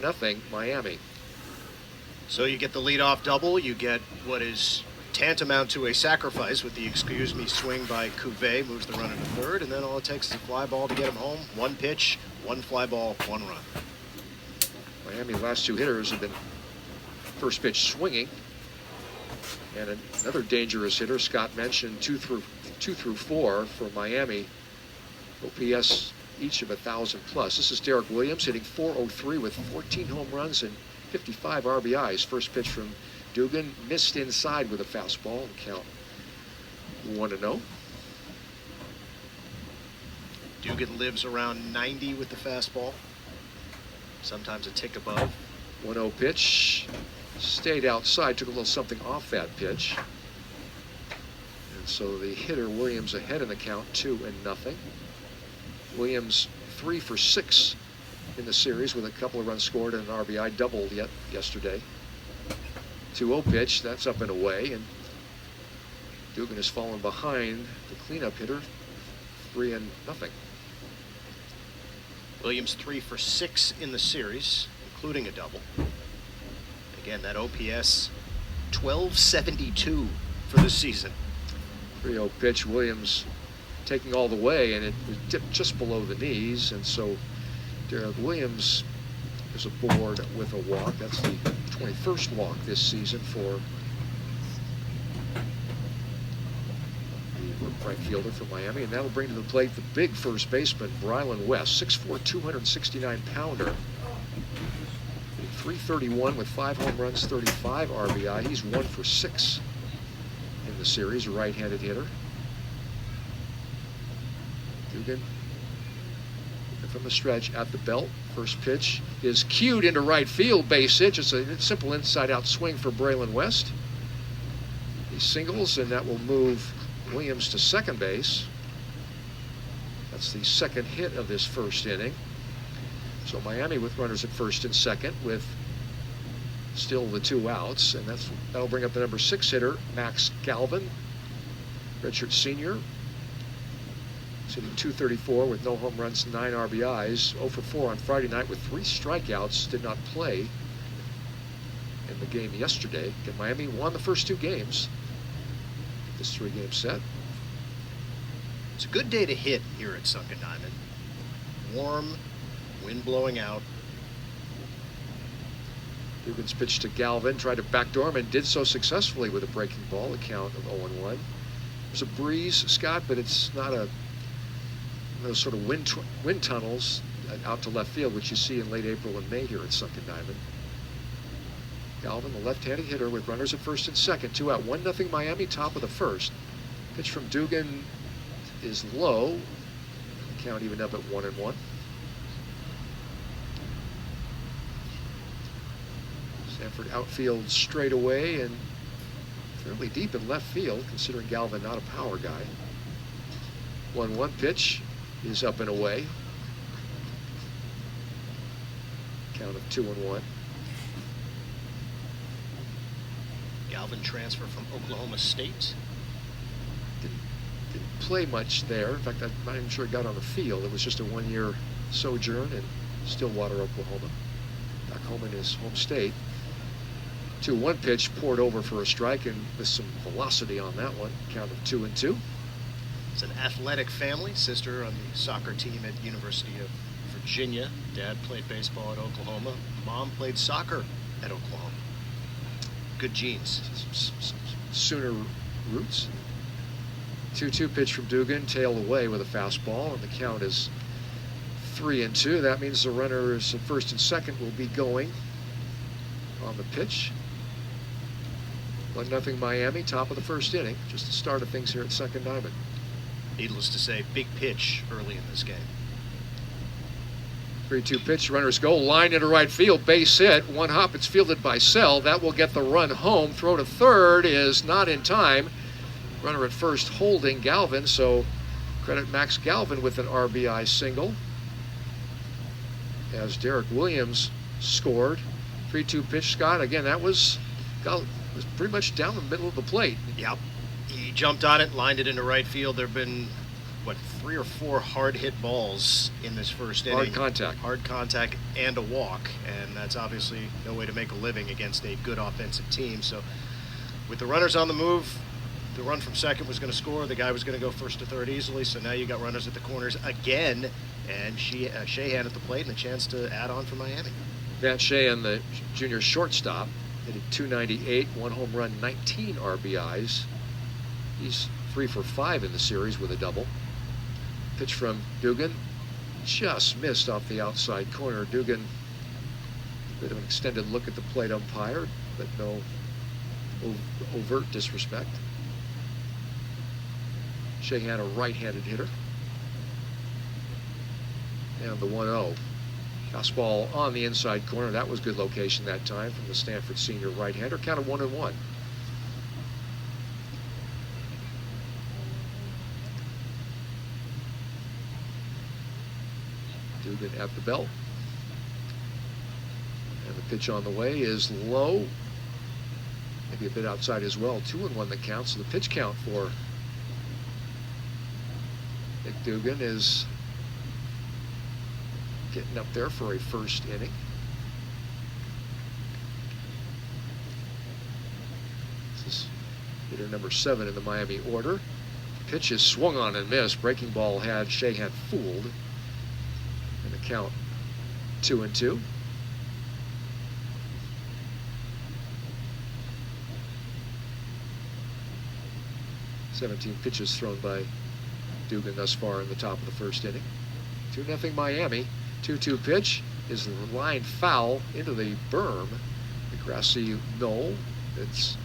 8-0 Miami. So you get the leadoff double. You get what is tantamount to a sacrifice with the excuse me swing by Cuvée, moves the runner to third, and then all it takes is a fly ball to get him home. One pitch, one fly ball, one run. Miami last two hitters have been first pitch swinging. And another dangerous hitter, Scott mentioned, 2 through 4 for Miami. OPS each of 1,000 plus. This is Derek Williams hitting .403 with 14 home runs and 55 RBIs. First pitch from Dugan, missed inside with a fastball, and count 1-0. Dugan lives around 90 with the fastball, sometimes a tick above. 1-0 pitch, stayed outside, took a little something off that pitch. And so the hitter, Williams, ahead in the count, 2-0. Williams 3 for 6 in the series with a couple of runs scored and an RBI double yesterday. 2-0 pitch, that's up and away, and Dugan has fallen behind the cleanup hitter, 3-0. Williams 3 for 6 in the series, including a double. Again, that OPS 1272 for the season. 3-0 pitch, Williams taking all the way, and it was dipped just below the knees, and so Derek Williams is aboard with a walk. That's the 21st walk this season for the right fielder for Miami, and that'll bring to the plate the big first baseman, Brylan West, 6'4", 269-pounder. 331 with 5 home runs, 35 RBI. He's 1 for 6 in the series, a right-handed hitter. Dugan from the stretch at the belt. First pitch is cued into right field, base hit. Just a simple inside-out swing for Braylon West. He singles, and that will move Williams to second base. That's the second hit of this first inning. So Miami with runners at first and second with still the 2 outs, and that'll bring up the number 6 hitter, Max Galvin, redshirt senior. Sitting .234 with no home runs, 9 RBIs, 0 for 4 on Friday night with 3 strikeouts. Did not play in the game yesterday. And Miami won the first 2 games. This 3-game set. It's a good day to hit here at Sunken Diamond. Warm, wind blowing out. Dugan's pitch to Galvin, tried to backdoor him and did so successfully with a breaking ball, a count of 0-1. There's a breeze, Scott, but it's not those sort of wind tunnels out to left field, which you see in late April and May here at Sunken Diamond. Galvin, the left-handed hitter with runners at first and second, 2 out, 1-0 Miami, top of the first. Pitch from Dugan is low. The count evened up at 1-1. Stanford outfield straight away and fairly deep in left field, considering Galvin not a power guy. 1-1 pitch is up and away. Count of 2-1. Galvin transfer from Oklahoma State. Didn't play much there. In fact, I'm not even sure he got on the field. It was just a 1-year sojourn in Stillwater, Oklahoma. Back home in his home state. 2-1 pitch poured over for a strike, and with some velocity on that one. Count of 2-2. It's an athletic family. Sister on the soccer team at University of Virginia. Dad played baseball at Oklahoma. Mom played soccer at Oklahoma. Good genes. Some Sooner roots. 2-2 pitch from Dugan, tailed away with a fastball, and the count is 3-2. That means the runners at first and second will be going on the pitch. 1-0 Miami, top of the first inning. Just the start of things here at Sunken Diamond. Needless to say, big pitch early in this game. 3-2 pitch, runners go, line into right field, base hit, 1 hop, it's fielded by Sell. That will get the run home. Throw to third is not in time. Runner at first holding Galvin, so credit Max Galvin with an RBI single. As Derek Williams scored. 3-2 pitch, Scott. Again, that was pretty much down the middle of the plate. Yep. He jumped on it, lined it into right field. There have been 3 or 4 hard hit balls in this first inning. Hard contact and a walk, and that's obviously no way to make a living against a good offensive team. So with the runners on the move, the run from second was going to score. The guy was going to go first to third easily. So now you got runners at the corners again, and Shahan at the plate and a chance to add on for Miami. Matt Shahan, the junior shortstop, hitting .298, 1 home run, 19 RBIs. He's 3 for 5 in the series with a double. Pitch from Dugan, just missed off the outside corner. Dugan, a bit of an extended look at the plate umpire, but no overt disrespect. Shahan, a right-handed hitter. And the 1-0. Fastball on the inside corner. That was good location that time from the Stanford senior right-hander. Count of 1-1. Dugan at the belt. And the pitch on the way is low. Maybe a bit outside as well. 2-1 that counts. So the pitch count for Nick Dugan is getting up there for a first inning. This is hitter number 7 in the Miami order. Pitch is swung on and missed. Breaking ball had Shahan fooled. And the count 2-2. Pitches thrown by Dugan thus far in the top of the first inning. 2-0 Miami. 2-2 pitch is lined foul into the berm, the grassy knoll. It's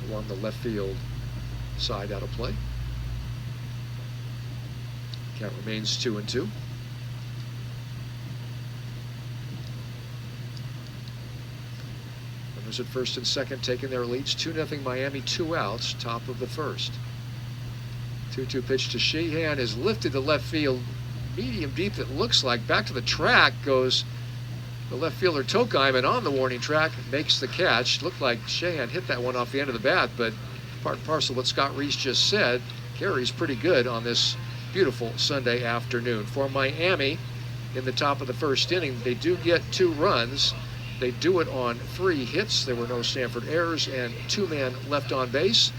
along the left field side, out of play. Count remains 2-2. Runners at first and second taking their leads. 2-0 Miami, 2 outs, top of the first. 2-2 pitch to Shahan is lifted to left field, medium deep it looks like. Back to the track goes the left fielder Tokeim, and on the warning track makes the catch. Looked like Shahan hit that one off the end of the bat, but part and parcel of what Scott Reese just said, carries pretty good on this beautiful Sunday afternoon. For Miami, in the top of the first inning, they do get 2 runs. They do it on 3 hits. There were no Stanford errors and 2 men left on base.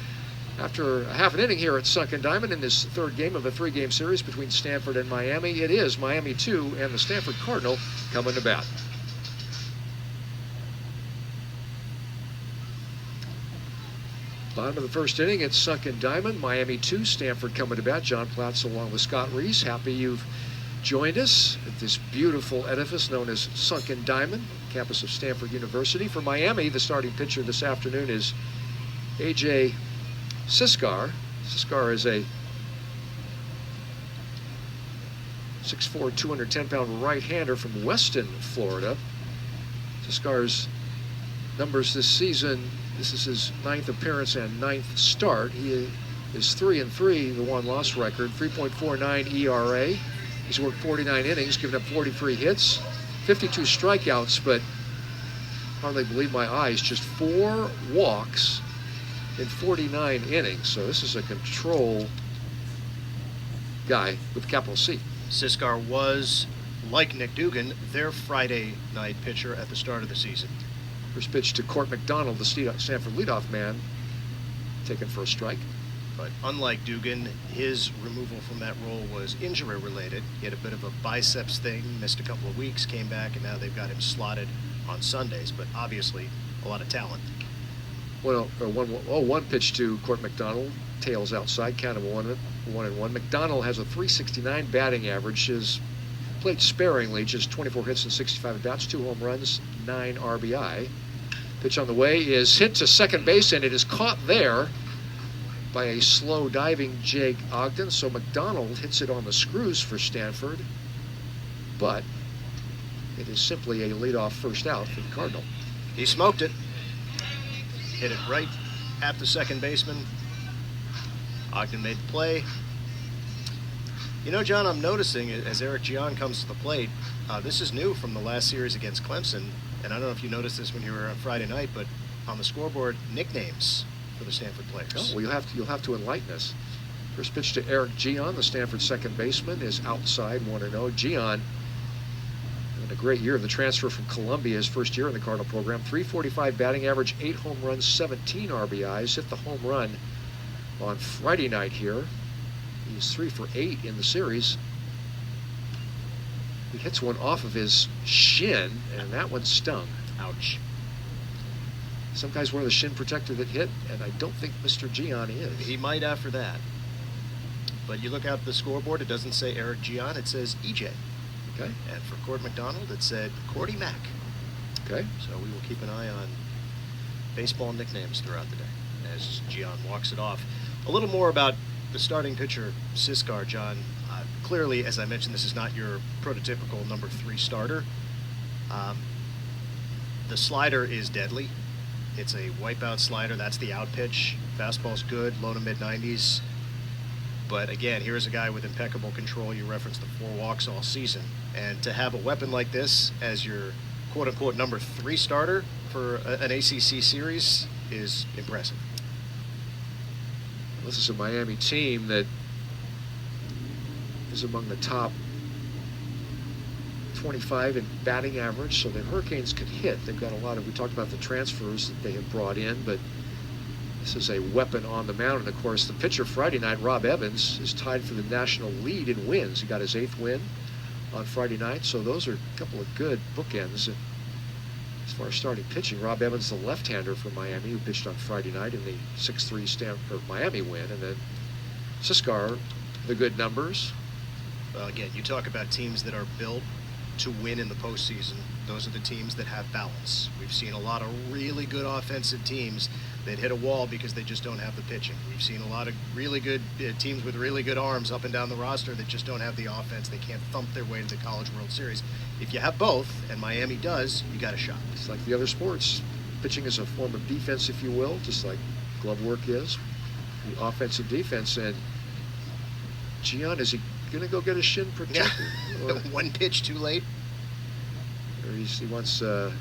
After a half an inning here at Sunken Diamond in this 3rd game of a 3-game series between Stanford and Miami, it is Miami 2 and the Stanford Cardinal coming to bat. Bottom of the first inning, it's Sunken Diamond. Miami 2, Stanford coming to bat. John Platz along with Scott Reese. Happy you've joined us at this beautiful edifice known as Sunken Diamond, campus of Stanford University. For Miami, the starting pitcher this afternoon is A.J. Siskar. Siskar is a 6'4", 210-pound right-hander from Weston, Florida. Siskar's numbers this season, this is his 9th appearance and 9th start. He is 3-3, the 1-loss record, 3.49 ERA. He's worked 49 innings, given up 43 hits, 52 strikeouts, but hardly believe my eyes, just 4 walks in 49 innings. So this is a control guy with a capital C. Siskar was, like Nick Dugan, their Friday night pitcher at the start of the season. First pitch to Court McDonald, the Stanford leadoff man, taken for a strike. But unlike Dugan, his removal from that role was injury related. He had a bit of a biceps thing, missed a couple of weeks, came back, and now they've got him slotted on Sundays, but obviously a lot of talent. One pitch to Court McDonald, tails outside, count of 1-1. McDonald has a .369 batting average. Has played sparingly, just 24 hits and 65 at-bats, 2 home runs, 9 RBI. Pitch on the way is hit to second base, and it is caught there by a slow diving Jake Ogden. So McDonald hits it on the screws for Stanford, but it is simply a leadoff first out for the Cardinal. He smoked it. Hit it right at the second baseman. Ogden made the play. You know, John, I'm noticing as Eric Gian comes to the plate, this is new from the last series against Clemson, and I don't know if you noticed this when you were on Friday night, but on the scoreboard, nicknames for the Stanford players. Oh, well, you'll have to enlighten us. First pitch to Eric Gion, the Stanford second baseman, is outside 1-0. Gion had a great year. The transfer from Columbia, his first year in the Cardinal program. .345 batting average, 8 home runs, 17 RBIs. Hit the home run on Friday night here. He's 3 for 8 in the series. He hits one off of his shin, and that one stung. Ouch. Some guys wear the shin protector that hit, and I don't think Mr. Gion is. He might after that. But you look out at the scoreboard, it doesn't say Eric Gion, it says EJ. Okay. And for Cord McDonald, it said Cordy Mack. Okay. So we will keep an eye on baseball nicknames throughout the day as Gion walks it off. A little more about the starting pitcher, Siskar, John. Clearly, as I mentioned, this is not your prototypical number 3 starter. The slider is deadly. It's a wipeout slider. That's the out pitch. Fastball's good, low to mid-90s. But again, here's a guy with impeccable control. You referenced the 4 walks all season. And to have a weapon like this as your quote-unquote number 3 starter for an ACC series is impressive. This is a Miami team that is among the top 25 in batting average, so the Hurricanes could hit. They've got a lot of, we talked about the transfers that they have brought in, but this is a weapon on the mound. And of course, the pitcher Friday night, Rob Evans, is tied for the national lead in wins. He got his 8th win on Friday night, so those are a couple of good bookends. As far as starting pitching, Rob Evans, the left-hander for Miami, who pitched on Friday night in the 6-3 Stanford Miami win, and then Siskar, the good numbers. Well, again, you talk about teams that are built to win in the postseason. Those are the teams that have balance. We've seen a lot of really good offensive teams that hit a wall because they just don't have the pitching. We've seen a lot of really good teams with really good arms up and down the roster that just don't have the offense. They can't thump their way to the College World Series. If you have both, and Miami does, you got a shot. It's like the other sports. Pitching is a form of defense, if you will, just like glove work is. The offensive defense. And Gion, is he going to go get a shin protector? Yeah. One pitch too late. Or he wants... No,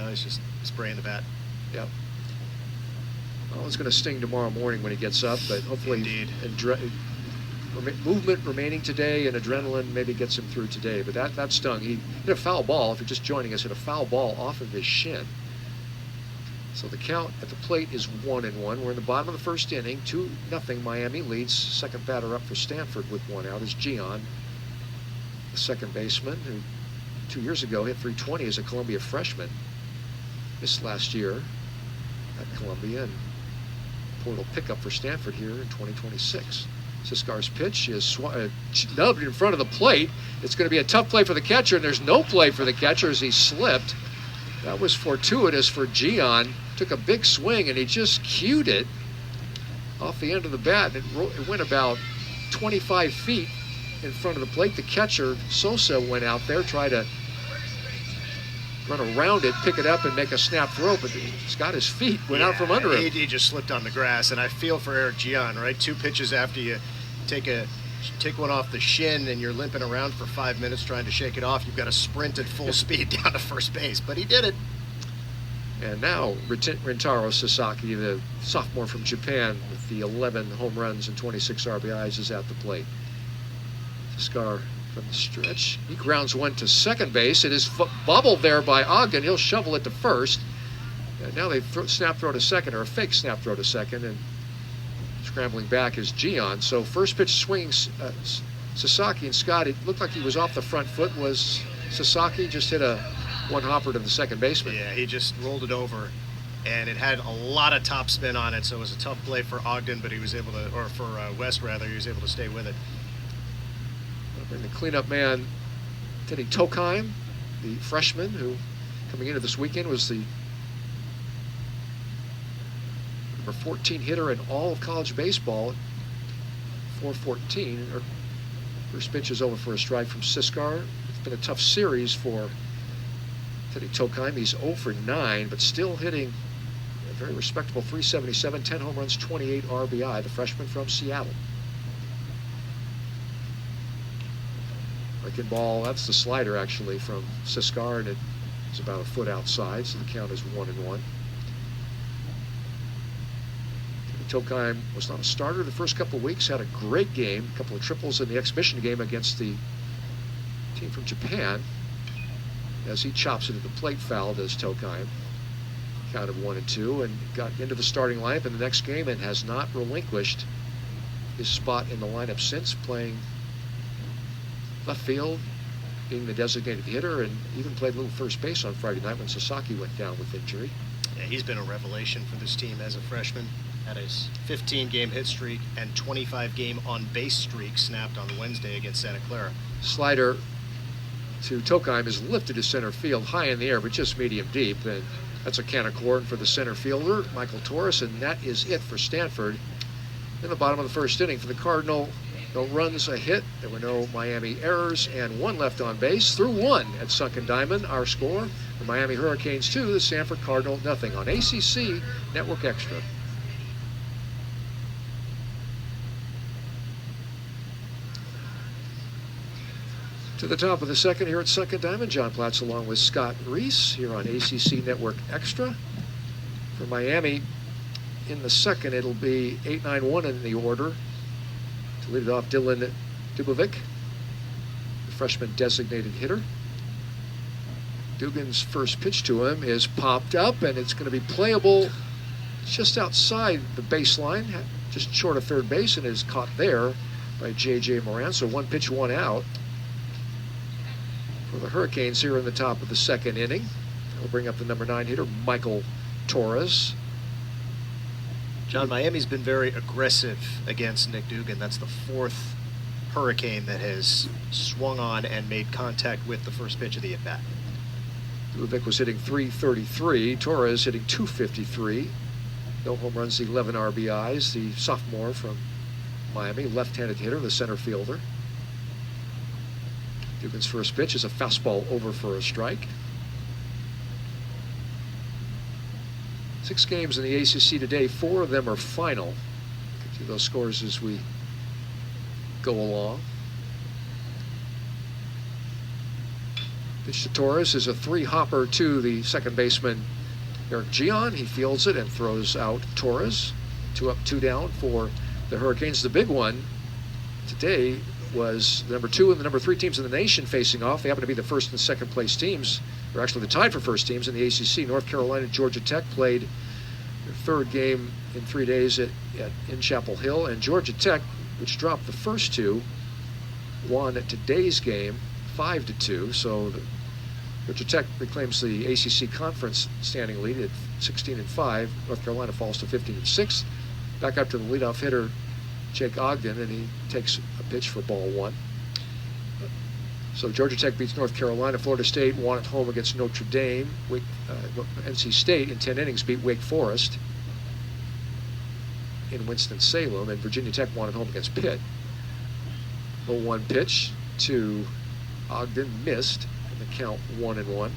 he's just spraying the bat. Yep. Well, it's going to sting tomorrow morning when he gets up, but hopefully movement remaining today and adrenaline maybe gets him through today. But that stung. He hit a foul ball, if you're just joining us, hit a foul ball off of his shin. So the count at the plate is 1-1. We're in the bottom of the first inning. 2-0 Miami leads. Second batter up for Stanford with 1 out is Gion, the second baseman, who 2 years ago hit .320 as a Columbia freshman. Missed last year at Columbia, and portal pickup for Stanford here in 2026. Siskar's pitch is nubbed in front of the plate. It's going to be a tough play for the catcher, and there's no play for the catcher as he slipped. That was fortuitous for Gion. Took a big swing, and he just cued it off the end of the bat. It went about 25 feet in front of the plate. The catcher, Sosa, went out there, tried to run around it, pick it up, and make a snap throw, but he's got his feet, went out from under him. He just slipped on the grass, and I feel for Eric Gion, right? 2 pitches after you take one off the shin and you're limping around for 5 minutes trying to shake it off. You've got to sprint at full speed down to first base, but he did it. And now Rintaro Sasaki, the sophomore from Japan with the 11 home runs and 26 RBIs, is at the plate. Siskar from the stretch. He grounds one to second base. It is bobbled there by Ogden. He'll shovel it to first. And now they snap throw to second, or a fake snap throw to second, and scrambling back is Gion. So first pitch swinging Sasaki, and Scott, it looked like he was off the front foot. Was Sasaki just hit a one-hopper to the second baseman? Yeah, he just rolled it over, and it had a lot of top spin on it, so it was a tough play for Ogden, but he was able to, or for West rather, he was able to stay with it. And the cleanup man, Teddy Tokheim, the freshman who, coming into this weekend, was the number 14 hitter in all of college baseball. 414. First pitch is over for a strike from Siskar. It's been a tough series for Teddy Tokheim. He's 0 for 9, but still hitting a very respectable .377, 10 home runs, 28 RBI, the freshman from Seattle. Breaking ball, that's the slider actually from Siskar, and it's about a foot outside, so the count is 1-1. Tokheim was not a starter the first couple of weeks, had a great game, a couple of triples in the exhibition game against the team from Japan. As he chops it at the plate, fouled as Tokheim. Counted 1 and 2 and got into the starting lineup in the next game and has not relinquished his spot in the lineup since, playing left field, being the designated hitter, and even played a little first base on Friday night when Sasaki went down with injury. Yeah, he's been a revelation for this team as a freshman. Had his 15-game hit streak and 25-game on-base streak snapped on Wednesday against Santa Clara. Slider to Tokheim is lifted to center field, high in the air, but just medium deep. And that's a can of corn for the center fielder, Michael Torres, and that is it for Stanford. In the bottom of the first inning for the Cardinal, no runs, a hit. There were no Miami errors, and 1 left on base through 1 at Sunken Diamond. Our score, the Miami Hurricanes 2, the Stanford Cardinal nothing on ACC Network Extra. To the top of the second here at Sunken Diamond, John Platz along with Scott Reese here on ACC Network Extra. For Miami, in the second, it'll be 8-9-1 in the order. To lead it off, Dylan Dubovic, the freshman designated hitter. Dugan's first pitch to him is popped up, and it's going to be playable just outside the baseline, just short of third base, and is caught there by J.J. Moran. So 1 pitch, 1 out for the Hurricanes here in the top of the second inning. We'll bring up the number 9 hitter, Michael Torres. John, Miami's been very aggressive against Nick Dugan. That's the 4th Hurricane that has swung on and made contact with the first pitch of the at-bat. Dubovic was hitting .333, Torres hitting .253. No home runs, 11 RBIs. The sophomore from Miami, left-handed hitter, the center fielder. Dugan's first pitch is a fastball over for a strike. 6 games in the ACC today, 4 of them are final. Get you those scores as we go along. Pitch to Torres is a 3-hopper to the second baseman, Eric Gion. He fields it and throws out Torres. 2 up, 2 down for the Hurricanes. The big one today was the number 2 and the number 3 teams in the nation facing off. They happen to be the first and second place teams. They're actually the tied for first teams in the ACC. North Carolina, Georgia Tech played their 3rd game in 3 days in Chapel Hill, and Georgia Tech, which dropped the first 2, won today's game 5-2. So Georgia Tech reclaims the ACC conference standing lead at 16-5. North Carolina falls to 15-6. Back up to the leadoff hitter, Jake Ogden, and he takes a pitch for ball 1. So Georgia Tech beats North Carolina. Florida State won at home against Notre Dame. NC State in 10 innings beat Wake Forest in Winston-Salem, and Virginia Tech won at home against Pitt. 0-1 pitch to Ogden, missed, and the count 1-1.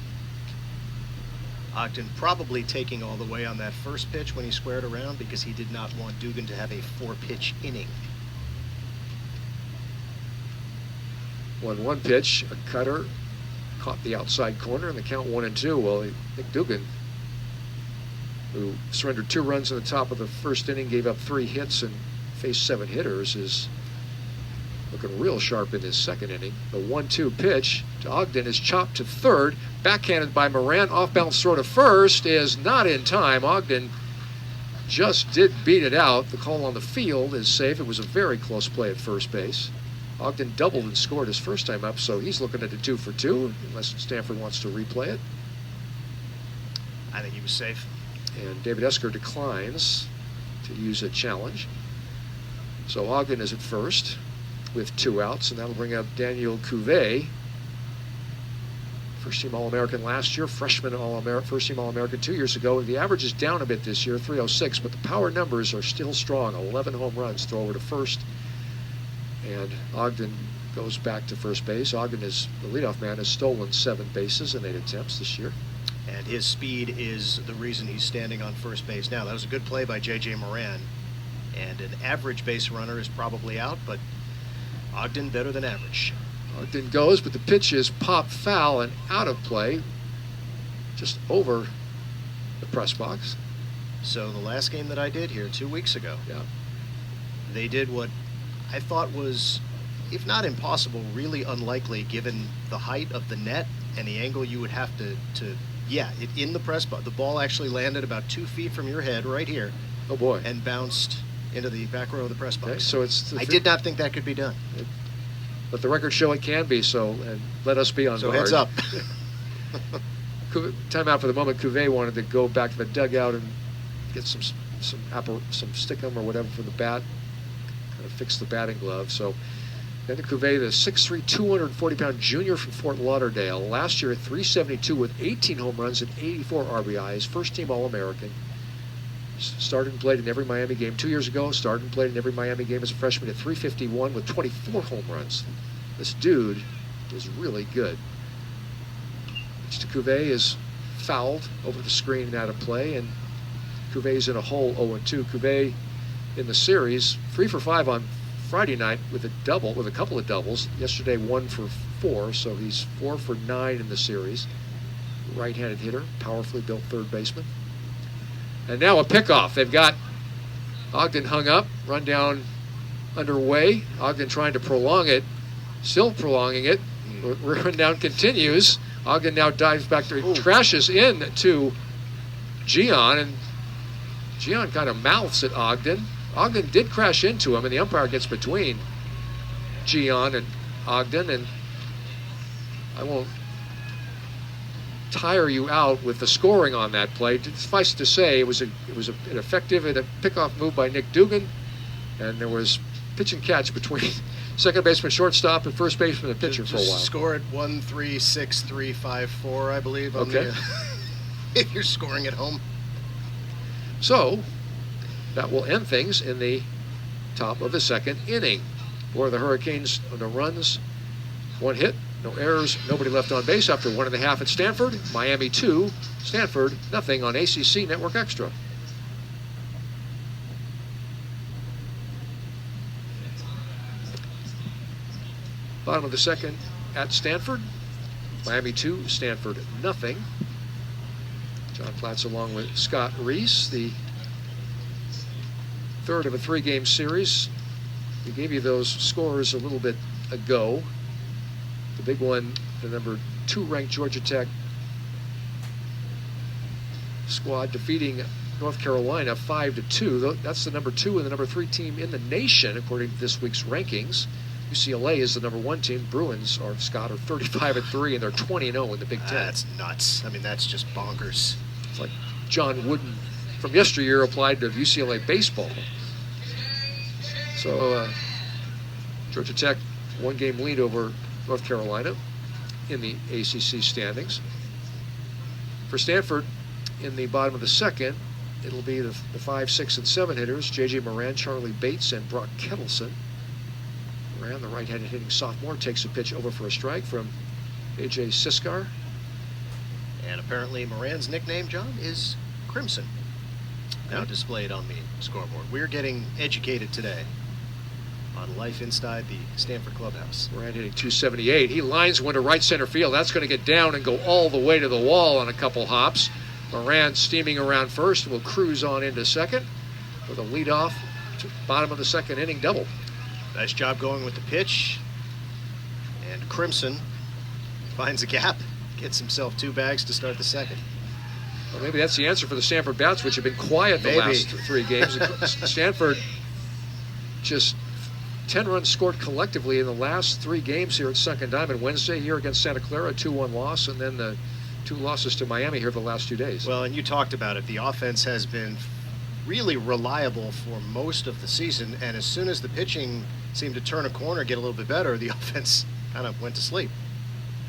Ogden probably taking all the way on that first pitch when he squared around because he did not want Dugan to have a 4-pitch inning. 1-1 pitch, a cutter, caught the outside corner, and the count 1-2. Well, Nick Dugan, who surrendered 2 runs in the top of the first inning, gave up 3 hits and faced 7 hitters, is looking real sharp in his second inning. The 1-2 pitch to Ogden is chopped to third, backhanded by Moran. Off-balance throw to first is not in time. Ogden just did beat it out. The call on the field is safe. It was a very close play at first base. Ogden doubled and scored his first time up, so he's looking at a 2 for 2, unless Stanford wants to replay it. I think he was safe. And David Esker declines to use a challenge. So Ogden is at first with 2 outs, and that'll bring up Daniel Cuvée. First-team All-American last year, freshman All-American, first-team All-American 2 years ago. The average is down a bit this year, 306, but the power numbers are still strong. 11 home runs, throw over to first. And Ogden goes back to first base. Ogden, is the leadoff man, has stolen 7 bases in 8 attempts this year. And his speed is the reason he's standing on first base now. That was a good play by J.J. Moran. And an average base runner is probably out, but Ogden better than average. Ogden goes, but the pitch is popped foul and out of play, just over the press box. So the last game that I did here 2 weeks ago, Yeah. they did what I thought was, if not impossible, really unlikely given the height of the net and the angle you would have to in the press box. The ball actually landed about 2 feet from your head right here. Oh boy. And bounced into the back row of the press box. Okay, so it's. I did not think that could be done. But the records show it can be. So, and let us be on So guard. heads up. Time out for the moment. Cuvée wanted to go back to the dugout and get some stickum or whatever for the bat, kind of fix the batting glove. So then to Cuvée, the 6'3", 240-pound junior from Fort Lauderdale. Last year at 372 with 18 home runs and 84 RBIs. First team All-American. Started and played in every Miami game 2 years ago. Started and played in every Miami game as a freshman at 351 with 24 home runs. This dude is really good. Pitch to Cuvée is fouled over the screen and out of play, and Cuvé's in a hole 0-2. Cuvée in the series 3 for 5 on Friday night with a couple of doubles. Yesterday 1 for 4, so he's 4 for 9 in the series. Right-handed hitter, powerfully built third baseman. And now a pickoff. They've got Ogden hung up, run down underway. Ogden trying to prolong it, still prolonging it. Run down continues. Ogden now dives back there, crashes in to Gian, and Gian kind of mouths at Ogden. Ogden did crash into him, and the umpire gets between Gian and Ogden, and I won't tire you out with the scoring on that play. Suffice to say, it was an effective and a pickoff move by Nick Dugan, and there was pitch and catch between second baseman, shortstop, and first baseman and pitcher for a while. Score at 1-3-6-3-5-4, I believe. On Okay. If you're scoring at home. So that will end things in the top of the second inning. For the Hurricanes, no runs, 1 hit, no errors, nobody left on base after 1.5 at Stanford. Miami 2, Stanford nothing on ACC Network Extra. Bottom of the second at Stanford. Miami 2, Stanford nothing. John Platts along with Scott Reese, the third of a 3-game series. We gave you those scores a little bit ago. The big one, the number 2 ranked Georgia Tech squad defeating North Carolina 5-2. That's the number 2 and the number 3 team in the nation according to this week's rankings. UCLA is the number 1 team. Bruins are 35-3 and they're 20-0 in the Big Ten. That's nuts. I mean, that's just bonkers. It's like John Wooden from yesteryear applied to UCLA baseball. So Georgia Tech 1-game lead over North Carolina in the ACC standings. For Stanford, in the bottom of the second, it'll be the 5, 6, and 7 hitters, J.J. Moran, Charlie Bates, and Brock Kettleson. Moran, the right-handed hitting sophomore, takes a pitch over for a strike from A.J. Siskar. And apparently Moran's nickname, John, is Crimson. Now displayed on the scoreboard. We're getting educated today on life inside the Stanford clubhouse. Moran hitting 278. He lines one to right center field. That's going to get down and go all the way to the wall on a couple hops. Moran steaming around first and will cruise on into second with a leadoff to bottom of the second inning double. Nice job going with the pitch. And Crimson finds a gap, gets himself 2 bags to start the second. Well, maybe that's the answer for the Stanford bats, which have been quiet the last 3 games. Stanford just 10 runs scored collectively in the last 3 games here at Sunken Diamond. Wednesday here against Santa Clara, 2-1 loss, and then the 2 losses to Miami here the last 2 days. Well, and you talked about it. The offense has been really reliable for most of the season, and as soon as the pitching seemed to turn a corner, get a little bit better, the offense kind of went to sleep.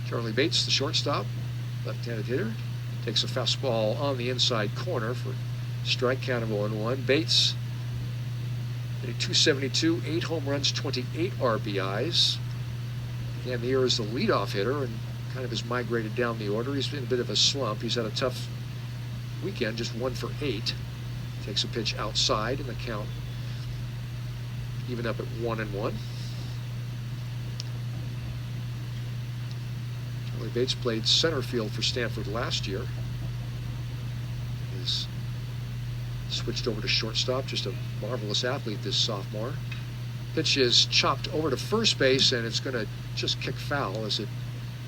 Charlie Bates, the shortstop, left-handed hitter, takes a fastball on the inside corner for strike count of 0-1. Bates, 272, 8 home runs, 28 RBIs. Began the year as the leadoff hitter and kind of has migrated down the order. He's been a bit of a slump. He's had a tough weekend, just 1 for 8. Takes a pitch outside, and the count even up at 1-1. Charlie Bates played center field for Stanford last year. His switched over to shortstop. Just a marvelous athlete, this sophomore. Pitch is chopped over to first base, and it's going to just kick foul as it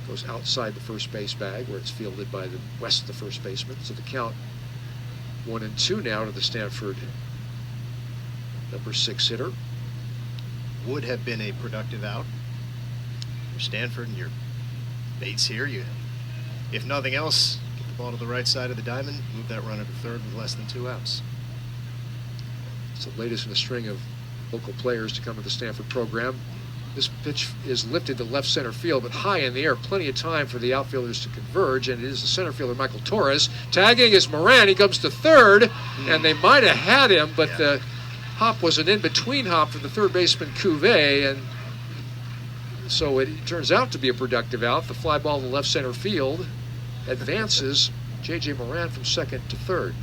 goes outside the first base bag, where it's fielded by the west of the first baseman. So the count 1-2 now to the Stanford number 6 hitter. Would have been a productive out for Stanford, and your Bates here. You, if nothing else, get the ball to the right side of the diamond, move that runner to third with less than 2 outs. It's the latest in a string of local players to come to the Stanford program. This pitch is lifted to left center field, but high in the air. Plenty of time for the outfielders to converge, and it is the center fielder, Michael Torres. Tagging is Moran. He comes to third, and they might have had him, but the hop was an in-between hop for the third baseman, Cuvée, and so it turns out to be a productive out. The fly ball to left center field advances J.J. Moran from second to third.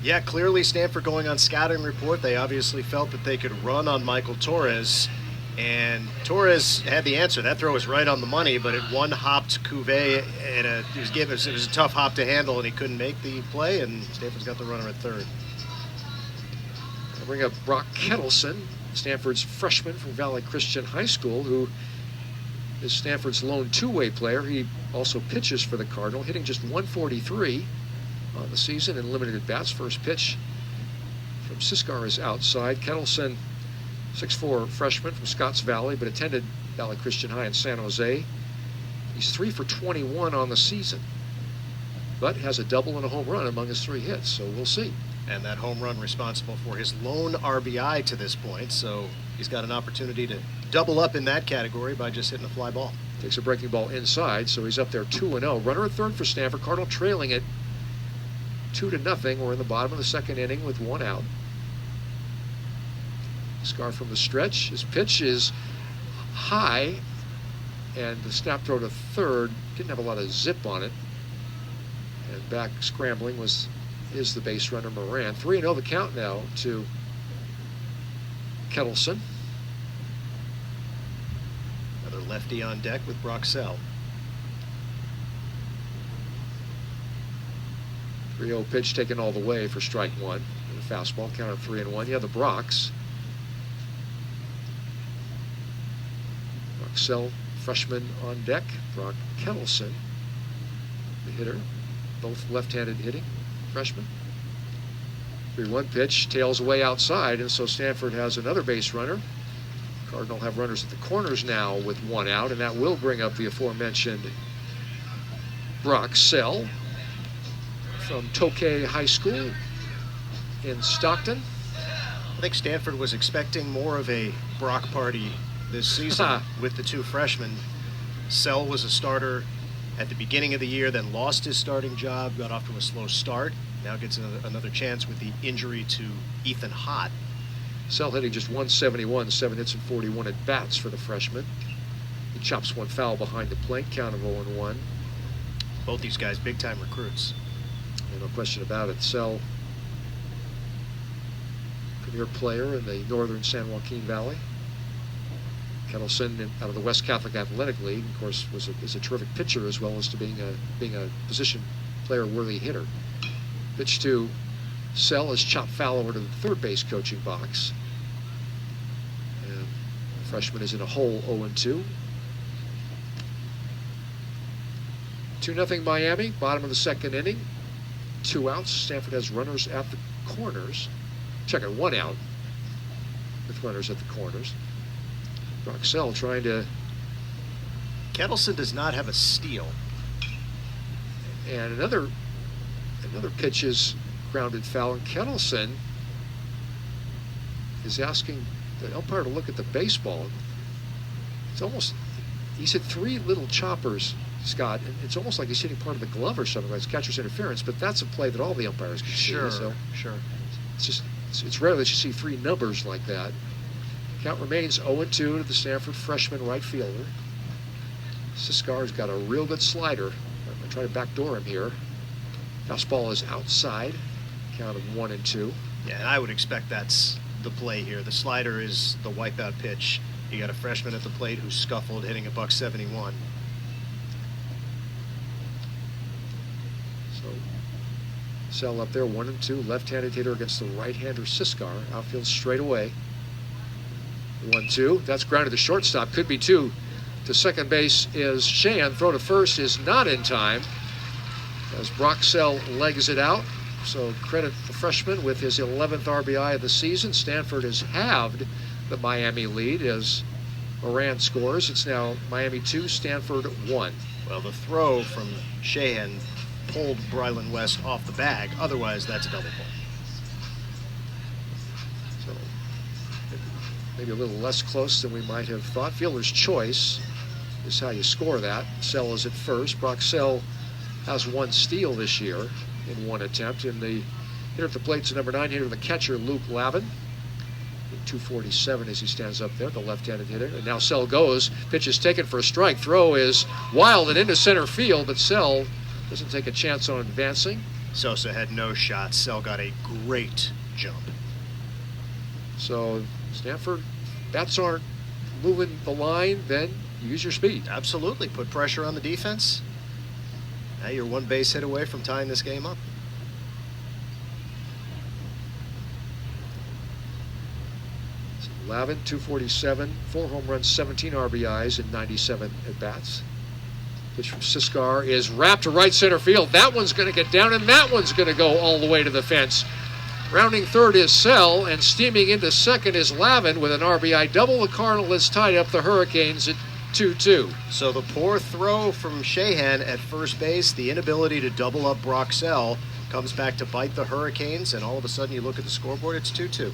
Yeah, clearly Stanford going on scouting report. They obviously felt that they could run on Michael Torres, and Torres had the answer. That throw was right on the money, but it one-hopped Cuvée, and it was a tough hop to handle, and he couldn't make the play, and Stanford's got the runner at third. I'll bring up Brock Kettleson, Stanford's freshman from Valley Christian High School, who is Stanford's lone two-way player. He also pitches for the Cardinal, hitting just 143 on the season in limited at-bats. First pitch from Siskar is outside. Kettleson, 6'4" freshman from Scotts Valley, but attended Valley Christian High in San Jose. He's 3 for 21 on the season, but has a double and a home run among his 3 hits, so we'll see. And that home run responsible for his lone RBI to this point, so he's got an opportunity to double up in that category by just hitting a fly ball. Takes a breaking ball inside, so he's up there 2-0. Runner at third for Stanford. Cardinal trailing it 2-0. We're in the bottom of the second inning with 1 out. Scar from the stretch. His pitch is high, and the snap throw to third didn't have a lot of zip on it. And back scrambling is the base runner Moran. 3-0 the count now to Kettleson. Another lefty on deck with Broxell. 3-0 pitch taken all the way for strike 1. And a fastball, count of 3-1. Yeah, the Brox. Broxell, freshman on deck. Brock Kettleson, the hitter. Both left-handed hitting freshman. 3-1 pitch, tails away outside, and so Stanford has another base runner. Cardinal have runners at the corners now with 1 out, and that will bring up the aforementioned Broxell from Tokay High School in Stockton. I think Stanford was expecting more of a Brock party this season with the 2 freshmen. Sell was a starter at the beginning of the year, then lost his starting job, got off to a slow start. Now gets another chance with the injury to Ethan Hott. Sell hitting just 171, 7 hits and 41 at bats for the freshman. He chops 1 foul behind the plate, count of 0-1. Both these guys big-time recruits. No question about it. Sell, premier player in the northern San Joaquin Valley. Kettleson, out of the West Catholic Athletic League, of course, is a terrific pitcher as well as to being a position player-worthy hitter. Pitch to Sell is chopped foul over to the third base coaching box. And the freshman is in a hole, 0-2. 2-0 Miami, bottom of the second inning. 2 outs. Stanford has runners at the corners. Check it, 1 out with runners at the corners. Broxell trying to... Kettleson does not have a steal. And another pitch is grounded foul, and Kettleson is asking the umpire to look at the baseball. It's almost, he's hit 3 little choppers, Scott, and it's almost like he's hitting part of the glove or something, like it's catcher's interference, but that's a play that all the umpires can see. So sure. It's rare that you see 3 numbers like that. Count remains 0-2 to the Stanford freshman right fielder. Siskar's got a real good slider. I'm going to try to backdoor him here. Fastball is outside. Count of 1-2. Yeah, and I would expect that's the play here. The slider is the wipeout pitch. You got a freshman at the plate who scuffled, hitting a Sell up there, 1-2. Left-handed hitter against the right-hander Siskar. Outfield straight away. 1-2. That's grounded to shortstop. Could be 2. To second base is Sheehan. Throw to first is not in time as Broxell legs it out. So credit the freshman with his 11th RBI of the season. Stanford has halved the Miami lead as Moran scores. It's now Miami 2, Stanford 1. Well, the throw from Sheehan pulled Brylan West off the bag. Otherwise, that's a double play. So maybe a little less close than we might have thought. Fielder's choice is how you score that. Sell is at first. Broxell has 1 steal this year in 1 attempt. And the hitter at the plate's the number 9 hitter, the catcher, Luke Lavin. 247 as he stands up there, the left-handed hitter. And now Sell goes. Pitch is taken for a strike. Throw is wild and into center field, but Sell doesn't take a chance on advancing. Sosa had no shots. Sell got a great jump. So Stanford, bats aren't moving the line, then use your speed. Absolutely. Put pressure on the defense. Now you're 1 base hit away from tying this game up. Lavin, 247, 4 home runs, 17 RBIs in 97 at-bats. Pitch from Siskar is wrapped to right center field. That one's going to get down, and that one's going to go all the way to the fence. Rounding third is Sell, and steaming into second is Lavin with an RBI double. The Cardinal has tied up the Hurricanes at 2-2. So the poor throw from Sheehan at first base, the inability to double up Broxell, comes back to bite the Hurricanes, and all of a sudden you look at the scoreboard, it's 2-2.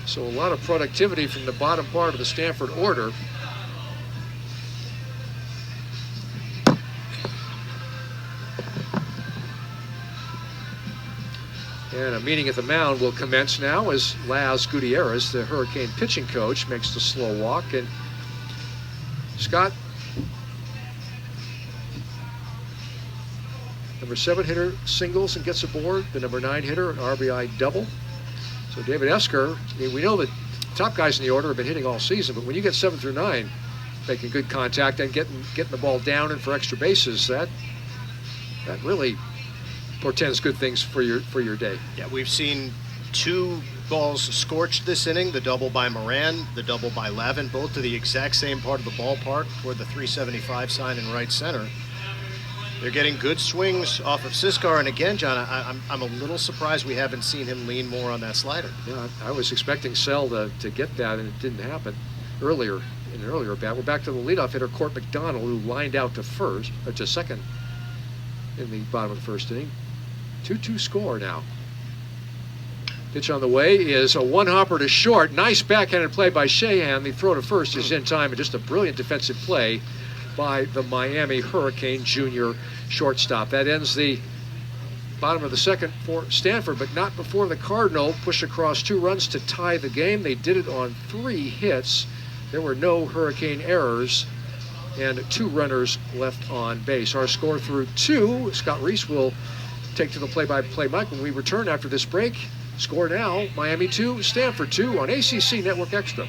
So a lot of productivity from the bottom part of the Stanford order. And a meeting at the mound will commence now as Laz Gutierrez, the Hurricane pitching coach, makes the slow walk. And Scott, number 7 hitter singles and gets aboard. The number 9 hitter, an RBI double. So David Esker, I mean, we know that top guys in the order have been hitting all season, but when you get 7 through 9, making good contact and getting the ball down and for extra bases, that really portends good things for your day. Yeah, we've seen 2 balls scorched this inning, the double by Moran, the double by Lavin, both to the exact same part of the ballpark toward the 375 sign in right center. They're getting good swings off of Siskar, and again, John, I'm a little surprised we haven't seen him lean more on that slider. Yeah, I was expecting Sell to get that, and it didn't happen earlier in an earlier bat. We're back to the leadoff hitter, Court McDonald, who lined out to second in the bottom of the first inning. 2-2 score now. Pitch on the way is a 1-hopper to short. Nice backhanded play by Sheehan. The throw to first is in time, and just a brilliant defensive play by the Miami Hurricane junior shortstop. That ends the bottom of the second for Stanford, but not before the Cardinal push across 2 runs to tie the game. They did it on 3 hits. There were no Hurricane errors and 2 runners left on base. Our score through 2. Scott Reese will take to the play-by-play mic when we return after this break. Score now, Miami 2, Stanford 2 on ACC Network Extra.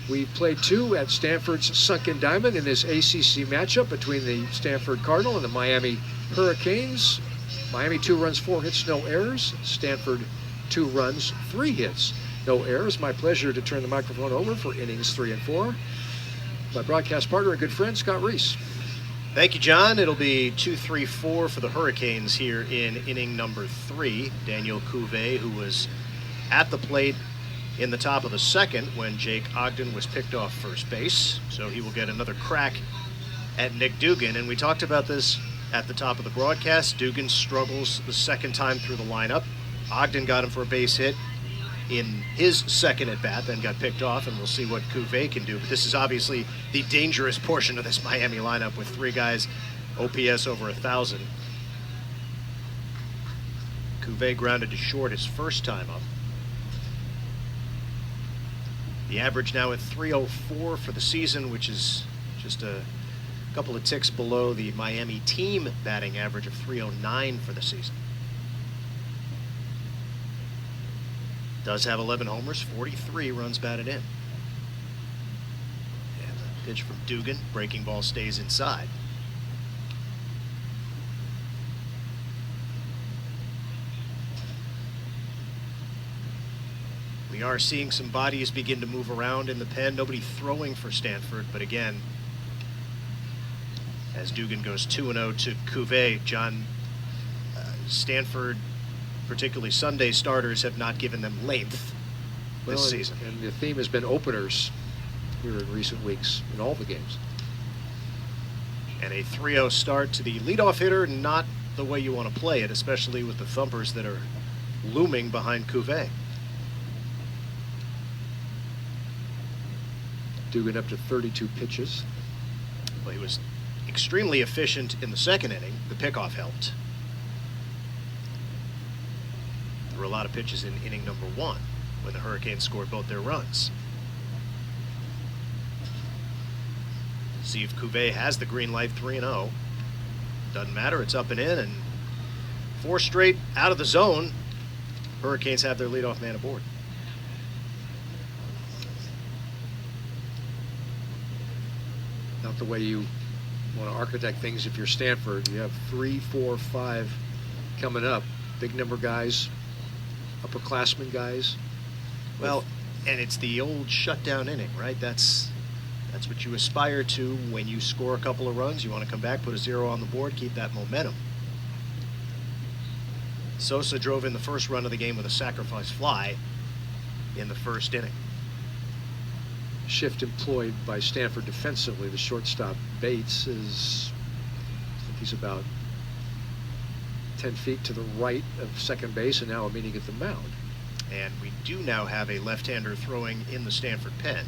We played 2 at Stanford's Sunken Diamond in this ACC matchup between the Stanford Cardinal and the Miami Hurricanes. Miami 2 runs, 4 hits, no errors. Stanford 2 runs, 3 hits, no errors. My pleasure to turn the microphone over for innings 3 and 4. My broadcast partner and good friend, Scott Reese. Thank you, John. It'll be 2-3-4 for the Hurricanes here in inning number 3. Daniel Cuvée, who was at the plate in the top of the second when Jake Ogden was picked off first base. So he will get another crack at Nick Dugan. And we talked about this at the top of the broadcast. Dugan struggles the second time through the lineup. Ogden got him for a base hit in his second at-bat, then got picked off, and we'll see what Cuvée can do. But this is obviously the dangerous portion of this Miami lineup with 3 guys OPS over 1,000. Cuvée grounded to short his first time up. The average now at 304 for the season, which is just a couple of ticks below the Miami team batting average of 309 for the season. Does have 11 homers, 43 runs batted in. And Pitch from Dugan. Breaking ball stays inside. We are seeing some bodies begin to move around in the pen. Nobody throwing for Stanford, but again, as Dugan goes 2-0 to Cuvée, John, Stanford, particularly Sunday starters, have not given them length this season. And the theme has been openers here in recent weeks in all the games. And a 3-0 start to the leadoff hitter, not the way you want to play it, especially with the thumpers that are looming behind Cuvée. Dugan up to 32 pitches. Well, he was extremely efficient in the second inning. The pickoff helped. There were a lot of pitches in inning number 1 when the Hurricanes scored both their runs. See if Cuvée has the green light. 3-0. Doesn't matter, it's up and in, and 4 straight out of the zone. Hurricanes have their leadoff man aboard. Not the way you want to architect things if you're Stanford. You have 3, 4, 5 coming up. Big number guys, upperclassmen guys. Well, and it's the old shutdown inning, right? That's what you aspire to when you score a couple of runs. You want to come back, put a 0 on the board, keep that momentum. Sosa drove in the first run of the game with a sacrifice fly in the first inning. Shift employed by Stanford defensively. The shortstop Bates is, I think he's about 10 feet to the right of second base, and now a meeting at the mound. And we do now have a left-hander throwing in the Stanford pen.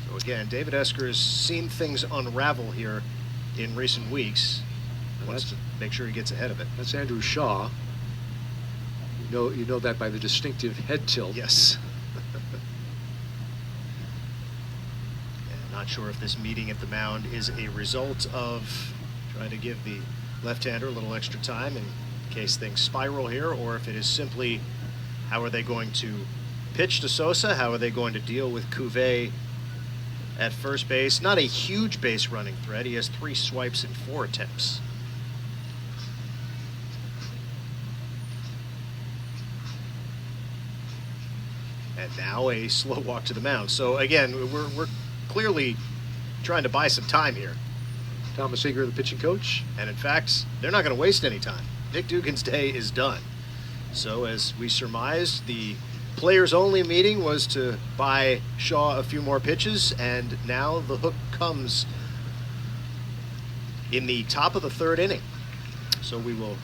So again, David Esker has seen things unravel here in recent weeks. Wants to make sure he gets ahead of it. That's Andrew Shaw. You know that by the distinctive head tilt. Yes. Not sure if this meeting at the mound is a result of trying to give the left-hander a little extra time in case things spiral here, or if it is simply how are they going to pitch to Sosa, how are they going to deal with Cuvée at first base. Not a huge base running threat. He has 3 swipes in 4 attempts. And now a slow walk to the mound. So again, we're clearly trying to buy some time here. Thomas Eager, the pitching coach. And in fact, they're not going to waste any time. Nick Dugan's day is done. So as we surmised, the players-only meeting was to buy Shaw a few more pitches, and now the hook comes in the top of the 3rd inning. So we will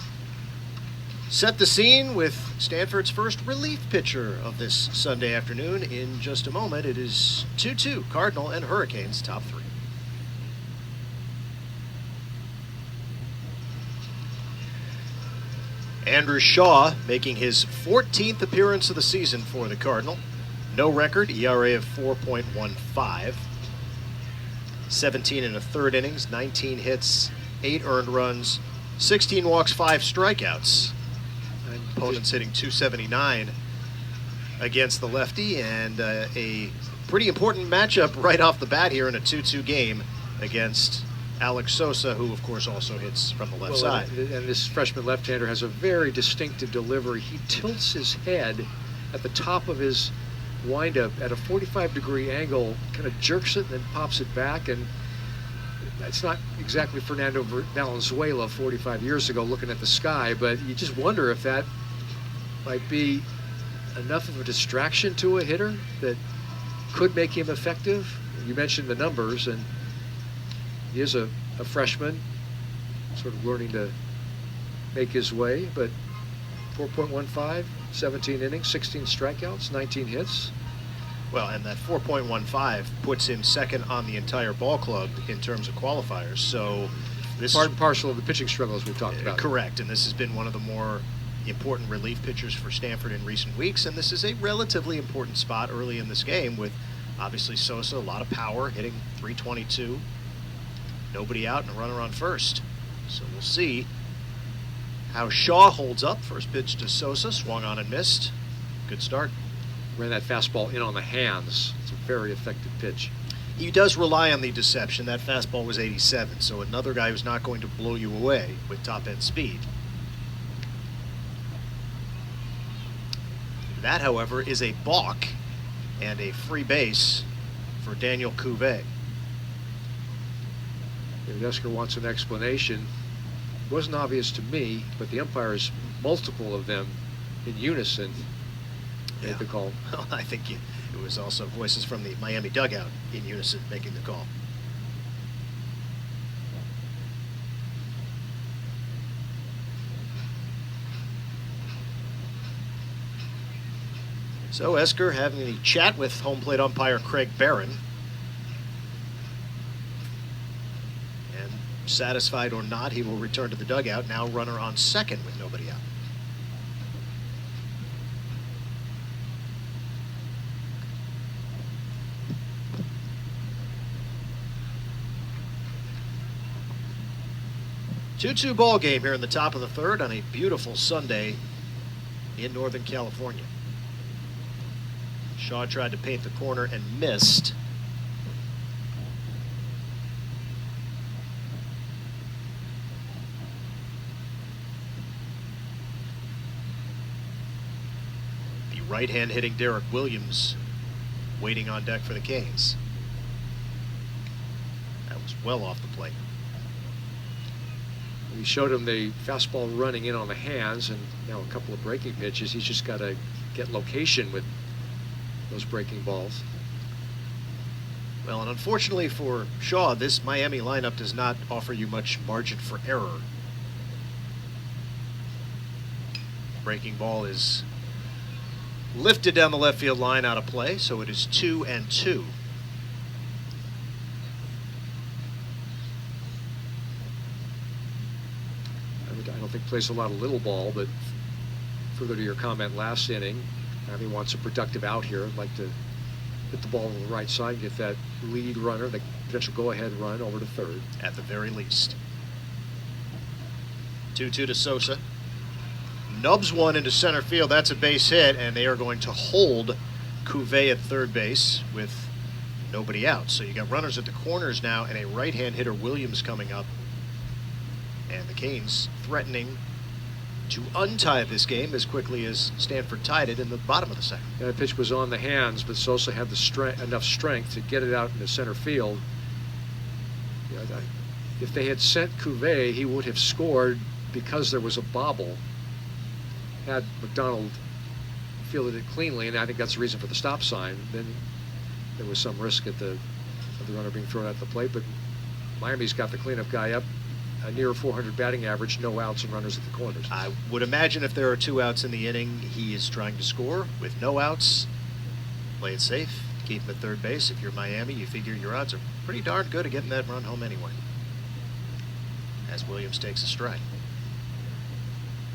set the scene with Stanford's first relief pitcher of this Sunday afternoon in just a moment. It is 2-2, Cardinal and Hurricanes, top 3. Andrew Shaw making his 14th appearance of the season for the Cardinal. No record, ERA of 4.15. 17 and a third innings, 19 hits, 8 earned runs, 16 walks, 5 strikeouts. Opponents hitting .279 against the lefty, and a pretty important matchup right off the bat here in a 2-2 game against Alex Sosa, who of course also hits from the left side. And this freshman left-hander has a very distinctive delivery. He tilts his head at the top of his windup at a 45-degree angle, kind of jerks it and then pops it back, and it's not exactly Fernando Valenzuela 45 years ago looking at the sky, but you just wonder if that might be enough of a distraction to a hitter that could make him effective. You mentioned the numbers, and he is a freshman, sort of learning to make his way, but 4.15, 17 innings, 16 strikeouts, 19 hits. Well, and that 4.15 puts him second on the entire ball club in terms of qualifiers. So this part and parcel of the pitching struggles we've talked about. Correct, and this has been one of the more important relief pitchers for Stanford in recent weeks, and this is a relatively important spot early in this game with obviously Sosa, a lot of power, hitting .322, nobody out and a runner on first. So we'll see how Shaw holds up. First pitch to Sosa, swung on and missed. Good start. Ran that fastball in on the hands. It's a very effective pitch. He does rely on the deception. That fastball was 87, so another guy who's not going to blow you away with top-end speed. That, however, is a balk and a free base for Daniel Cuvée. Esker wants an explanation. It wasn't obvious to me, but the umpires, multiple of them in unison, made the call. Well, I think it was also voices from the Miami dugout in unison making the call. So Esker having a chat with home plate umpire Craig Barron. And satisfied or not, he will return to the dugout. Now runner on second with nobody out. Two-two ball game here in the top of the third on a beautiful Sunday in Northern California. Shaw tried to paint the corner and missed. The right-hand hitting Derek Williams waiting on deck for the Canes. That was well off the plate. We showed him the fastball running in on the hands, and now a couple of breaking pitches. He's just got to get location with those breaking balls. Well, and unfortunately for Shaw, this Miami lineup does not offer you much margin for error. Breaking ball is lifted down the left field line out of play, so it is 2-2. I don't think plays a lot of little ball, but further to your comment last inning, Miami wants a productive out here. I'd like to hit the ball on the right side, get that lead runner, the potential go-ahead run over to third. At the very least. 2-2 to Sosa. Nubs one into center field. That's a base hit, and they are going to hold Cuvée at third base with nobody out. So you got runners at the corners now, and a right-hand hitter, Williams, coming up. And the Canes threatening to untie this game as quickly as Stanford tied it in the bottom of the second. That pitch was on the hands, but Sosa had the enough strength to get it out into center field. If they had sent Cuvée, he would have scored because there was a bobble. Had McDonald fielded it cleanly, and I think that's the reason for the stop sign, then there was some risk of the runner being thrown at the plate. But Miami's got the cleanup guy up. A near 400 batting average, no outs and runners at the corners. I would imagine if there are 2 outs in the inning, he is trying to score with no outs. Play it safe, keep him at third base. If you're Miami, you figure your odds are pretty darn good at getting that run home anyway. As Williams takes a strike.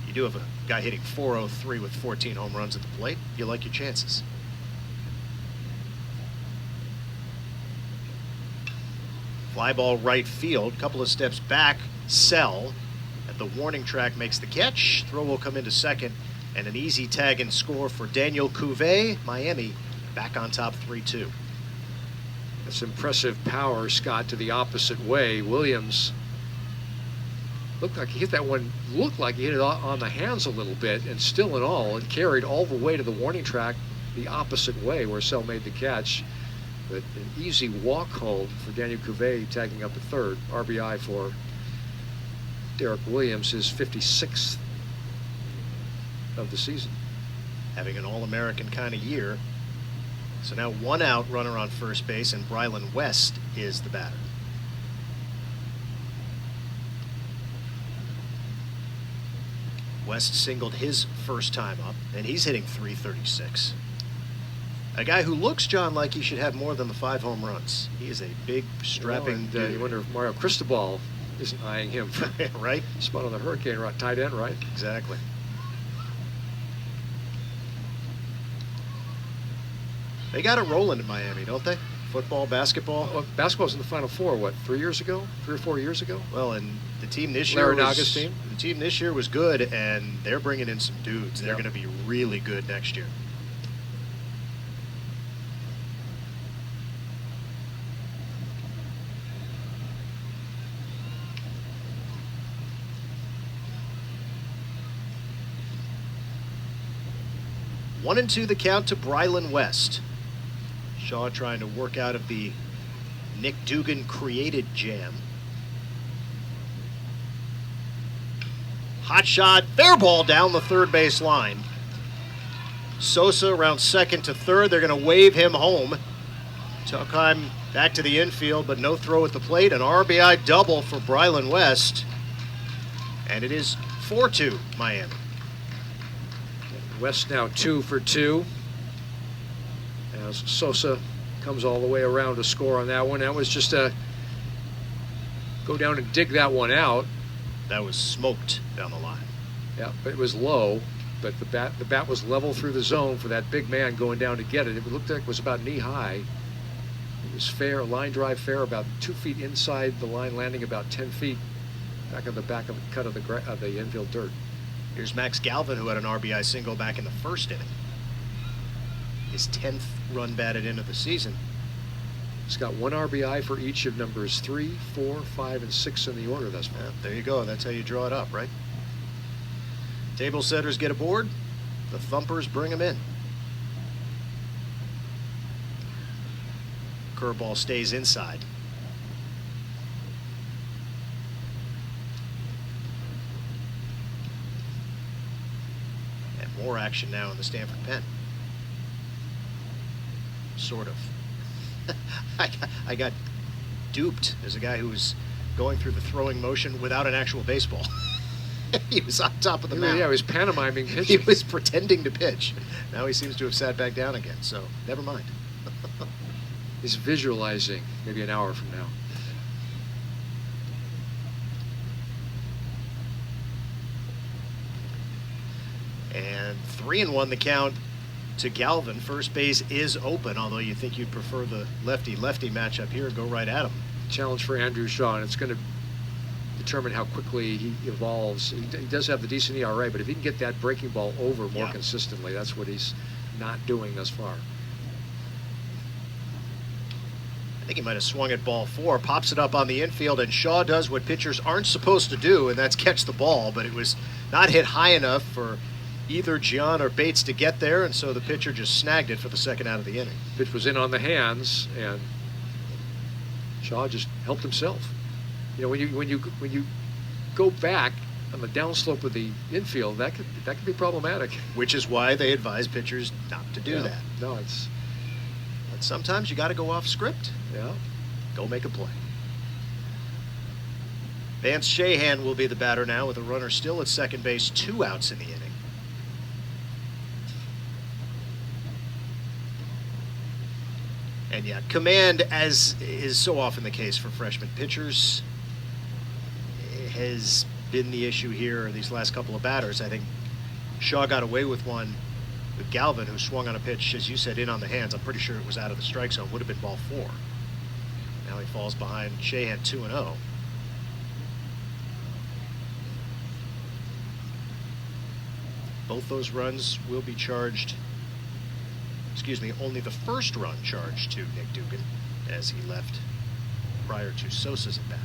You do have a guy hitting .403 with 14 home runs at the plate. You like your chances. Fly ball right field, couple of steps back. Sell at the warning track makes the catch. Throw will come into second, and an easy tag and score for Daniel Cuvée. Miami back on top 3-2. That's impressive power, Scott, to the opposite way. Williams looked like he hit that one, looked like he hit it on the hands a little bit, and still in all, it carried all the way to the warning track the opposite way where Sell made the catch. But an easy walk home for Daniel Cuvée, tagging up at third. RBI for Derek Williams, his 56th of the season. Having an All-American kind of year. So now 1 out, runner on first base, and Brylan West is the batter. West singled his first time up, and he's hitting .336. A guy who looks, John, like he should have more than the 5 home runs. He is a big, strapping dude. You wonder if Mario Cristobal isn't eyeing him for right? Spot on the Hurricane, right? Tight end, right? Exactly. They got it rolling in Miami, don't they? Football, basketball. Well, basketball's in the Final Four, what, 3 years ago? 3 or 4 years ago? Well, and the team this year Larinaga's team? The team this year was good, and they're bringing in some dudes. They're Yep. going to be really good next year. 1-2 the count to Brylan West. Shaw trying to work out of the Nick Dugan created jam. Hot shot, fair ball down the third base line. Sosa around second to third. They're going to wave him home. Tuckheim back to the infield, but no throw at the plate. An RBI double for Brylan West. And it is 4-2 Miami. West now 2 for 2. As Sosa comes all the way around to score on that one. That was just a go down and dig that one out. That was smoked down the line. Yeah, but it was low. But the bat was level through the zone for that big man going down to get it. It looked like it was about knee high. It was fair, line drive fair, about 2 feet inside the line, landing about 10 feet back of the cut of the infield dirt. Here's Max Galvin, who had an RBI single back in the first inning. His 10th run batted in of the season. He's got 1 RBI for each of numbers 3, 4, 5, and 6 in the order thus far. Yeah, there you go. That's how you draw it up, right? Table setters get aboard. The thumpers bring them in. Curveball stays inside. And more action now in the Stanford pen. Sort of. I got duped as a guy who was going through the throwing motion without an actual baseball. He was on top of the mound. Yeah, he was pantomiming pitching. He was pretending to pitch. Now he seems to have sat back down again, so never mind. He's visualizing maybe an hour from now. And 3-1 the count to Galvin. First base is open, although you think you'd prefer the lefty-lefty matchup here and go right at him. Challenge for Andrew Shaw, and it's going to determine how quickly he evolves. He does have the decent ERA, but if he can get that breaking ball over more consistently, that's what he's not doing thus far. I think he might have swung at ball 4, pops it up on the infield, and Shaw does what pitchers aren't supposed to do, and that's catch the ball, but it was not hit high enough for either Gian or Bates to get there, and so the pitcher just snagged it for the second out of the inning. Pitch was in on the hands, and Shaw just helped himself. You know, when you go back on the downslope of the infield, that could be problematic. Which is why they advise pitchers not to do that. No, it's. But sometimes you got to go off script. Yeah. Go make a play. Vance Shahan will be the batter now with a runner still at second base, 2 outs in the inning. And yeah, command, as is so often the case for freshman pitchers, has been the issue here these last couple of batters. I think Shaw got away with one with Galvin, who swung on a pitch, as you said, in on the hands. I'm pretty sure it was out of the strike zone. Would have been ball 4. Now he falls behind Shahan 2-0. Both those runs will be charged. Excuse me, only the first run charged to Nick Dugan as he left prior to Sosa's at bat.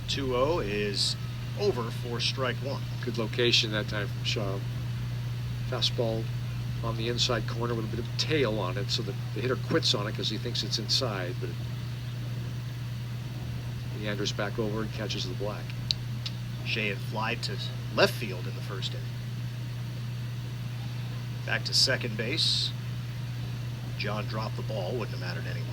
2-0 is over for strike 1. Good location that time from Shaw. Fastball on the inside corner with a bit of tail on it, so that the hitter quits on it because he thinks it's inside, but he meanders back over and catches the black. Shea had flied to left field in the first inning. Back to second base. John dropped the ball, wouldn't have mattered anyway.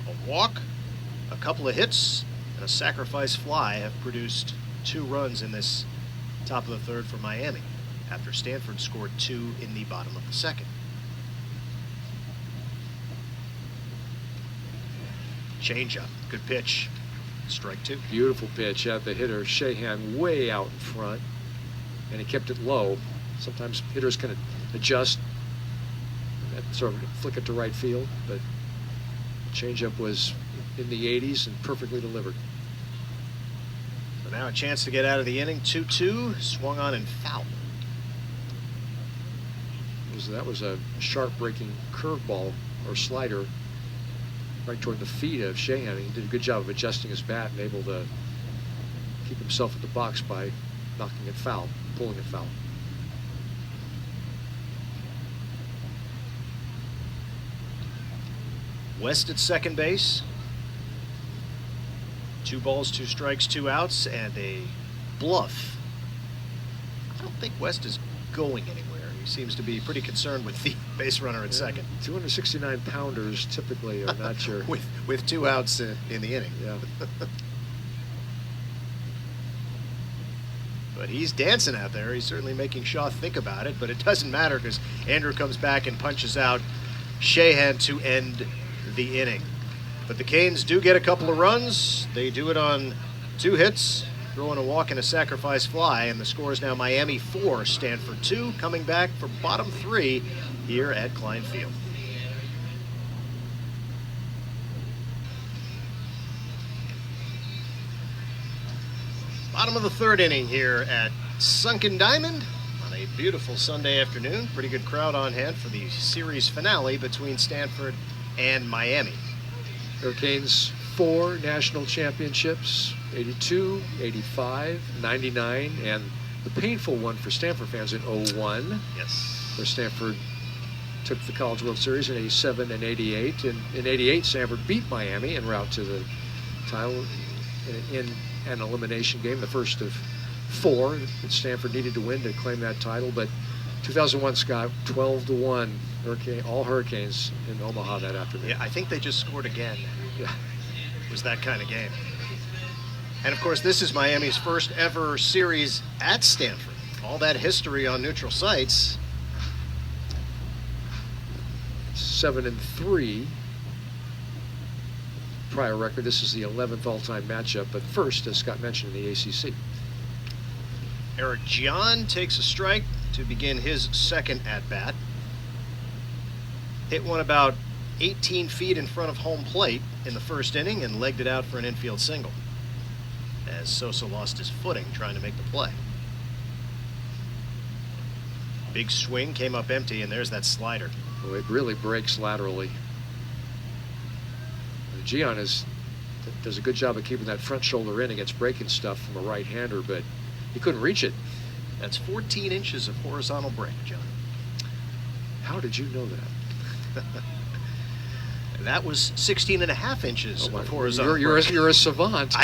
A walk, a couple of hits, and a sacrifice fly have produced 2 runs in this top of the third for Miami, after Stanford scored 2 in the bottom of the second. Changeup, good pitch. Strike 2. Beautiful pitch. Had the hitter Shahan way out in front, and he kept it low. Sometimes hitters can adjust and sort of flick it to right field, but the changeup was in the 80s and perfectly delivered. So now a chance to get out of the inning. 2-2, swung on and fouled. That was a sharp breaking curveball or slider right toward the feet of Sheehan. He did a good job of adjusting his bat and able to keep himself at the box by knocking it foul, pulling it foul. West at second base. 2 balls, 2 strikes, 2 outs, and a bluff. I don't think West is going anywhere. He seems to be pretty concerned with the base runner at second. 269 pounders typically are not your... with 2 outs in the inning. Yeah. But he's dancing out there. He's certainly making Shaw think about it, but it doesn't matter because Andrew comes back and punches out Sheehan to end the inning. But the Canes do get a couple of runs. They do it on 2 hits, throwing a walk and a sacrifice fly, and the score is now Miami 4, Stanford 2, coming back for bottom 3 here at Klein Field. Bottom of the 3rd inning here at Sunken Diamond on a beautiful Sunday afternoon. Pretty good crowd on hand for the series finale between Stanford and Miami. Hurricanes 4 national championships, 82, 85, 99, and the painful one for Stanford fans in 01. Yes. Where Stanford took the College World Series in 87 and 88. And in 88, Stanford beat Miami en route to the title in an elimination game, the first of 4 that Stanford needed to win to claim that title. But 2001, Scott, 12-1, all Hurricanes in Omaha that afternoon. Yeah, I think they just scored again. Yeah. It was that kind of game. And of course, this is Miami's first ever series at Stanford. All that history on neutral sites. 7-3 prior record. This is the 11th all-time matchup, but first, as Scott mentioned, in the ACC. Eric Gian takes a strike to begin his second at-bat. Hit one about 18 feet in front of home plate in the first inning and legged it out for an infield single as Sosa lost his footing trying to make the play. Big swing, came up empty, and there's that slider. Well, it really breaks laterally. Gian does a good job of keeping that front shoulder in against breaking stuff from a right-hander, but he couldn't reach it. That's 14 inches of horizontal break, John. How did you know that? That was 16 and a half inches of horizontal break. You're a savant.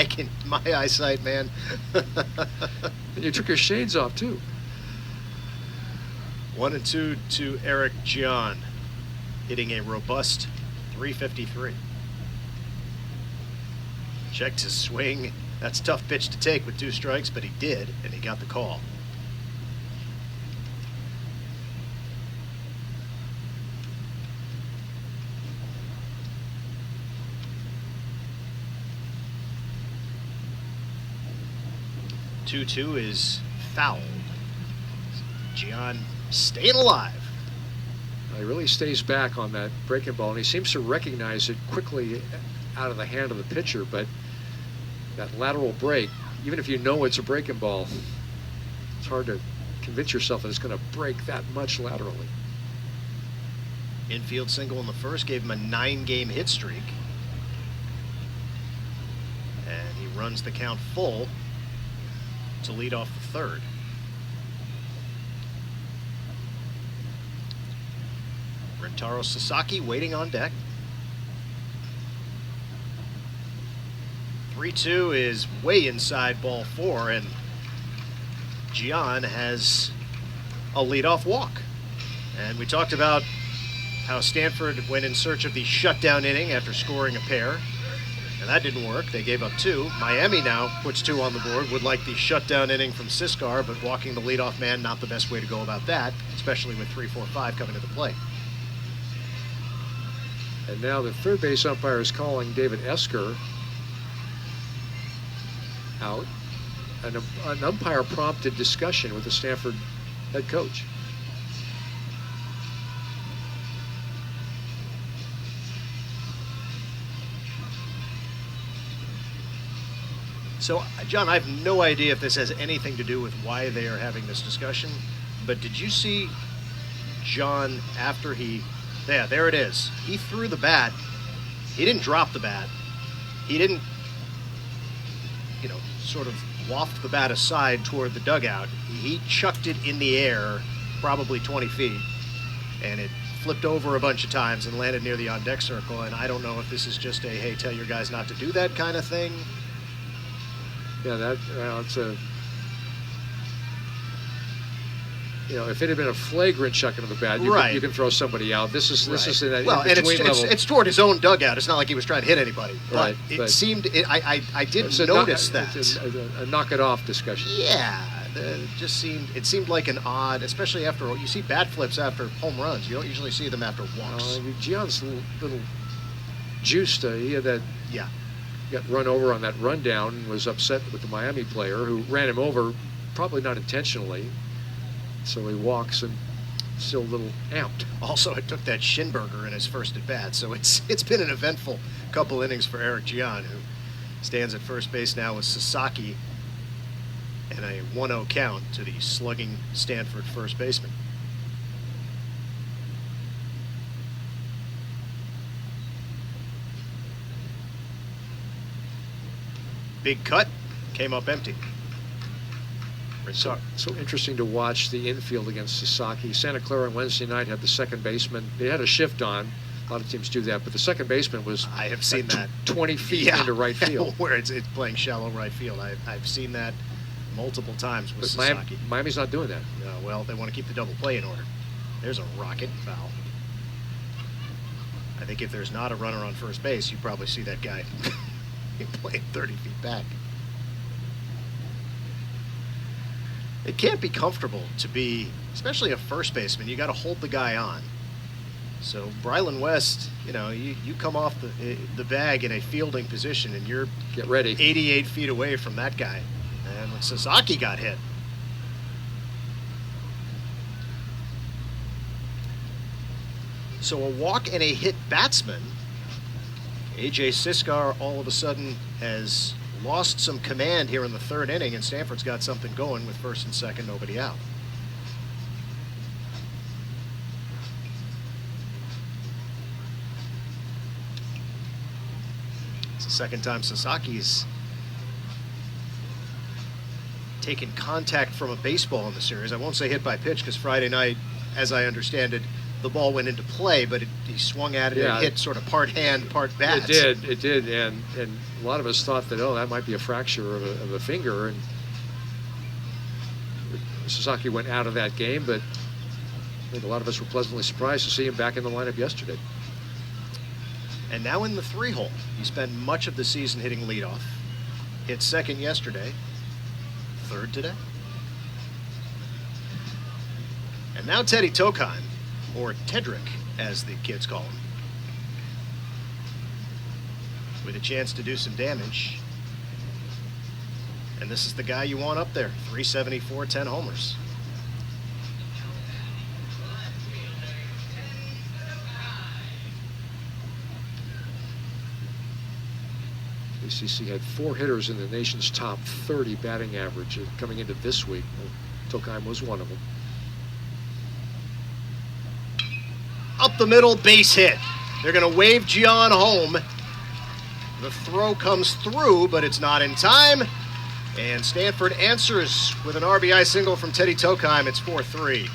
My eyesight, man. And you took your shades off, too. 1-2 to Eric Gian, hitting a robust 353. Checked his swing. That's a tough pitch to take with 2 strikes, but he did, and he got the call. Two is fouled. Gian staying alive. He really stays back on that breaking ball, and he seems to recognize it quickly out of the hand of the pitcher, but that lateral break, even if you know it's a breaking ball, it's hard to convince yourself that it's going to break that much laterally. Infield single in the first gave him a 9-game hit streak. And he runs the count full to lead off the 3rd. Rentaro Sasaki waiting on deck. 3-2 is way inside ball 4, and Gian has a leadoff walk. And we talked about how Stanford went in search of the shutdown inning after scoring a pair, and that didn't work. They gave up 2. Miami now puts 2 on the board, would like the shutdown inning from Siskar, but walking the leadoff man, not the best way to go about that, especially with 3-4-5 coming to the plate. And now the third base umpire is calling David Esker out. An umpire prompted discussion with the Stanford head coach. So, John, I have no idea if this has anything to do with why they are having this discussion, but did you see John after he... Yeah, there it is. He threw the bat He didn't drop the bat. He didn't, sort of waft the bat aside toward the dugout. He chucked it in the air, probably 20 feet, and it flipped over a bunch of times and landed near the on-deck circle. And I don't know if this is just a, hey, tell your guys not to do that kind of thing. Yeah, it's a... if it had been a flagrant chucking of the bat, you can throw somebody out. This is in that in-between level. It's toward his own dugout. It's not like he was trying to hit anybody. Right, but I didn't notice that. It's a knock-it-off discussion. Yeah, it seemed like an odd, especially after, you see bat flips after home runs. You don't usually see them after walks. Gion's little juiced. He had that... Yeah. Got run over on that rundown and was upset with the Miami player who ran him over, probably not intentionally. So he walks and still a little amped. Also, it took that Schinberger in his first at bat, so it's been an eventful couple innings for Eric Gian, who stands at first base now with Sasaki and a 1-0 count to the slugging Stanford first baseman. Big cut, came up empty. So interesting to watch the infield against Sasaki. Santa Clara on Wednesday night had the second baseman. They had a shift on. A lot of teams do that, but the second baseman was 20 feet into right field. Where it's playing shallow right field. I've seen that multiple times with Sasaki. Miami's not doing that. Well, they want to keep the double play in order. There's a rocket foul. I think if there's not a runner on first base, you probably see that guy playing 30 feet back. It can't be comfortable to be, especially a first baseman. You got to hold the guy on. So Brylan West, you come off the bag in a fielding position, and you're get ready 88 feet away from that guy. And when Sasaki got hit, so a walk and a hit batsman. AJ Siskar all of a sudden has lost some command here in the third inning, and Stanford's got something going with first and second, nobody out. It's the second time Sasaki's taken contact from a baseball in the series. I won't say hit by pitch, because Friday night, as I understand it, the ball went into play, but he swung at it and hit sort of part hand, part bat. It did, and a lot of us thought that, that might be a fracture of a finger, and Sasaki went out of that game, but I think a lot of us were pleasantly surprised to see him back in the lineup yesterday. And now in the 3-hole. He spent much of the season hitting leadoff. Hit second yesterday, third today. And now Teddy Tokheim, or Tedrick, as the kids call him, with a chance to do some damage. And this is the guy you want up there, 374, 10 homers. ACC had 4 hitters in the nation's top 30 batting average coming into this week. Tokheim was one of them. Up the middle, base hit. They're going to wave Gian home. The throw comes through, but it's not in time. And Stanford answers with an RBI single from Teddy Tokheim. It's 4-3.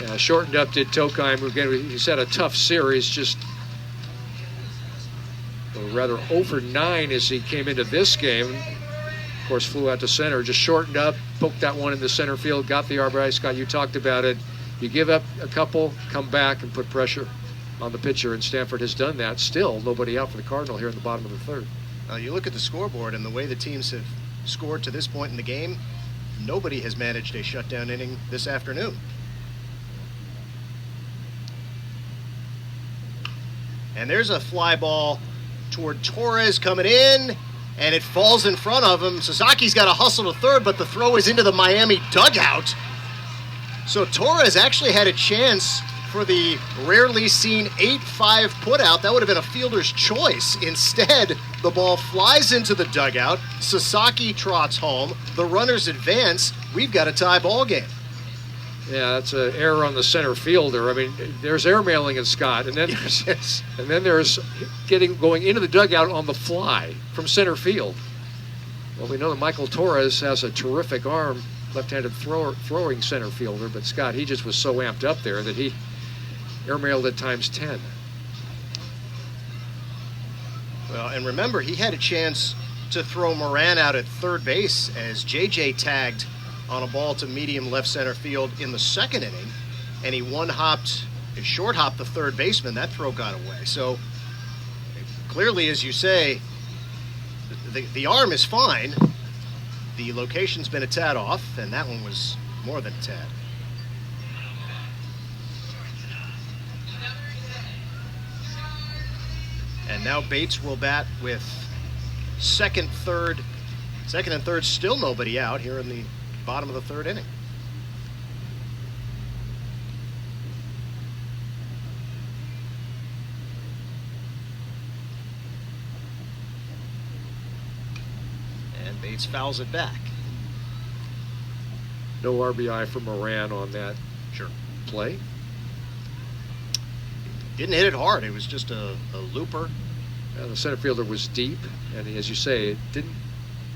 Yeah, shortened up did Tokheim. Again, he's had a tough series, just or rather 0 for 9 as he came into this game. Of course, flew out to center, just shortened up, poked that one in the center field, got the RBI. Scott, you talked about it. You give up a couple, come back and put pressure on the pitcher, and Stanford has done that. Still, nobody out for the Cardinal here in the bottom of the third. You look at the scoreboard and the way the teams have scored to this point in the game, nobody has managed a shutdown inning this afternoon. And there's a fly ball toward Torres coming in, and it falls in front of him. Sasaki's got to hustle to third, but the throw is into the Miami dugout. So Torres actually had a chance for the rarely seen 8-5 putout. That would have been a fielder's choice. Instead, the ball flies into the dugout. Sasaki trots home. The runners advance. We've got a tie ball game. Yeah, that's an error on the center fielder. I mean, there's airmailing in Scott, and then there's going into the dugout on the fly from center field. Well, we know that Michael Torres has a terrific arm, left-handed throwing center fielder, but Scott, he just was so amped up there that he airmailed at times 10. Well, and remember, he had a chance to throw Moran out at third base as J.J. tagged on a ball to medium left center field in the second inning, and he short hopped the third baseman. That throw got away. So clearly, as you say, the arm is fine. The location's been a tad off, and that one was more than a tad. And now Bates will bat with second and third, still nobody out here in the bottom of the third inning. And Bates fouls it back. No RBI for Moran on that play. Didn't hit it hard. It was just a looper. The center fielder was deep, and as you say,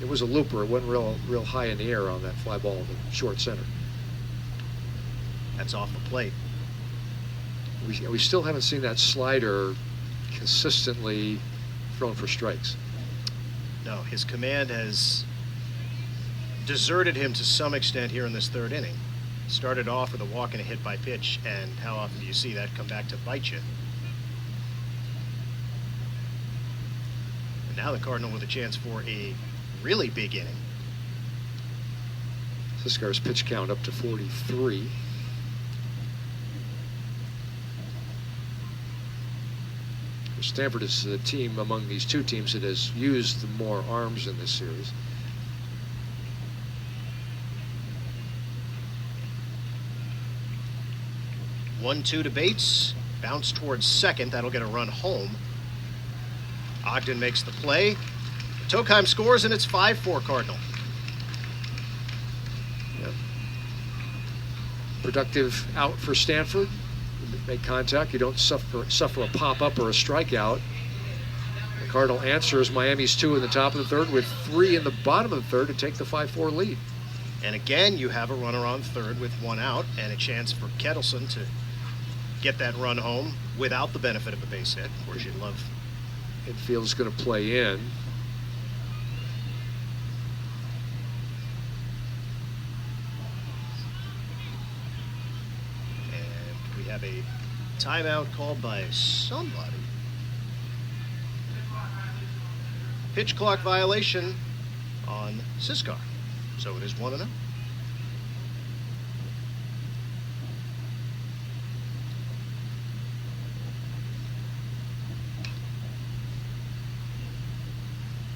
it was a looper. It wasn't real high in the air on that fly ball to short center. That's off the plate. We still haven't seen that slider consistently thrown for strikes. No, his command has deserted him to some extent here in this third inning. Started off with a walk and a hit by pitch, and how often do you see that come back to bite you? And now the Cardinal with a chance for a really big inning. Siskar's pitch count up to 43. Stanford is the team among these two teams that has used the more arms in this series. 1-2 to Bates. Bounce towards second. That'll get a run home. Ogden makes the play. Tokheim scores, and it's 5-4 Cardinal. Yep. Productive out for Stanford. You make contact. You don't suffer a pop-up or a strikeout. The Cardinal answers Miami's 2 in the top of the third with 3 in the bottom of the third to take the 5-4 lead. And again, you have a runner on third with 1 out and a chance for Kettleson to get that run home without the benefit of a base hit. Of course, you'd love. Infield's going to play in. And we have a timeout called by somebody. Pitch clock violation on Siskar. So it is 1-0.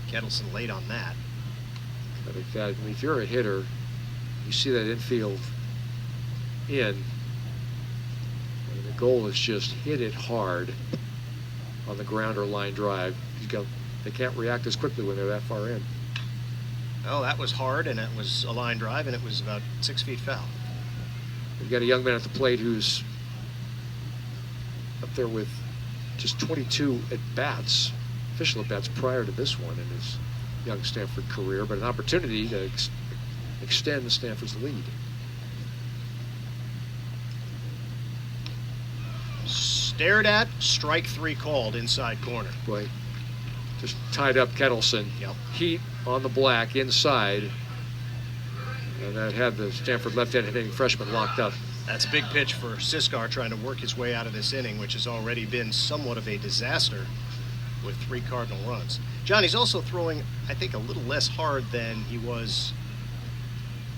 Kettleson late on that. I think that, I mean, if you're a hitter, you see that infield in, and the goal is just hit it hard on the ground or line drive. They can't react as quickly when they're that far in. Oh, that was hard, and it was a line drive, and it was about 6 feet foul. We've got a young man at the plate who's up there with just 22 at-bats, official at-bats prior to this one in his young Stanford career, but an opportunity to extend Stanford's lead. Stared at, strike 3 called, inside corner. Boy, just tied up Kettleson. Yep. Heat on the black inside, and that had the Stanford left-handed hitting freshman locked up. That's a big pitch for Siskar trying to work his way out of this inning, which has already been somewhat of a disaster with 3 Cardinal runs. John, he's also throwing, I think, a little less hard than he was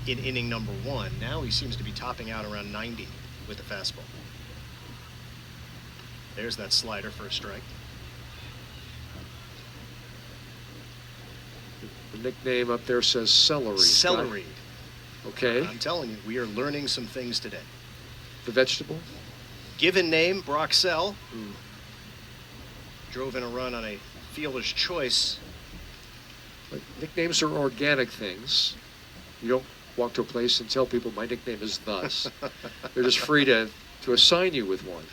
in inning number 1. Now he seems to be topping out around 90 with the fastball. There's that slider for a strike. The nickname up there says celery. Celery. Okay. I'm telling you, we are learning some things today. The vegetable? Given name, Broxell, who drove in a run on a fielder's choice. But nicknames are organic things. You don't walk to a place and tell people my nickname is thus. They're just free to assign you with one.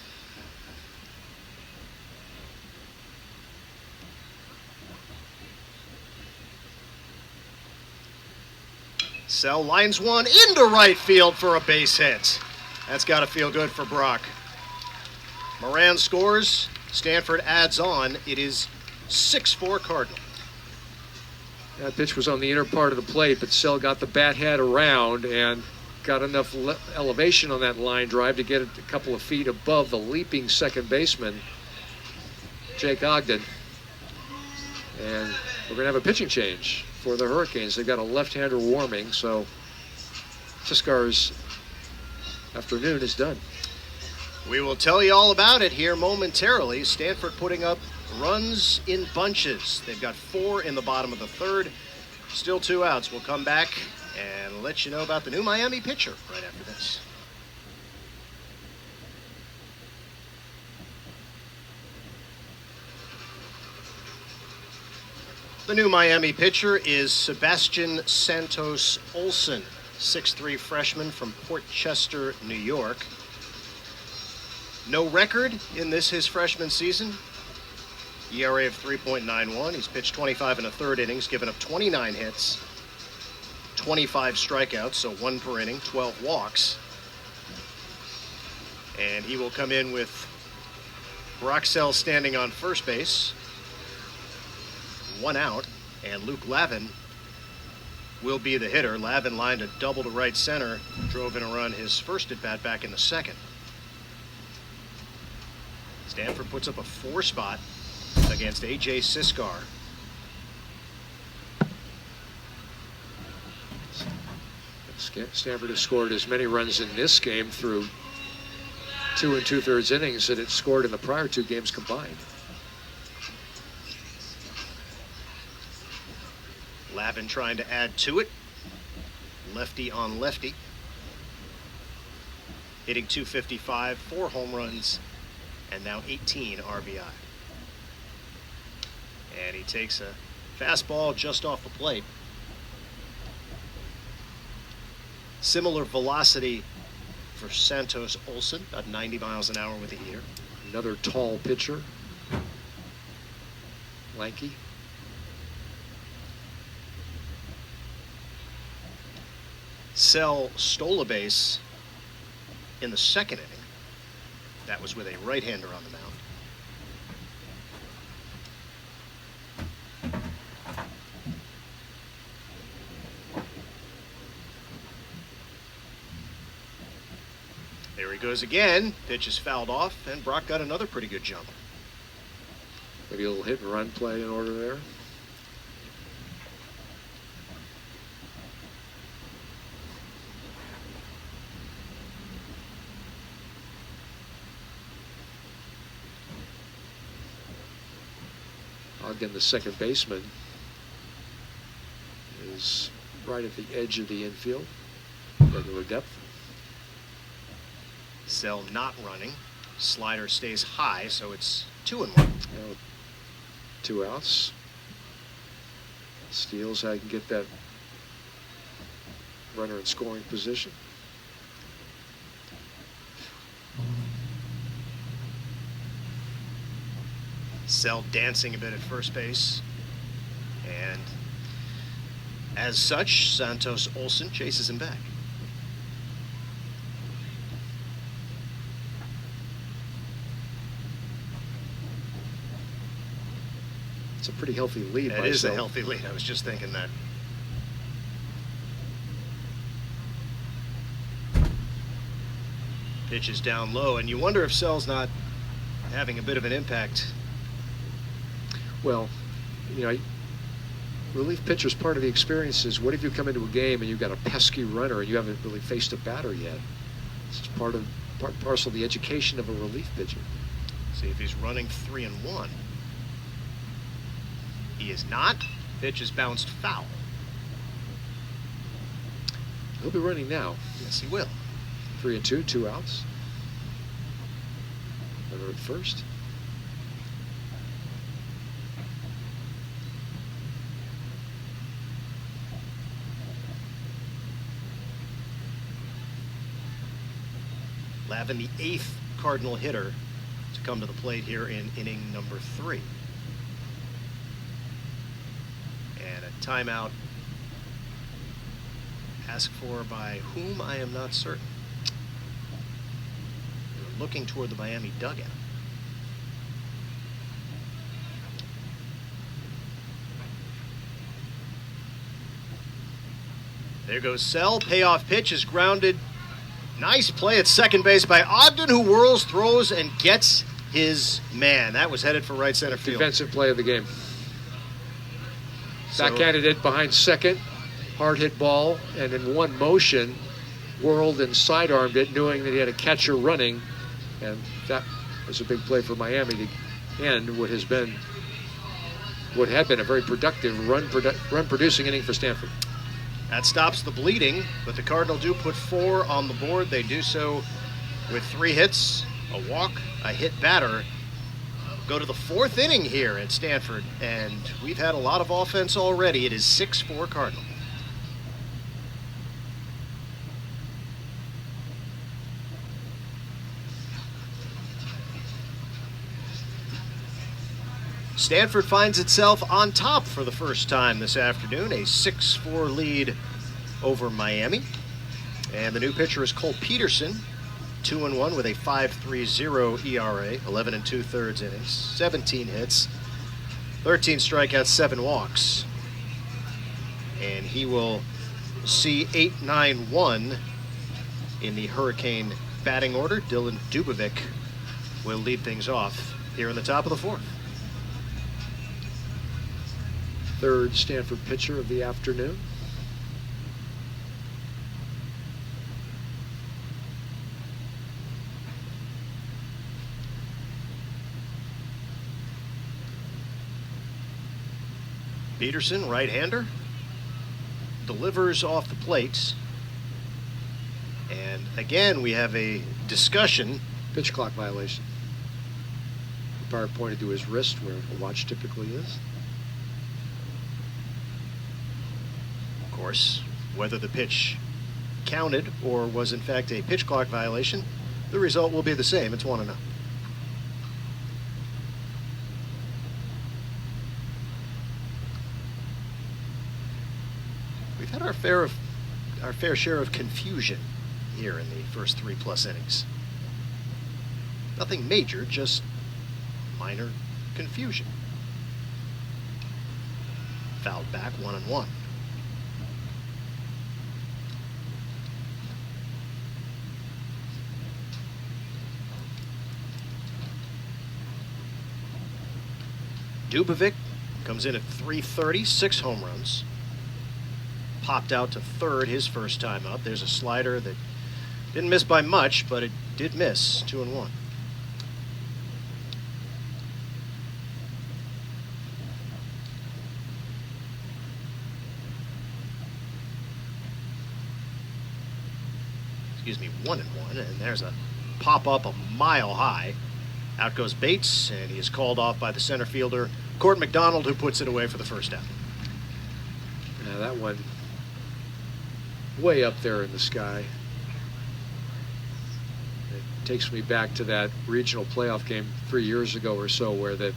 Sell lines one into right field for a base hit. That's got to feel good for Brock. Moran scores. Stanford adds on. It is 6-4 Cardinal. That pitch was on the inner part of the plate, but Sell got the bat head around and got enough elevation on that line drive to get it a couple of feet above the leaping second baseman, Jake Ogden. And we're going to have a pitching change for the Hurricanes. They've got a left-hander warming, so Siskar's afternoon is done. We will tell you all about it here momentarily. Stanford putting up runs in bunches. They've got 4 in the bottom of the third. Still 2 outs. We'll come back and let you know about the new Miami pitcher right after this. The new Miami pitcher is Sebastian Santos Olson, 6'3" freshman from Port Chester, New York. No record in this his freshman season. ERA of 3.91. He's pitched 25 1/3 innings, given up 29 hits, 25 strikeouts, so 1 per inning, 12 walks. And he will come in with Broxell standing on first base, 1 out, and Luke Lavin will be the hitter. Lavin lined a double to right center, drove in a run his first at bat back in the second. Stanford puts up a 4 spot against A.J. Siskar. Stanford has scored as many runs in this game through 2 2/3 innings that it scored in the prior 2 games combined. Lavin trying to add to it. Lefty on lefty. Hitting .255, 4 home runs, and now 18 RBI. And he takes a fastball just off the plate. Similar velocity for Santos Olson, about 90 miles an hour with the heater. Another tall pitcher. Lanky. Sell stole a base in the second inning. That was with a right-hander on the mound. There he goes again. Pitch is fouled off, and Brock got another pretty good jump. Maybe a little hit and run play in order there. Ogden, the second baseman, is right at the edge of the infield, regular depth. Sell not running. Slider stays high, so it's 2-1. Now, 2 outs. Steals how you can get that runner in scoring position. Sell dancing a bit at first base. And as such, Santos Olson chases him back. It's a pretty healthy lead. It is a healthy lead. I was just thinking that. Pitch is down low, and you wonder if Sell's not having a bit of an impact. Well, you know, relief pitcher's part of the experience is what if you come into a game and you've got a pesky runner and you haven't really faced a batter yet? It's part and parcel of the education of a relief pitcher. See if he's running 3-1. He is not. Pitch is bounced foul. He'll be running now. Yes, he will. 3-2, 2 outs. Runner at first. Lavin, the 8th Cardinal hitter to come to the plate here in inning number 3. And a timeout asked for by whom, I am not certain. We're looking toward the Miami dugout. There goes Sell. Payoff pitch is grounded. Nice play at second base by Ogden, who whirls, throws, and gets his man. That was headed for right center field. Defensive play of the game. Backhanded it behind second. Hard hit ball, and in one motion, whirled and sidearmed it, knowing that he had a catcher running. And that was a big play for Miami to end what had been a very productive run-producing inning for Stanford. That stops the bleeding, but the Cardinal do put 4 on the board. They do so with 3 hits, a walk, a hit batter. Go to the 4th inning here at Stanford, and we've had a lot of offense already. It is 6-4 Cardinal. Stanford finds itself on top for the first time this afternoon, a 6-4 lead over Miami. And the new pitcher is Cole Peterson, 2-1 with a 5.30 ERA, 11 2/3 innings, 17 hits, 13 strikeouts, 7 walks. And he will see 8-9-1 in the Hurricane batting order. Dylan Dubovic will lead things off here in the top of the 4th. Third Stanford pitcher of the afternoon. Peterson, right-hander, delivers off the plate. And again, we have a discussion. Pitch clock violation. Umpire pointed to his wrist where a watch typically is. Of course, whether the pitch counted or was in fact a pitch clock violation, the result will be the same. It's 1-0. We've had our fair share of confusion here in the first 3+ innings. Nothing major, just minor confusion. Fouled back, 1-1. Dubovic comes in at .330, 6 home runs. Popped out to third his first time up. There's a slider that didn't miss by much, but it did miss. 2-1. Excuse me, 1-1, and there's a pop up a mile high. Out goes Bates, and he is called off by the center fielder, Court McDonald, who puts it away for the first out. Now that one way up there in the sky. It takes me back to that regional playoff game 3 years ago or so where the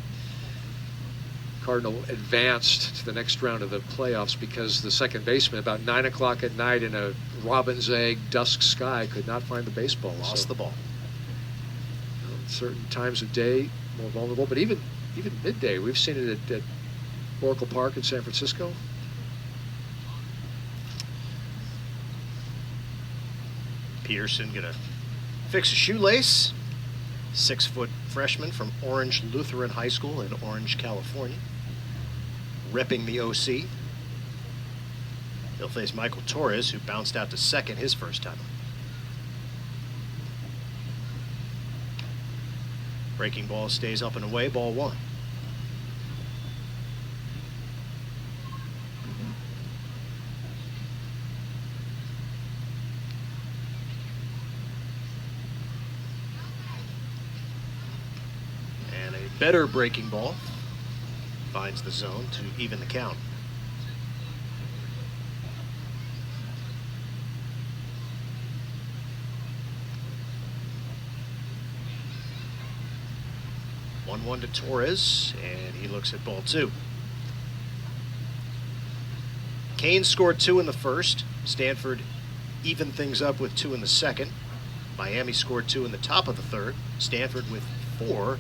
Cardinal advanced to the next round of the playoffs because the second baseman about 9 o'clock at night in a robin's egg dusk sky could not find the baseball. Lost the ball. Certain times of day more vulnerable, but even midday, we've seen it at Oracle Park in San Francisco. Peterson gonna fix a shoelace. 6-foot freshman from Orange Lutheran High School in Orange, California, repping the OC. He'll face Michael Torres, who bounced out to second his first time. Breaking ball stays up and away, ball 1. And a better breaking ball finds the zone to even the count. 1-1 to Torres, and he looks at ball 2. Kane scored 2 in the first. Stanford evened things up with 2 in the second. Miami scored 2 in the top of the third. Stanford with 4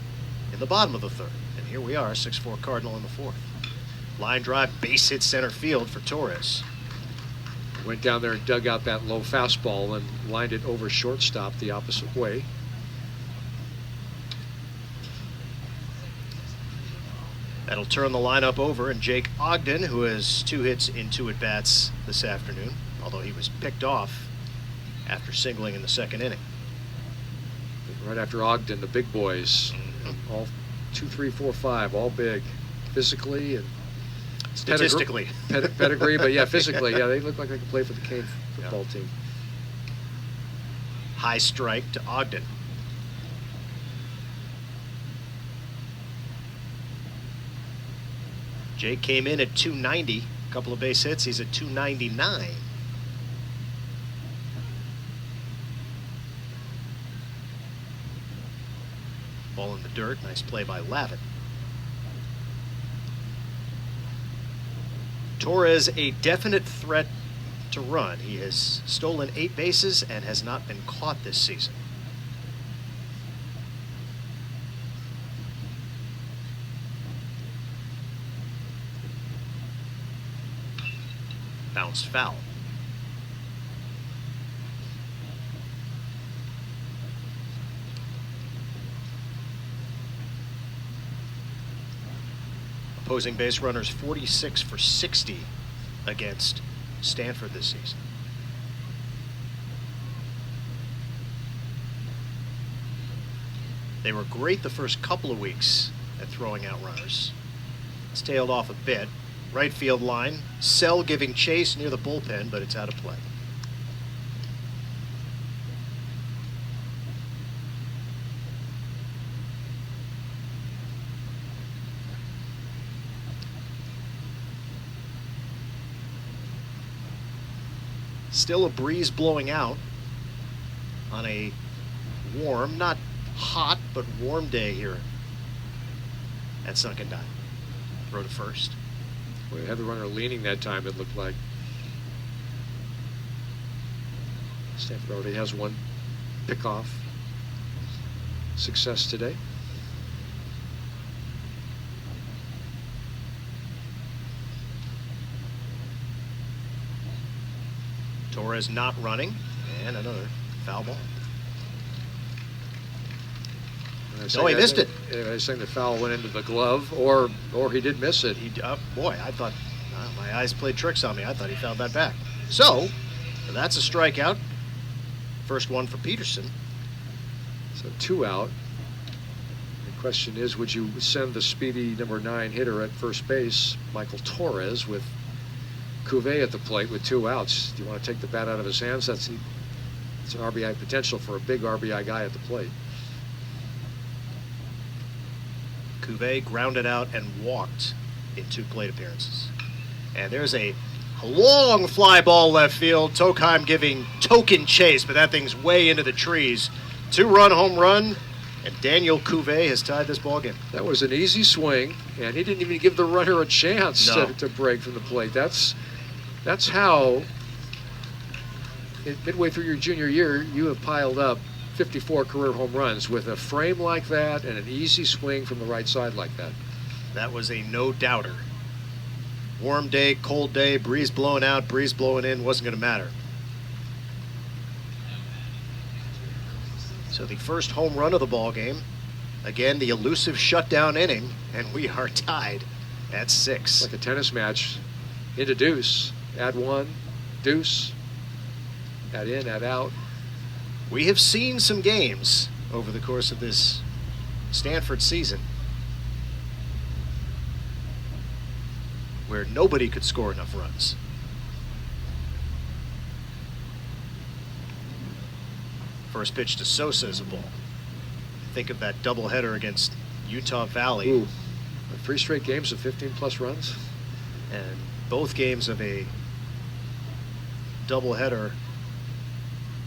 in the bottom of the third. And here we are, 6-4 Cardinal in the fourth. Line drive, base hit center field for Torres. Went down there and dug out that low fastball and lined it over shortstop the opposite way. That'll turn the lineup over, and Jake Ogden, who has 2 hits in 2 at-bats this afternoon, although he was picked off after singling in the second inning. Right after Ogden, the big boys, all 2, 3, 4, 5, all big, physically and statistically. Pedigree, but yeah, physically, yeah, they look like they could play for the Kane football team. High strike to Ogden. Jake came in at 290, a couple of base hits. He's at 299. Ball in the dirt. Nice play by Lavin. Torres, a definite threat to run. He has stolen 8 bases and has not been caught this season. Bounced foul. Opposing base runners 46 for 60 against Stanford this season. They were great the first couple of weeks at throwing out runners. It's tailed off a bit. Right field line. Sell giving chase near the bullpen, but it's out of play. Still a breeze blowing out on a warm, not hot, but warm day here at Sunken Dime. Throw to first. We had the runner leaning that time, it looked like. Stanford already has one pickoff success today. Torres not running, and another foul ball. No, he missed it. I was saying the foul went into the glove, or he did miss it. Boy, I thought my eyes played tricks on me. I thought he fouled that back. So that's a strikeout. First one for Peterson. So 2 out. The question is, would you send the speedy number 9 hitter at first base, Michael Torres, with Cuvée at the plate with 2 outs? Do you want to take the bat out of his hands? It's an RBI potential for a big RBI guy at the plate. Cuvée grounded out and walked in 2 plate appearances. And there's a long fly ball left field. Tokheim giving token chase, but that thing's way into the trees. 2-run home run, and Daniel Cuvée has tied this ball game. That was an easy swing, and he didn't even give the runner a chance to break from the plate. That's how, midway through your junior year, you have piled up 54 career home runs with a frame like that and an easy swing from the right side like that. That was a no-doubter. Warm day, cold day, breeze blowing out, breeze blowing in, wasn't going to matter. So the first home run of the ball game, again, the elusive shutdown inning, and we are tied at 6. Like a tennis match, into deuce, add 1, deuce, add in, add out. We have seen some games over the course of this Stanford season where nobody could score enough runs. First pitch to Sosa is a ball. Think of that doubleheader against Utah Valley. Ooh, 3 straight games of 15-plus runs. And both games of a doubleheader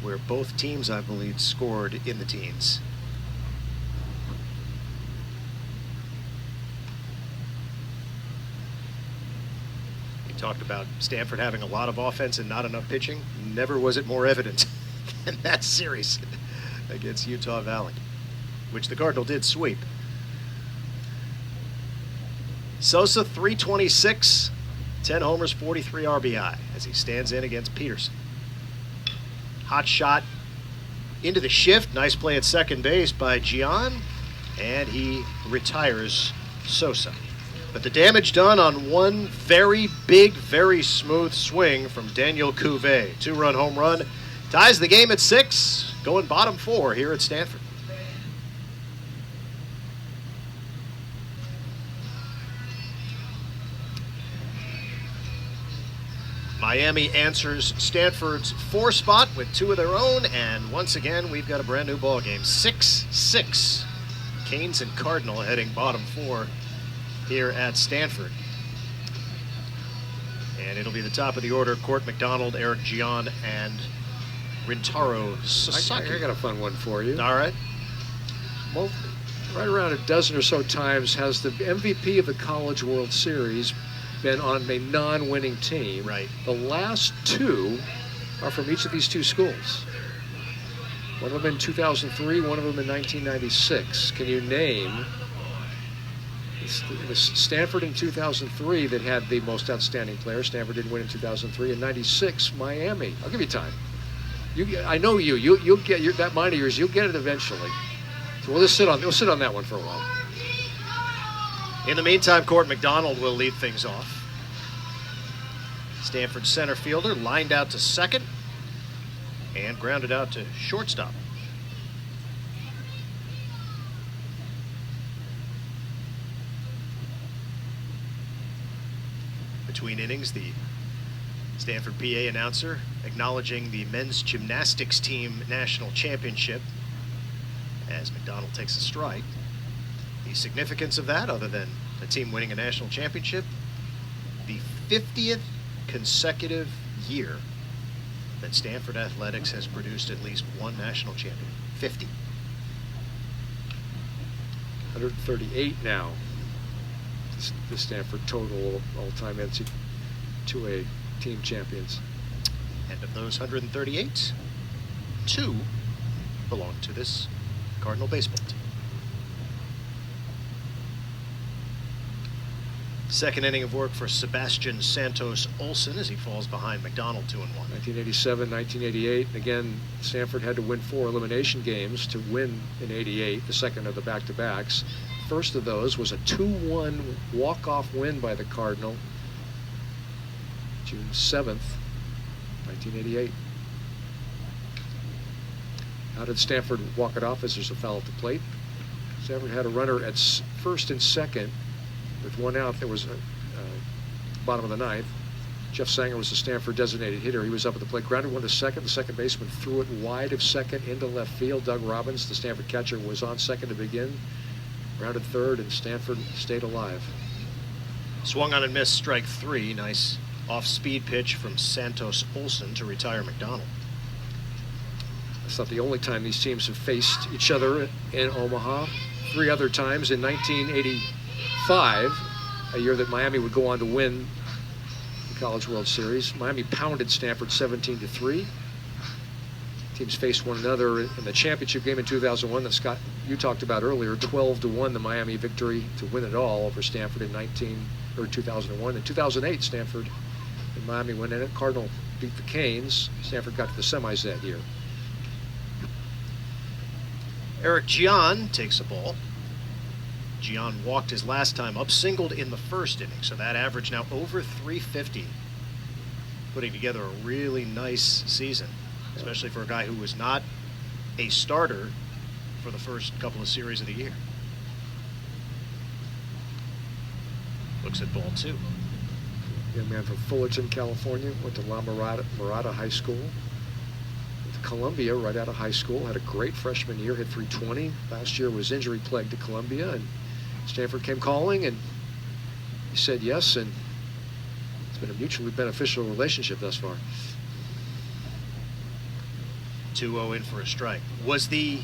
where both teams, I believe, scored in the teens. Talked about Stanford having a lot of offense and not enough pitching. Never was it more evident than that series against Utah Valley, which the Cardinal did sweep. Sosa, 326, 10 homers, 43 RBI as he stands in against Peterson. Hot shot into the shift. Nice play at second base by Gian, and he retires Sosa. But the damage done on one very big, very smooth swing from Daniel Cuvée. 2-run home run. Ties the game at 6, going bottom 4 here at Stanford. Miami answers Stanford's 4 spot with 2 of their own, and once again, we've got a brand new ball game. 6-6. Canes and Cardinal heading bottom 4 here at Stanford. And it'll be the top of the order: Court McDonald, Eric Gian, and Rintaro Sasaki. I got a fun one for you. All right. Well, right around a dozen or so times has the MVP of the College World Series been on a non-winning team. Right. The last 2 are from each of these 2 schools. One of them in 2003, one of them in 1996. Can you name the Stanford in 2003 that had the most outstanding player? Stanford didn't win in 2003. In 96, Miami. I'll give you time. I know you'll get that mind of yours. You'll get it eventually. So we'll sit on that one for a while. In the meantime, Court McDonald will lead things off. Stanford center fielder lined out to second and grounded out to shortstop. Between innings, the Stanford PA announcer acknowledging the men's gymnastics team national championship as McDonald takes a strike. The significance of that, other than the team winning a national championship, the 50th consecutive year that Stanford Athletics has produced at least one national champion. 50. 138 now. The Stanford total all-time NCAA team champions. And of those 138, 2 belong to this Cardinal baseball team. Second inning of work for Sebastian Santos Olsen as he falls behind McDonald 2-1. 1987, 1988. Again, Stanford had to win 4 elimination games to win in '88, the second of the back-to-backs. First of those was a 2-1 walk-off win by the Cardinal, June 7th, 1988. How did Stanford walk it off? As there's a foul at the plate. Stanford had a runner at first and second. With 1 out, there was a bottom of the 9th. Jeff Sanger was the Stanford designated hitter. He was up at the plate, grounded 1 to second. The second baseman threw it wide of second into left field. Doug Robbins, the Stanford catcher, was on second to begin. Grounded third, and Stanford stayed alive. Swung on and missed, strike 3. Nice off-speed pitch from Santos Olsen to retire McDonald. That's not the only time these teams have faced each other in Omaha. 3 other times in 1985, a year that Miami would go on to win the College World Series. Miami pounded Stanford 17-3. Teams faced one another in the championship game in 2001 that Scott, you talked about earlier. 12-1, the Miami victory to win it all over Stanford in 2001. In 2008, Stanford and Miami went in it. Cardinal beat the Canes. Stanford got to the semis that year. Eric Gian takes a ball. Gian walked his last time up, singled in the first inning, so that average now over 350. Putting together a really nice season, especially for a guy who was not a starter for the first couple of series of the year. Looks at ball 2. Young man from Fullerton, California, went to La Mirada High School. Went to Columbia right out of high school, had a great freshman year, hit .320. Last year was injury plagued to Columbia, and Stanford came calling, and he said yes, and it's been a mutually beneficial relationship thus far. 2-0 in for a strike. Was the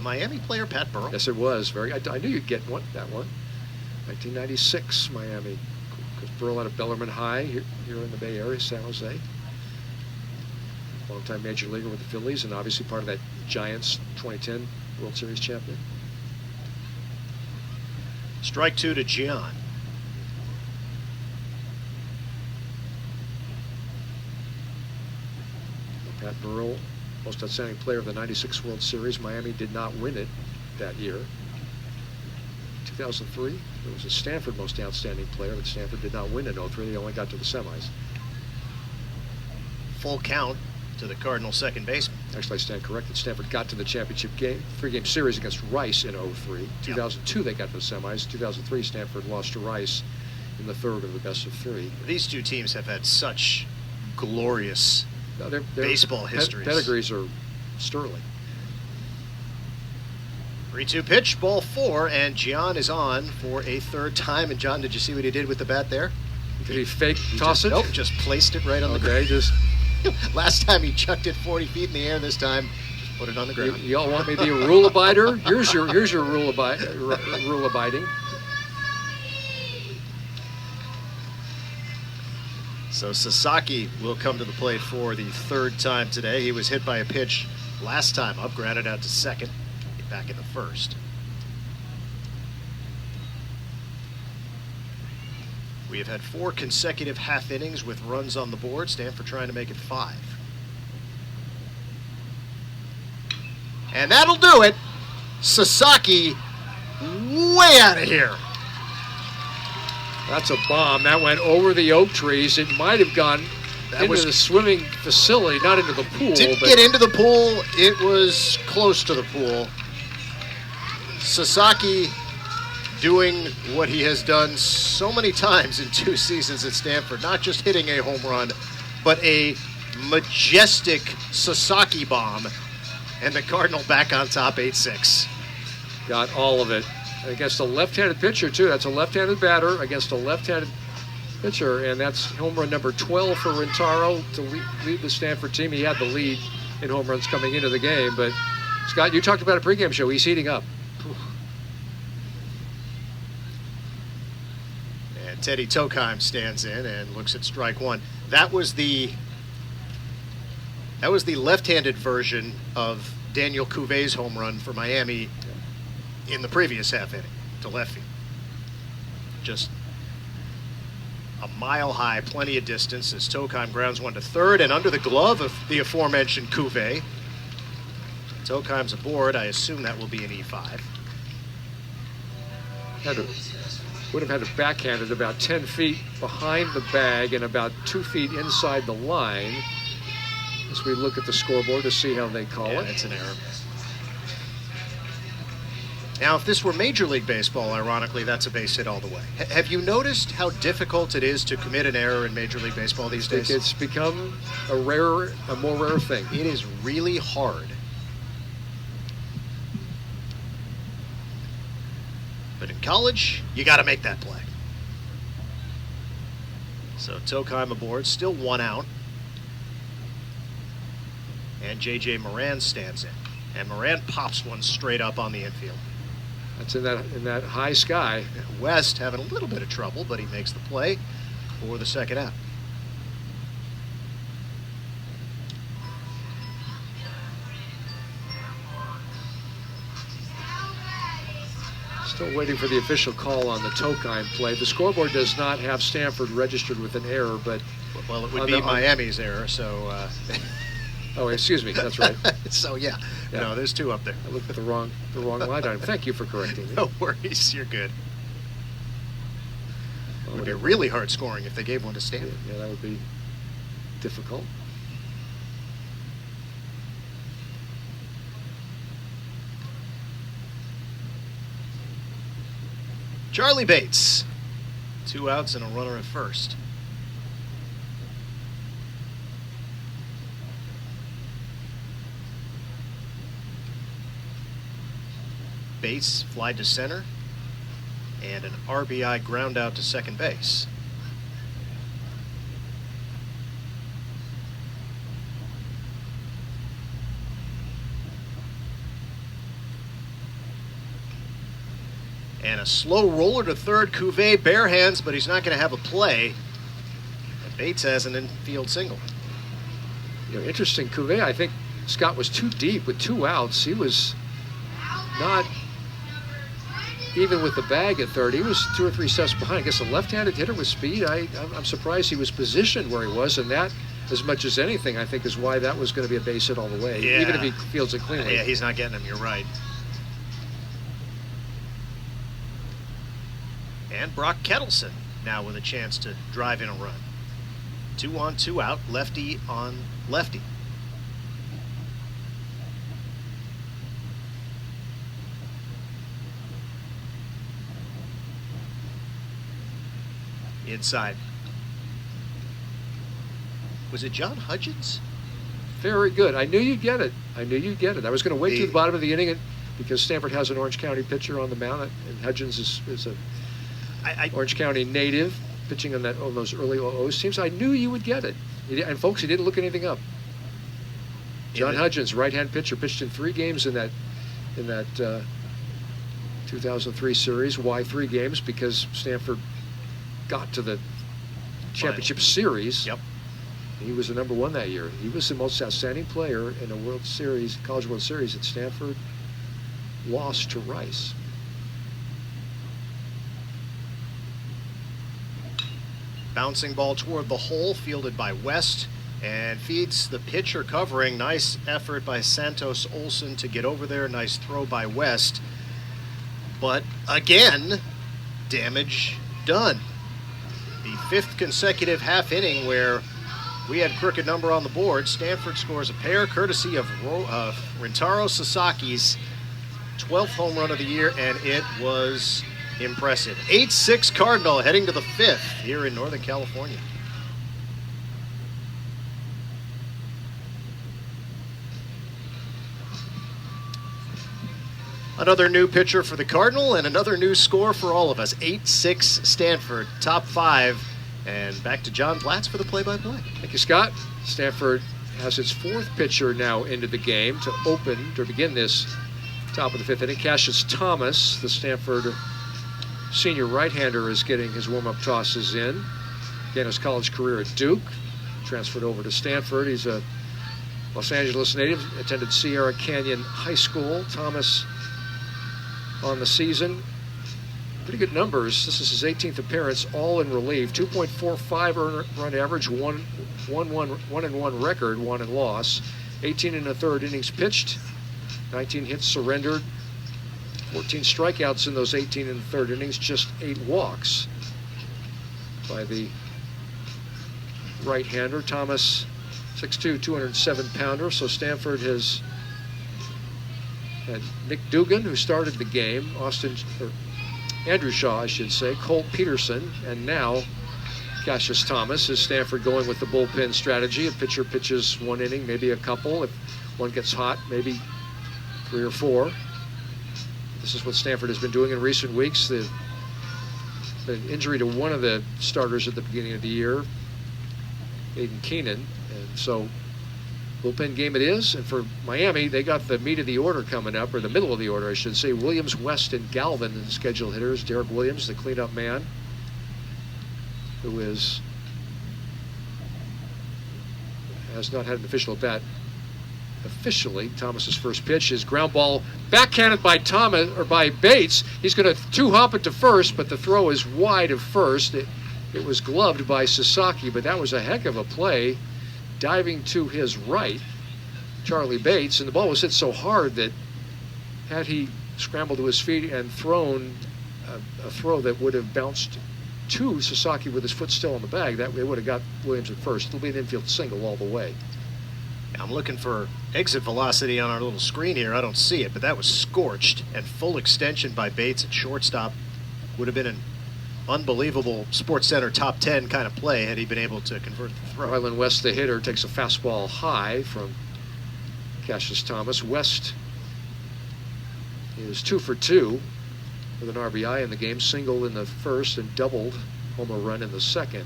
Miami player Pat Burrell? Yes, it was. I knew you'd get that one. 1996, Miami. Burrell out of Bellarmine High here in the Bay Area, San Jose. Longtime major leaguer with the Phillies, and obviously part of that Giants 2010 World Series champion. Strike 2 to Gian. Pat Burrell, most outstanding player of the '96 World Series. Miami did not win it that year. 2003, there was a Stanford most outstanding player, but Stanford did not win in '03. They only got to the semis. Full count to the Cardinal second baseman. Actually, I stand corrected. Stanford got to the championship game, three-game series against Rice in '03. 2002, they got to the semis. 2003, Stanford lost to Rice in the third of the best of three. These two teams have had such glorious Their baseball histories. Pedigrees are sterling. 3-2 pitch, ball 4, and Gian is on for a third time. And John, did you see what he did with the bat there? Did he fake toss it? Nope, just placed it right on the ground. Just Last time he chucked it 40 feet in the air. This time, just put it on the ground. You all want me to be a rule abider? Here's your rule abiding. So Sasaki will come to the plate for the third time today. He was hit by a pitch last time up, grounded out to second. Back in the first. We have had 4 consecutive half innings with runs on the board. Stanford trying to make it 5. And that'll do it. Sasaki way out of here. That's a bomb. That went over the oak trees. It might have gone into the swimming facility, not into the pool. Didn't get into the pool. It was close to the pool. Sasaki doing what he has done so many times in 2 seasons at Stanford, not just hitting a home run, but a majestic Sasaki bomb, and the Cardinal back on top 8-6. Got all of it against a left-handed pitcher, too. That's a left-handed batter against a left-handed pitcher, and that's home run number 12 for Rintaro to lead the Stanford team. He had the lead in home runs coming into the game, but Scott, you talked about a pregame show. He's heating up. And Teddy Tokheim stands in and looks at strike 1. That was the left-handed version of Daniel Cuvier's home run for Miami in the previous half inning to left field. Just a mile high, plenty of distance as Tokheim grounds one to third, and under the glove of the aforementioned Cuvier. Tokheim's aboard. I assume that will be an E5. Would have had it backhanded about 10 feet behind the bag and about 2 feet inside the line as we look at the scoreboard to see how they call it. It's an error. Now, if this were Major League Baseball, ironically, that's a base hit all the way. Have you noticed how difficult it is to commit an error in Major League Baseball these days? It's become a more rare thing. It is really hard. But in college, you got to make that play. So Tokheim aboard, still 1 out. And J.J. Moran stands in. And Moran pops one straight up on the infield. That's in that high sky. West having a little bit of trouble, but he makes the play for the second out. Still waiting for the official call on the Tokheim play. The scoreboard does not have Stanford registered with an error, but well, it would be Miami's error. So. Oh, excuse me. That's right. So yeah, no, there's 2 up there. I looked at the wrong line item. Thank you for correcting me. No worries, you're good. It would be really hard scoring if they gave one to Stanford. Yeah, that would be difficult. Charlie Bates, 2 outs and a runner at first. Bates fly to center and an RBI ground out to second base. And a slow roller to third. Cuvée bare hands, but he's not going to have a play. And Bates has an infield single. Interesting, Cuvée, I think Scott was too deep with 2 outs. He was not even with the bag at third. He was 2 or 3 steps behind. I guess a left-handed hitter with speed. I'm surprised he was positioned where he was, and that, as much as anything, I think is why that was going to be a base hit all the way, even if he fields it cleanly. Yeah, he's not getting him. You're right. And Brock Kettleson now with a chance to drive in a run. 2 on, 2 out, lefty on lefty. Inside. Was it John Hudgens? Very good. I knew you'd get it. I was going to wait to the bottom of the inning because Stanford has an Orange County pitcher on the mound, and Hudgens is a Orange County native pitching on those early OOs teams. I knew you would get it. And folks, he didn't look anything up. John Hudgens, right-hand pitcher, pitched in 3 games in that 2003 series. Why 3 games? Because Stanford got to the championship series. Yep. He was the #1 that year. He was the most outstanding player in a World Series, College World Series, that Stanford lost to Rice. Bouncing ball toward the hole, fielded by West, and feeds the pitcher covering. Nice effort by Santos Olson to get over there. Nice throw by West. But again, damage done. The 5th consecutive half inning where we had crooked number on the board. Stanford scores a pair courtesy of Rintaro Sasaki's 12th home run of the year, and it was impressive. 8-6 Cardinal heading to the 5th here in Northern California. Another new pitcher for the Cardinal and another new score for all of us. 8-6 Stanford, top 5. And back to John Platz for the play-by-play. Thank you, Scott. Stanford has its 4th pitcher now into the game to begin this top of the 5th inning. Cassius Thomas, the Stanford senior right-hander, is getting his warm-up tosses in. Began his college career at Duke, transferred over to Stanford. He's a Los Angeles native, attended Sierra Canyon High School. Thomas on the season, pretty good numbers. This is his 18th appearance, all in relief. 2.45 earned run average, 1-1 record, 1 and loss. 18 1/3 innings pitched, 19 hits surrendered, 14 strikeouts in those 18 1/3 innings, just 8 walks by the right-hander. Thomas, 6'2", 207-pounder. So Stanford has had Nick Dugan, who started the game, Andrew Shaw, I should say, Colt Peterson, and now Cassius Thomas. Is Stanford going with the bullpen strategy? A pitcher pitches 1 inning, maybe a couple. If one gets hot, maybe 3 or 4. This is what Stanford has been doing in recent weeks. The injury to one of the starters at the beginning of the year, Aiden Keenan, and so bullpen game it is. And for Miami, they got the meat of the order coming up, or the middle of the order, I should say. Williams, West, and Galvin, the scheduled hitters. Derek Williams, the cleanup man, who has not had an official at bat. Officially, Thomas's first pitch is ground ball, backhanded by Bates. He's going to 2-hop it to first, but the throw is wide of first. It was gloved by Sasaki, but that was a heck of a play. Diving to his right, Charlie Bates, and the ball was hit so hard that had he scrambled to his feet and thrown a throw that would have bounced to Sasaki with his foot still on the bag, that they would have got Williams at first. It'll be an infield single all the way. I'm looking for exit velocity on our little screen here. I don't see it, but that was scorched, and full extension by Bates at shortstop. Would have been an unbelievable Sports Center top 10 kind of play had he been able to convert the throw. Rylan West, the hitter, takes a fastball high from Cassius Thomas. West is 2 for 2 with an RBI in the game, single in the first and doubled homer run in the second.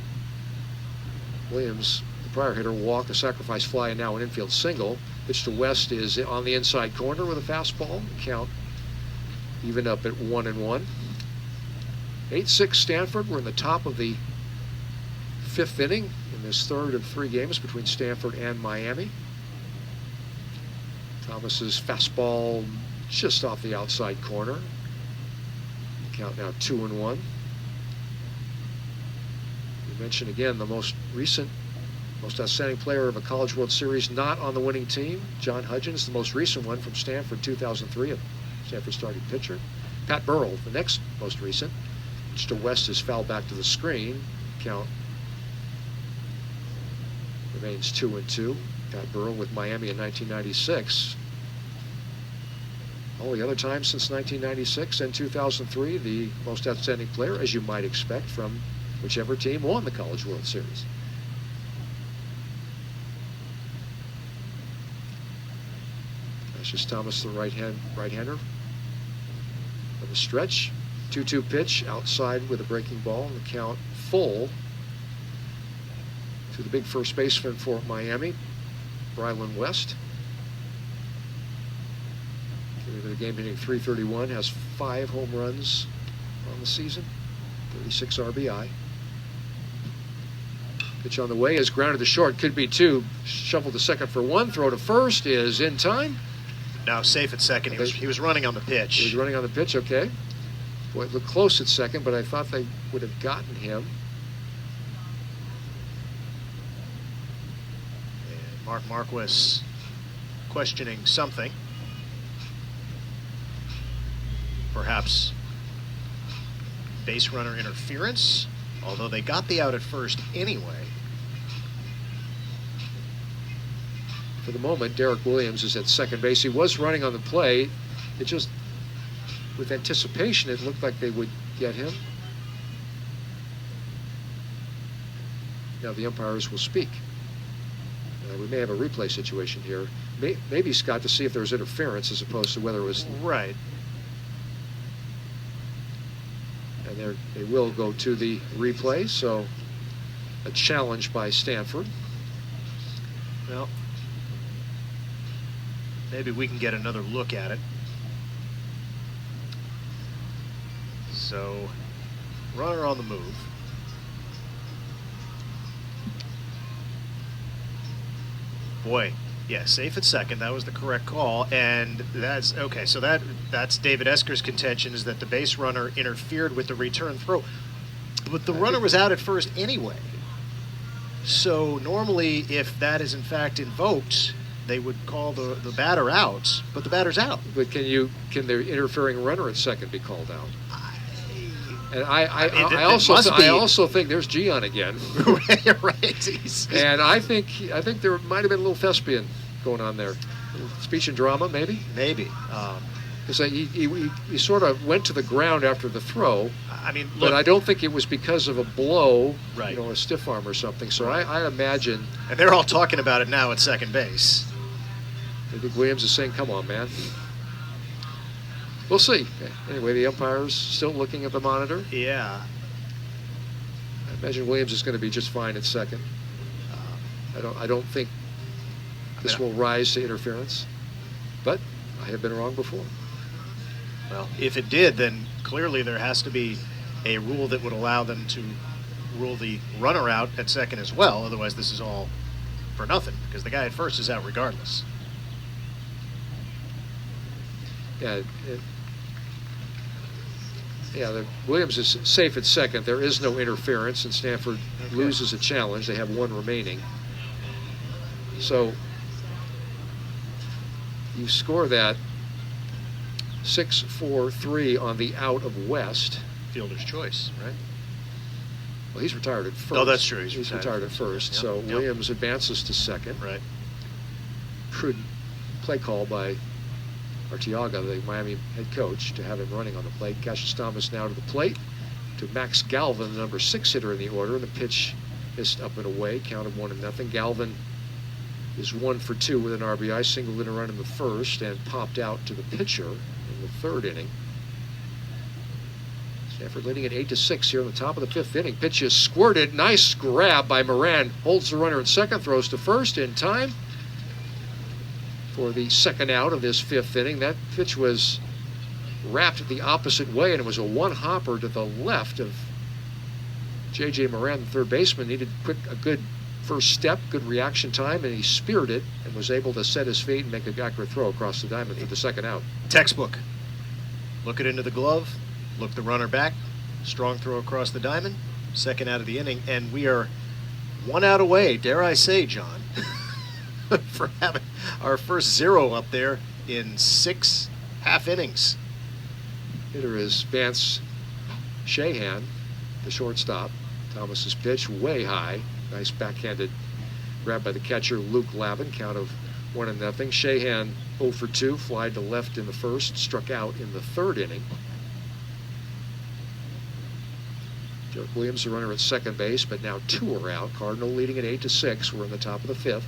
Williams, the prior hitter, walked, a sacrifice fly, and now an infield single. Pitch to West is on the inside corner with a fastball. Count even up at 1-1. 8-6 Stanford. We're in the top of the 5th inning in this third of 3 games between Stanford and Miami. Thomas's fastball just off the outside corner. Count now 2-1. We mentioned again the most outstanding player of a College World Series not on the winning team. John Hudgens, the most recent one from Stanford, 2003, a Stanford starting pitcher. Pat Burrell, the next most recent. Mr. West is fouled back to the screen. Count remains 2-2. Pat Burrell with Miami in 1996. All the other times since 1996 and 2003, the most outstanding player, as you might expect, from whichever team won the College World Series. Cassius Thomas, the right-hander. From the stretch, 2-2 pitch outside with a breaking ball, and the count full to the big first baseman for Miami, Braylon West. The game hitting .331, has 5 home runs on the season, 36 RBI. Pitch on the way is grounded to short, could be 2. Shuffled to second for 1. Throw to first is in time. Now safe at second. He was running on the pitch. He was running on the pitch, okay. Boy, it looked close at second, but I thought they would have gotten him. And Mark Marquis questioning something. Perhaps base runner interference, although they got the out at first anyway. For the moment, Derek Williams is at second base. He was running on the play. It just, with anticipation, it looked like they would get him. Now the umpires will speak. We may have a replay situation here. Maybe, Scott, to see if there was interference as opposed to whether it was... Right. And they will go to the replay, so a challenge by Stanford. Well, maybe we can get another look at it. So, runner on the move. Boy, yeah, safe at second. That was the correct call, and that's okay. So that's David Esker's contention, is that the base runner interfered with the return throw, but the runner was out at first anyway. So normally, if that is in fact invoked, they would call the batter out, but the batter's out. But can the interfering runner at second be called out? And I also think there's Gian again. Right. And I think there might have been a little thespian going on there, speech and drama, maybe. Maybe. Because he sort of went to the ground after the throw. I mean, look, but I don't think it was because of a blow, right. A stiff arm or something. So I imagine. And they're all talking about it now at second base. I think Williams is saying, "Come on, man." We'll see. Anyway, the umpire's still looking at the monitor. Yeah. I imagine Williams is going to be just fine at second. I don't think this will rise to interference, but I have been wrong before. Well, if it did, then clearly there has to be a rule that would allow them to rule the runner out at second as well. Otherwise, this is all for nothing, because the guy at first is out regardless. Williams is safe at second. There is no interference, and Stanford loses a challenge. They have 1 remaining. So you score that 6-4-3 on the out of West. Fielder's choice, right? Well, he's retired at first. Oh, that's true. He's retired at first. Yep. So Williams advances to second. Right. Prudent play call by Arteaga, the Miami head coach, to have him running on the plate. Cassius Thomas now to the plate to Max Galvin, the number 6 hitter in the order. The pitch missed up and away, count of 1-0. Galvin is 1 for 2 with an RBI, singled in a run in the first, and popped out to the pitcher in the 3rd inning. Stanford leading at 8-6 here in the top of the 5th inning. Pitch is squirted. Nice grab by Moran. Holds the runner at second, throws to first in time for the second out of this 5th inning. That pitch was wrapped the opposite way, and it was a one-hopper to the left of J.J. Moran, the third baseman. Needed a good first step, good reaction time, and he speared it and was able to set his feet and make a accurate throw across the diamond for the second out. Textbook. Look it into the glove, look the runner back, strong throw across the diamond, second out of the inning, and we are 1 out away, dare I say, John, for having our first 0 up there in 6 half innings. Hitter is Vance Shahan, the shortstop. Thomas's pitch way high. Nice backhanded grab by the catcher, Luke Lavin. Count of 1-0. Shahan 0 for 2, fly to left in the first, struck out in the third inning. Derek Williams, the runner at second base, but now 2 are out. Cardinal leading at 8-6. We're in the top of the 5th.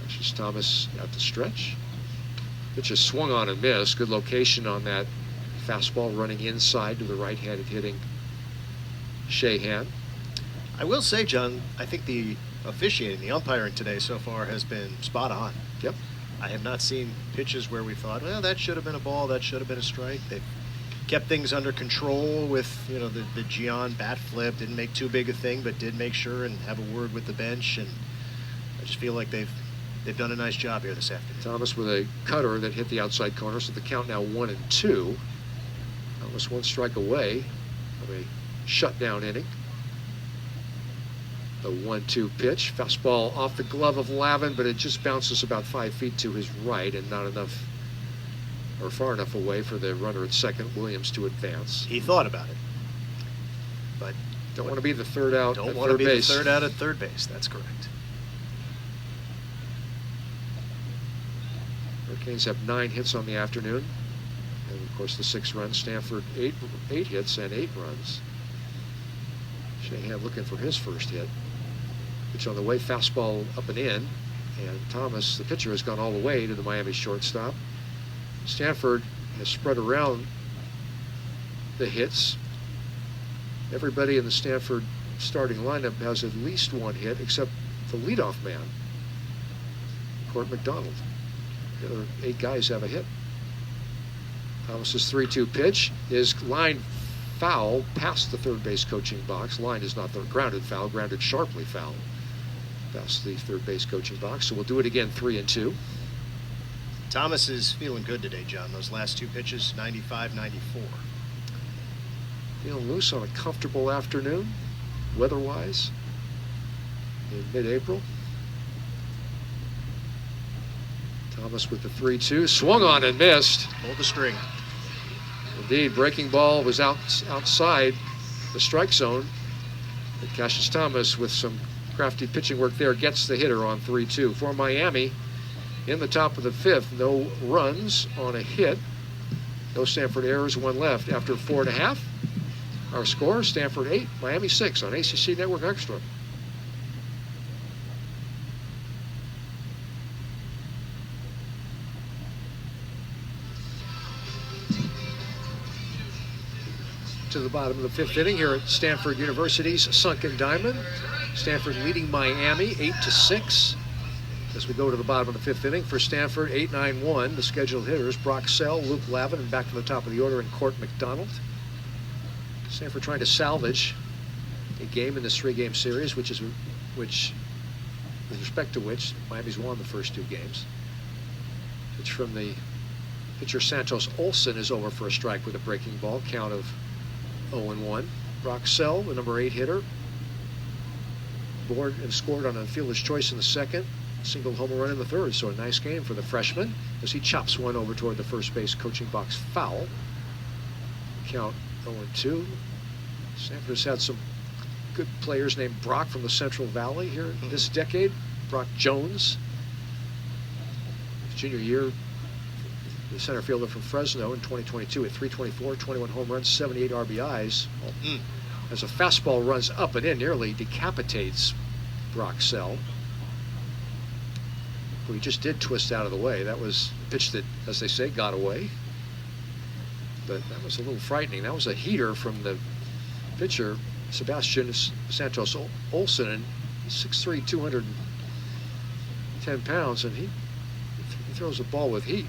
Cassius Thomas at the stretch. Pitch is swung on and missed. Good location on that fastball running inside to the right-handed hitting Shahan. I will say, John, I think the officiating, the umpiring today so far has been spot on. Yep. I have not seen pitches where we thought, well, that should have been a ball, that should have been a strike. They've kept things under control with, you know, the Gian bat flip. Didn't make too big a thing, but did make sure and have a word with the bench. And I just feel like they've done a nice job here this afternoon. Thomas with a cutter that hit the outside corner, so the count now 1-2. Thomas 1 strike away of a shutdown inning. The 1-2 pitch, fastball off the glove of Lavin, but it just bounces about 5 feet to his right and not enough, or far enough away for the runner at second, Williams, to advance. He thought about it, but don't want to be the third out. Don't want to be the third out at third base. That's correct. Hurricanes have 9 hits on the afternoon, and of course the 6 runs. Stanford 8 hits and 8 runs. Shahan looking for his first hit. Pitch on the way, fastball up and in, and Thomas, the pitcher, has gone all the way to the Miami shortstop. Stanford has spread around the hits. Everybody in the Stanford starting lineup has at least 1 hit, except the leadoff man, Court McDonald. The other 8 guys have a hit. Thomas's 3-2 pitch is line foul past the third base coaching box. Line is not the grounded foul, grounded sharply foul past the third base coaching box. So we'll do it again, 3-2. Thomas is feeling good today, John. Those last 2 pitches, 95, 94. Feeling loose on a comfortable afternoon, weather-wise, in mid-April. Thomas with the 3-2, swung on and missed. Pulled the string. Indeed, breaking ball was outside the strike zone. But Cassius Thomas, with some crafty pitching work there, gets the hitter on 3-2. For Miami, in the top of the 5th, no runs on a hit. No Stanford errors, 1 left after 4.5. Our score, Stanford 8, Miami 6 on ACC Network Extra. To the bottom of the 5th inning here at Stanford University's Sunken Diamond. Stanford leading Miami 8-6. As we go to the bottom of the 5th inning for Stanford, 8-9-1. The scheduled hitters, Brock Sell, Luke Lavin, and back to the top of the order in Court McDonald. Stanford trying to salvage a game in this 3-game series, with respect to which Miami's won the first 2 games. Pitch from the pitcher Santos Olson is over for a strike with a breaking ball. Count of 0-1. Brock Sell, the number 8 hitter, born and scored on a fielder's choice in the second, single home run in the third. So a nice game for the freshman as he chops one over toward the first base coaching box foul. Count 0-2. Stanford has had some good players named Brock from the Central Valley here this decade. Brock Jones, his junior year, the center fielder from Fresno in 2022 at 324, 21 home runs, 78 RBIs. As a fastball runs up and in, nearly decapitates Brock Sell, who he just did twist out of the way. That was a pitch that, as they say, got away. But that was a little frightening. That was a heater from the pitcher, Sebastian Santos Olson, and he's 6'3", 210 pounds, and he throws a ball with heat.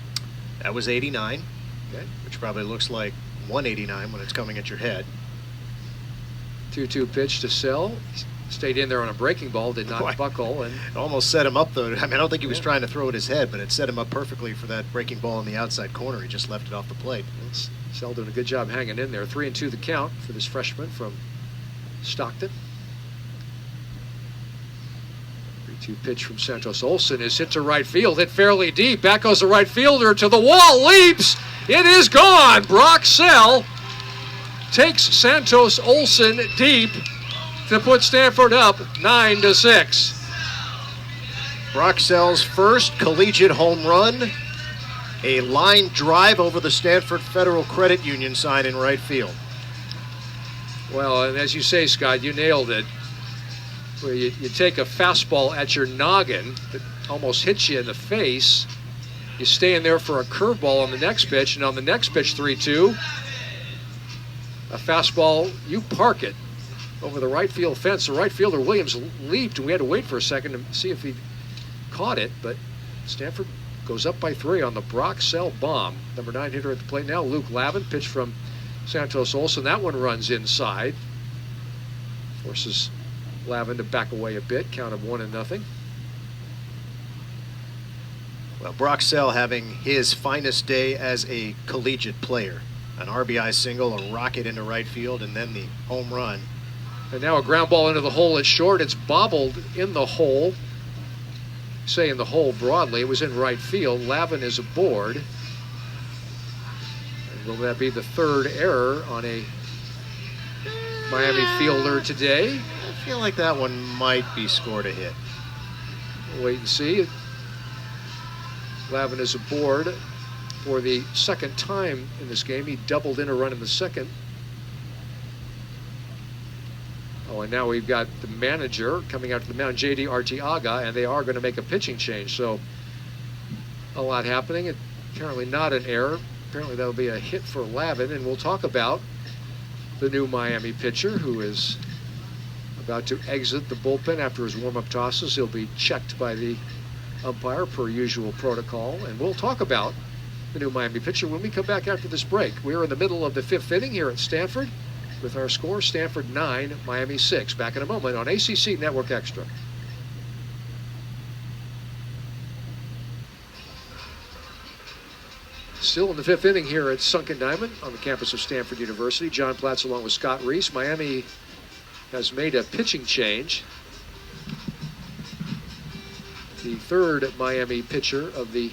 That was 89, Okay. which probably looks like 189 when it's coming at your head. 2-2 pitch to Sell. Stayed in there on a breaking ball, did not buckle. And it almost set him up, though. I mean, I don't think he was Yeah. trying to throw at his head, but it set him up perfectly for that breaking ball in the outside corner. He just left it off the plate. Sell doing a good job hanging in there. 3-2 the count for this freshman from Stockton. 3-2 pitch from Santos Olson is hit to right field, hit fairly deep. Back goes the right fielder to the wall, leaps. It is gone. Brock Sell takes Santos Olson deep to put Stanford up 9-6. Brock Sell's first collegiate home run, a line drive over the Stanford Federal Credit Union sign in right field. Well, and as you say, Scott, you nailed it. Where you take a fastball at your noggin that almost hits you in the face. You stay in there for a curveball on the next pitch, and on the next pitch, 3-2, a fastball, you park it over the right field fence. The right fielder, Williams, leaped, and we had to wait for a second to see if he caught it, but Stanford goes up by 3 on the Brock Sell bomb. Number 9 hitter at the plate now, Luke Lavin, pitch from Santos Olson. That one runs inside. Forces Lavin to back away a bit, count of 1-0. Well, Brock Sell having his finest day as a collegiate player. An RBI single, a rocket into right field, and then the home run. And now a ground ball into the hole at short. It's bobbled in the hole. Say in the hole broadly. It was in right field. Lavin is aboard. And will that be the third error on a Miami fielder today? I feel like that one might be scored a hit. We'll wait and see. Lavin is aboard for the second time in this game. He doubled in a run in the second. Oh, and now we've got the manager coming out to the mound, J.D. Arteaga, and they are going to make a pitching change. So a lot happening. Apparently not an error. Apparently that'll be a hit for Lavin, and we'll talk about the new Miami pitcher who is about to exit the bullpen after his warm-up tosses. He'll be checked by the umpire per usual protocol, and we'll talk about the new Miami pitcher when we come back after this break. We're in the middle of the 5th inning here at Stanford with our score, Stanford 9, Miami 6. Back in a moment on ACC Network Extra. Still in the 5th inning here at Sunken Diamond on the campus of Stanford University. John Platts along with Scott Reese. Miami has made a pitching change. The third Miami pitcher of the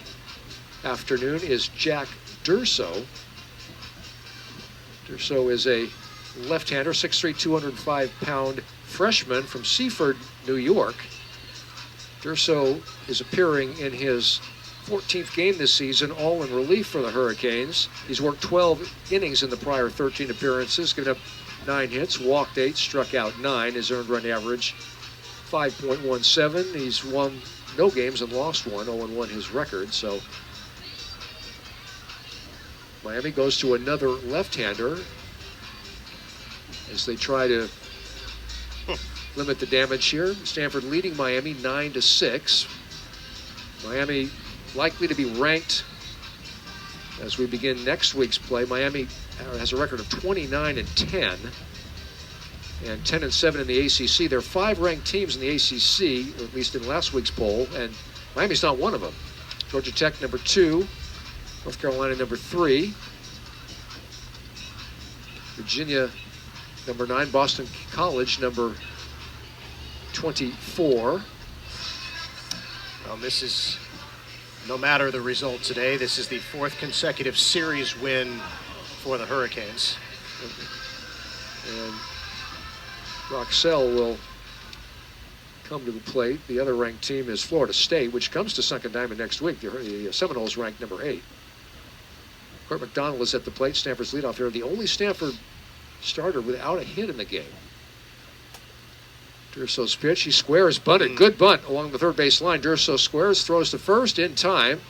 afternoon is Jack Durso. Durso is a left-hander, 6'3", 205-pound freshman from Seaford, New York. Durso is appearing in his 14th game this season, all in relief for the Hurricanes. He's worked 12 innings in the prior 13 appearances, given up 9 hits, walked 8, struck out 9. His earned run average 5.17. He's won no games and lost 1, 0-1 his record. So Miami goes to another left-hander as they try to limit the damage here. Stanford leading Miami 9-6. Miami likely to be ranked as we begin next week's play. Miami has a record of 29-10 and 10-7 in the ACC. There are 5 ranked teams in the ACC, or at least in last week's poll, and Miami's not one of them. Georgia Tech number 2, North Carolina number 3, Virginia number 9, Boston College number 24. Well, this is, no matter the result today, this is the 4th consecutive series win for the Hurricanes. And Brock Sell will come to the plate. The other ranked team is Florida State, which comes to Sunken Diamond next week. The Seminoles ranked number 8. Court McDonald is at the plate, Stanford's leadoff hitter. The only Stanford starter without a hit in the game. Durso's pitch, he squares, bunted, good bunt along the third base line. Durso squares, throws to first in time.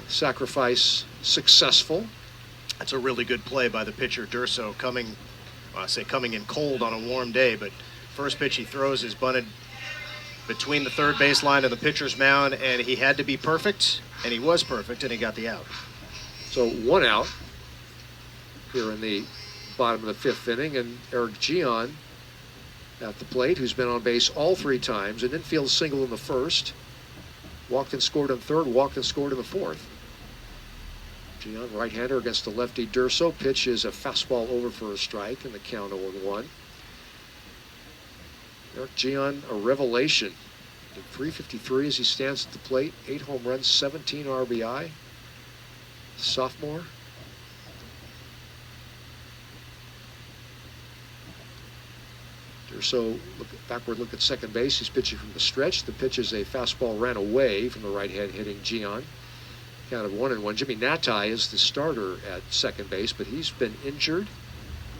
Sacrifice successful. That's a really good play by the pitcher, Durso, coming in cold on a warm day, but first pitch he throws is bunted between the third baseline and the pitcher's mound, and he had to be perfect, and he was perfect, and he got the out. So 1 out here in the bottom of the 5th inning, and Eric Gian at the plate, who's been on base all 3 times and didn't field a single in the first. Walked and scored in third, walked and scored in the 4th. Gian, right-hander against the lefty Durso. Pitch is a fastball over for a strike, and the count 0-1. Eric Gian, a revelation. At .353 as he stands at the plate. 8 home runs, 17 RBI. Sophomore. Durso, backward look at second base. He's pitching from the stretch. The pitch is a fastball, ran away from the right hand, hitting Gian. Count of 1-1. Jimmy Natai is the starter at second base, but he's been injured.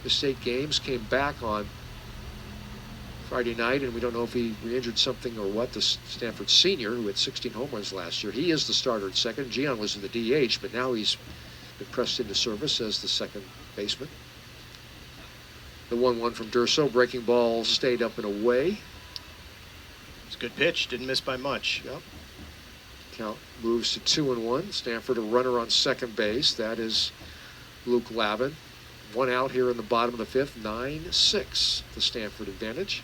Missed 8 games, came back on Friday night, and we don't know if he re-injured something or what. The Stanford senior, who had 16 home runs last year, he is the starter at second. Gian was in the DH, but now he's been pressed into service as the second baseman. The 1-1 from Durso, breaking ball stayed up and away. It's a good pitch, didn't miss by much. Yep. Count moves to 2-1. Stanford a runner on second base. That is Luke Lavin. 1 out here in the bottom of the 5th. 9-6, the Stanford advantage.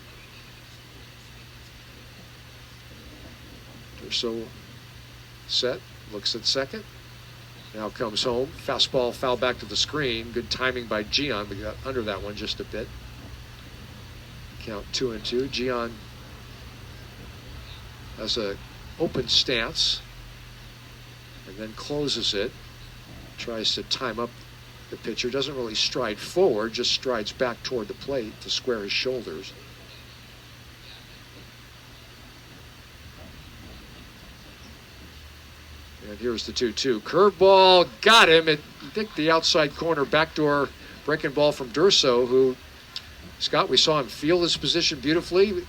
Durso set, looks at second. Now comes home. Fastball foul back to the screen. Good timing by Gian. We got under that one just a bit. Count 2-2. Gian has a open stance and then closes it. Tries to time up the pitcher. Doesn't really stride forward, just strides back toward the plate to square his shoulders. And here's the 2-2. Curveball, got him. It nicked the outside corner, backdoor breaking ball from Durso, who, Scott, we saw him field his position beautifully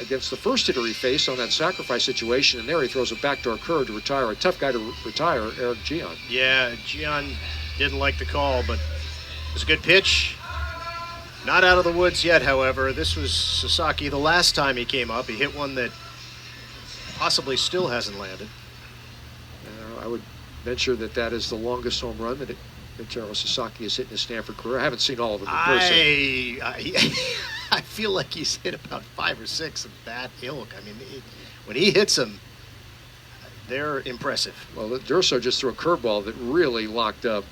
against the first hitter he faced on that sacrifice situation, and there he throws a backdoor curve to retire. A tough guy to retire, Eric Gian. Yeah, Gian didn't like the call, but it was a good pitch. Not out of the woods yet, however. This was Sasaki the last time he came up. He hit one that possibly still hasn't landed. I would venture that that is the longest home run that Taro Sasaki has hit in his Stanford career. I haven't seen all of them in person. I feel like he's hit about 5 or 6 of that ilk. I mean, when he hits them, they're impressive. Well, Durso just threw a curveball that really locked up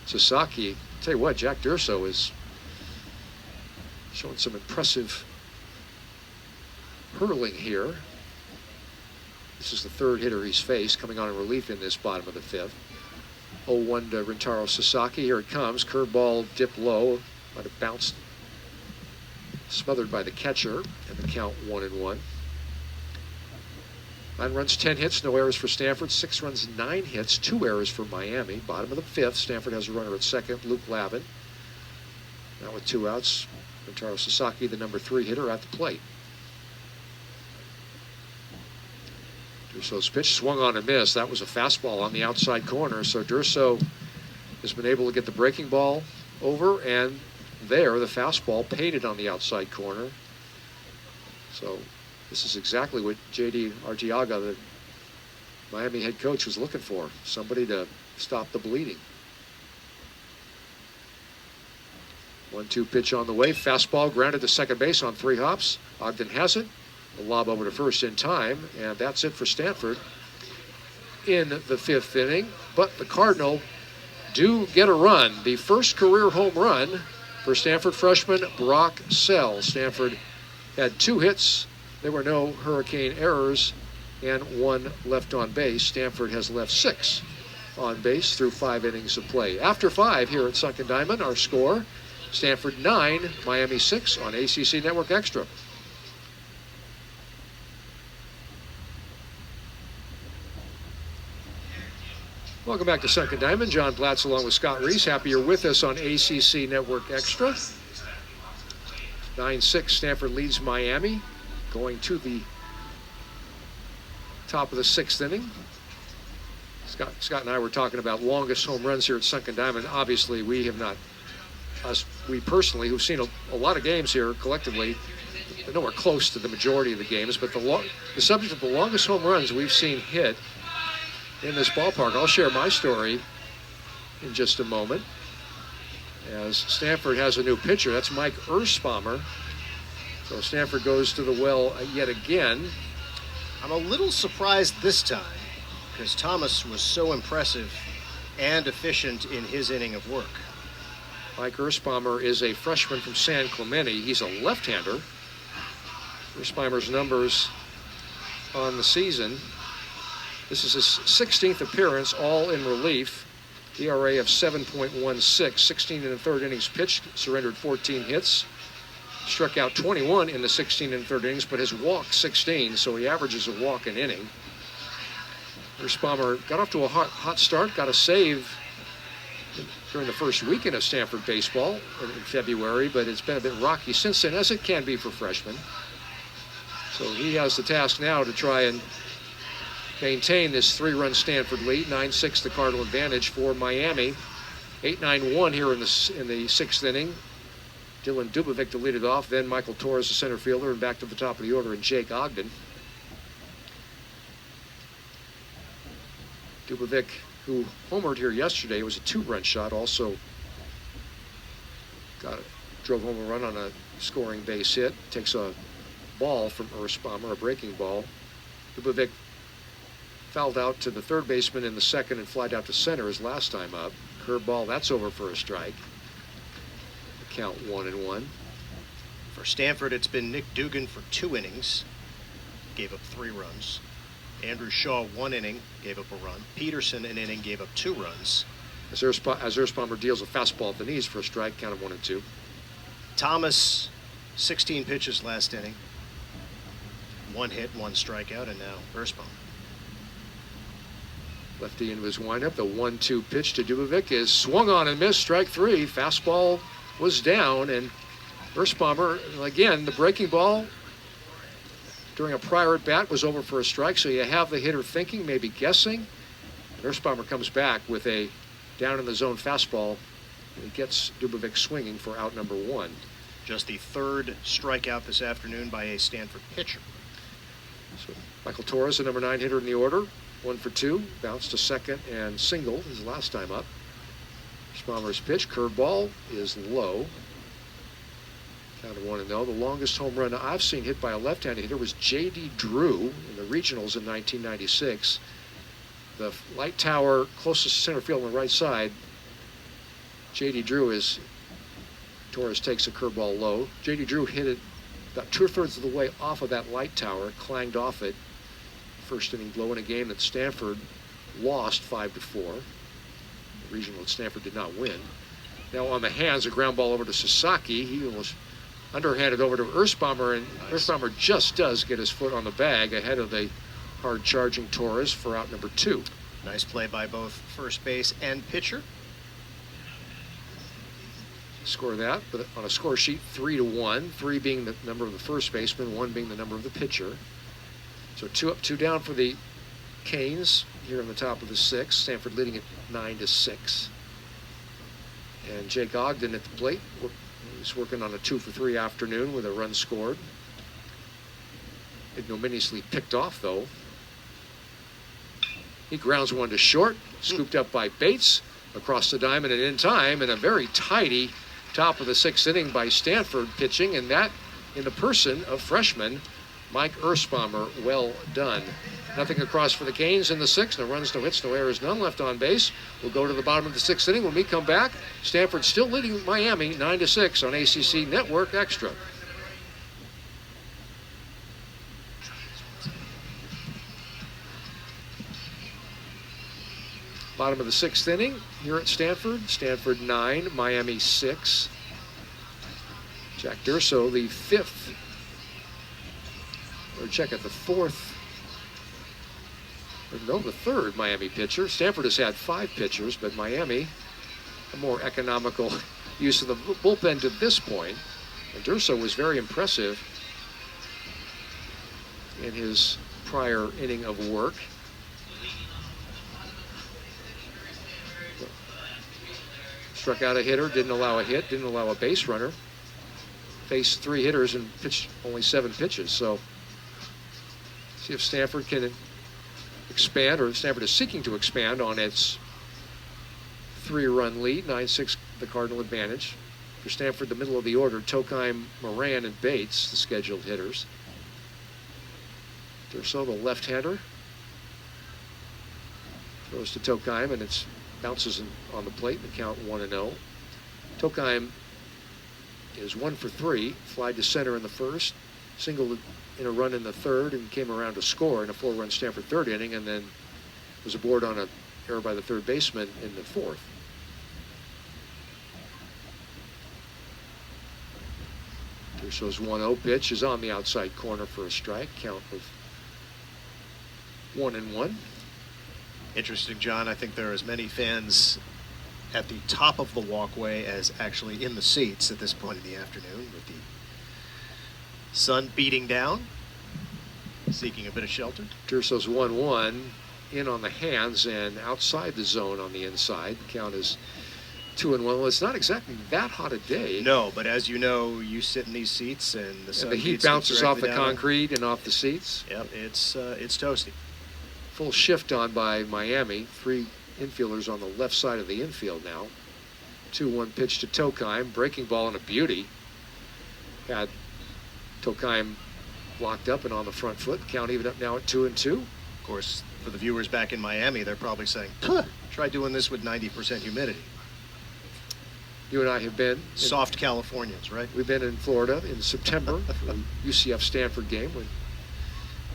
Sasaki. I'll tell you what, Jack Durso is showing some impressive hurling here. This is the 3rd hitter he's faced, coming on in relief in this bottom of the 5th. 0-1 to Rintaro Sasaki. Here it comes. Curveball dipped low. Might have bounced, smothered by the catcher, and the count 1-1. 9 runs, 10 hits, no errors for Stanford. 6 runs, 9 hits, 2 errors for Miami. Bottom of the 5th. Stanford has a runner at second, Luke Lavin. Now with 2 outs, Rintaro Sasaki, the number 3 hitter, at the plate. Durso's pitch swung on and missed. That was a fastball on the outside corner. So Durso has been able to get the breaking ball over, and there the fastball painted on the outside corner. So this is exactly what J.D. Arteaga, the Miami head coach, was looking for. Somebody to stop the bleeding. 1-2 pitch on the way. Fastball grounded to second base on 3 hops. Ogden has it. A lob over to first in time, and that's it for Stanford in the 5th inning. But the Cardinal do get a run. The first career home run for Stanford freshman Brock Sell. Stanford had 2 hits. There were no Hurricane errors and 1 left on base. Stanford has left 6 on base through 5 innings of play. After 5 here at Sunken Diamond, our score, Stanford 9, Miami 6 on ACC Network Extra. Welcome back to Sunken Diamond. John Blatz along with Scott Reese. Happy you're with us on ACC Network Extra. 9-6, Stanford leads Miami, going to the top of the 6th inning. Scott and I were talking about longest home runs here at Sunken Diamond. Obviously, we have not, we personally, who've seen a lot of games here collectively, nowhere close to the majority of the games, but the subject of the longest home runs we've seen hit in this ballpark. I'll share my story in just a moment, as Stanford has a new pitcher. That's Mike Erspamer. So Stanford goes to the well yet again. I'm a little surprised this time because Thomas was so impressive and efficient in his inning of work. Mike Erspamer is a freshman from San Clemente. He's a left-hander. Erspamer's numbers on the season: this is his 16th appearance, all in relief. ERA of 7.16, 16 and a third innings pitched, surrendered 14 hits, struck out 21 in the 16 and a third innings, but has walked 16, so he averages a walk an inning. Erspamer got off to a hot start, got a save during the first weekend of Stanford baseball in February, but it's been a bit rocky since then, as it can be for freshmen. So he has the task now to try and maintain this 3-run Stanford lead. 9-6 the Cardinal advantage for Miami. 8-9-1 here in the 6th inning. Dylan Dubovic to lead it off, then Michael Torres, the center fielder, and back to the top of the order, and Jake Ogden. Dubovic, who homered here yesterday, it was a 2-run shot, also drove home a run on a scoring base hit. Takes a ball from Erspamer, a breaking ball. Dubovic fouled out to the third baseman in the second and flied out to center his last time up. Curveball, that's over for a strike. Count 1-1. For Stanford, it's been Nick Dugan for 2 innings, gave up 3 runs. Andrew Shaw, 1 inning, gave up a run. Peterson, an inning, gave up 2 runs. As Erspamer deals a fastball at the knees for a strike, count of 1-2. Thomas, 16 pitches last inning, 1 hit, 1 strikeout, and now Erspamer. Lefty into his windup. The 1-2 pitch to Dubovic is swung on and missed. Strike 3. Fastball was down, and Erspamer, again, the breaking ball during a prior at bat was over for a strike, so you have the hitter thinking, maybe guessing. And Erspamer comes back with a down in the zone fastball, and he gets Dubovic swinging for out number 1. Just the 3rd strikeout this afternoon by a Stanford pitcher. So Michael Torres, the number 9 hitter in the order, 1 for 2, bounced to second and single his last time up. Erspamer's pitch, curveball, is low. Count of 1-0. The longest home run I've seen hit by a left-handed hitter was J.D. Drew in the regionals in 1996. The light tower closest to center field on the right side. J.D. Drew is, Torres takes a curveball low. J.D. Drew hit it about 2/3 of the way off of that light tower, clanged off it. First inning blow in a game that Stanford lost 5-4. The regional at Stanford did not win. Now on the hands, a ground ball over to Sasaki. He was underhanded over to Erspamer, and nice. Erspamer just does get his foot on the bag ahead of the hard-charging Torres for out number 2. Nice play by both first base and pitcher. Score that, but on a score sheet, 3-1. 3 being the number of the first baseman, 1 being the number of the pitcher. So 2 up, 2 down for the Canes here in the top of the 6th. Stanford leading at 9-6. And Jake Ogden at the plate. He's working on a 2-for-3 afternoon with a run scored. Ignominiously picked off, though. He grounds one to short, scooped up by Bates across the diamond and in time, and a very tidy top of the 6th inning by Stanford pitching, and that in the person of freshman Mike Erspamer. Well done. Nothing across for the Canes in the 6th. No runs, no hits, no errors, none left on base. We'll go to the bottom of the 6th inning. When we come back, Stanford still leading Miami 9-6 on ACC Network Extra. Bottom of the 6th inning here at Stanford. Stanford 9, Miami 6. Jack Durso, the 5th, or check at the 4th, or no, the 3rd Miami pitcher. Stanford has had 5 pitchers, but Miami, a more economical use of the bullpen to this point. And Durso was very impressive in his prior inning of work. Struck out a hitter, didn't allow a hit, didn't allow a base runner. faced 3 hitters and pitched only 7 pitches. So see if Stanford can expand, or Stanford is seeking to expand on its 3-run lead, 9-6 the Cardinal advantage. For Stanford, the middle of the order, Tokheim, Moran, and Bates, the scheduled hitters. Durso, the left-hander, throws to Tokheim, and it bounces on the plate, and the count 1-0. Tokheim is 1 for 3, fly to center in the first, singled in a run in the third, and came around to score in a 4-run Stanford third inning, and then was aboard on an error by the third baseman in the fourth. Durso's 1-0 pitch is on the outside corner for a strike, count of 1-1. Interesting, John. I think there are as many fans at the top of the walkway as actually in the seats at this point in the afternoon, with the sun beating down, seeking a bit of shelter. Durso's 1-1 in on the hands and outside the zone on the inside. The count is 2-1. Well, it's not exactly that hot a day. No, but as you know, you sit in these seats and the sun and the heat beats bounces off the down. concrete and off the seats. Yep, it's toasty. Full shift on by Miami. 3 infielders on the left side of the infield now. 2-1 pitch to Tokheim. Breaking ball and a beauty. Had Tokheim locked up and on the front foot. Count even up now at 2-2. Of course, for the viewers back in Miami, they're probably saying, "Puh, try doing this with 90% humidity." You and I have been. Soft Californians, right? We've been in Florida in September for the UCF Stanford game when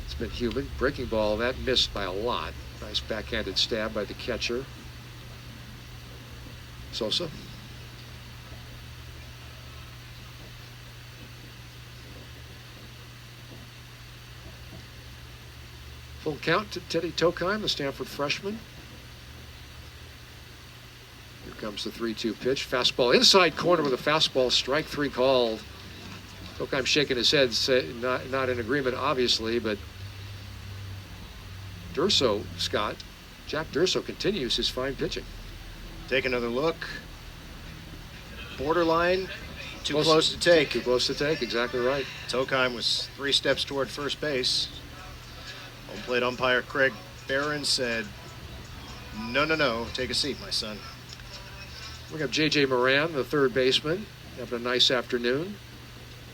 it's been humid. Breaking ball, that missed by a lot. Nice backhanded stab by the catcher. Sosa. Full count to Teddy Tokheim, the Stanford freshman. Here comes the 3-2 pitch. Fastball inside corner with a fastball. Strike 3 called. Tokheim shaking his head, not in agreement, obviously, but Durso, Scott, Jack Durso continues his fine pitching. Take another look. Borderline, too close to take. Too close to take, exactly right. Tokheim was 3 steps toward first base. Home plate umpire Craig Barron said, no, take a seat, my son. We have J.J. Moran, the third baseman, having a nice afternoon.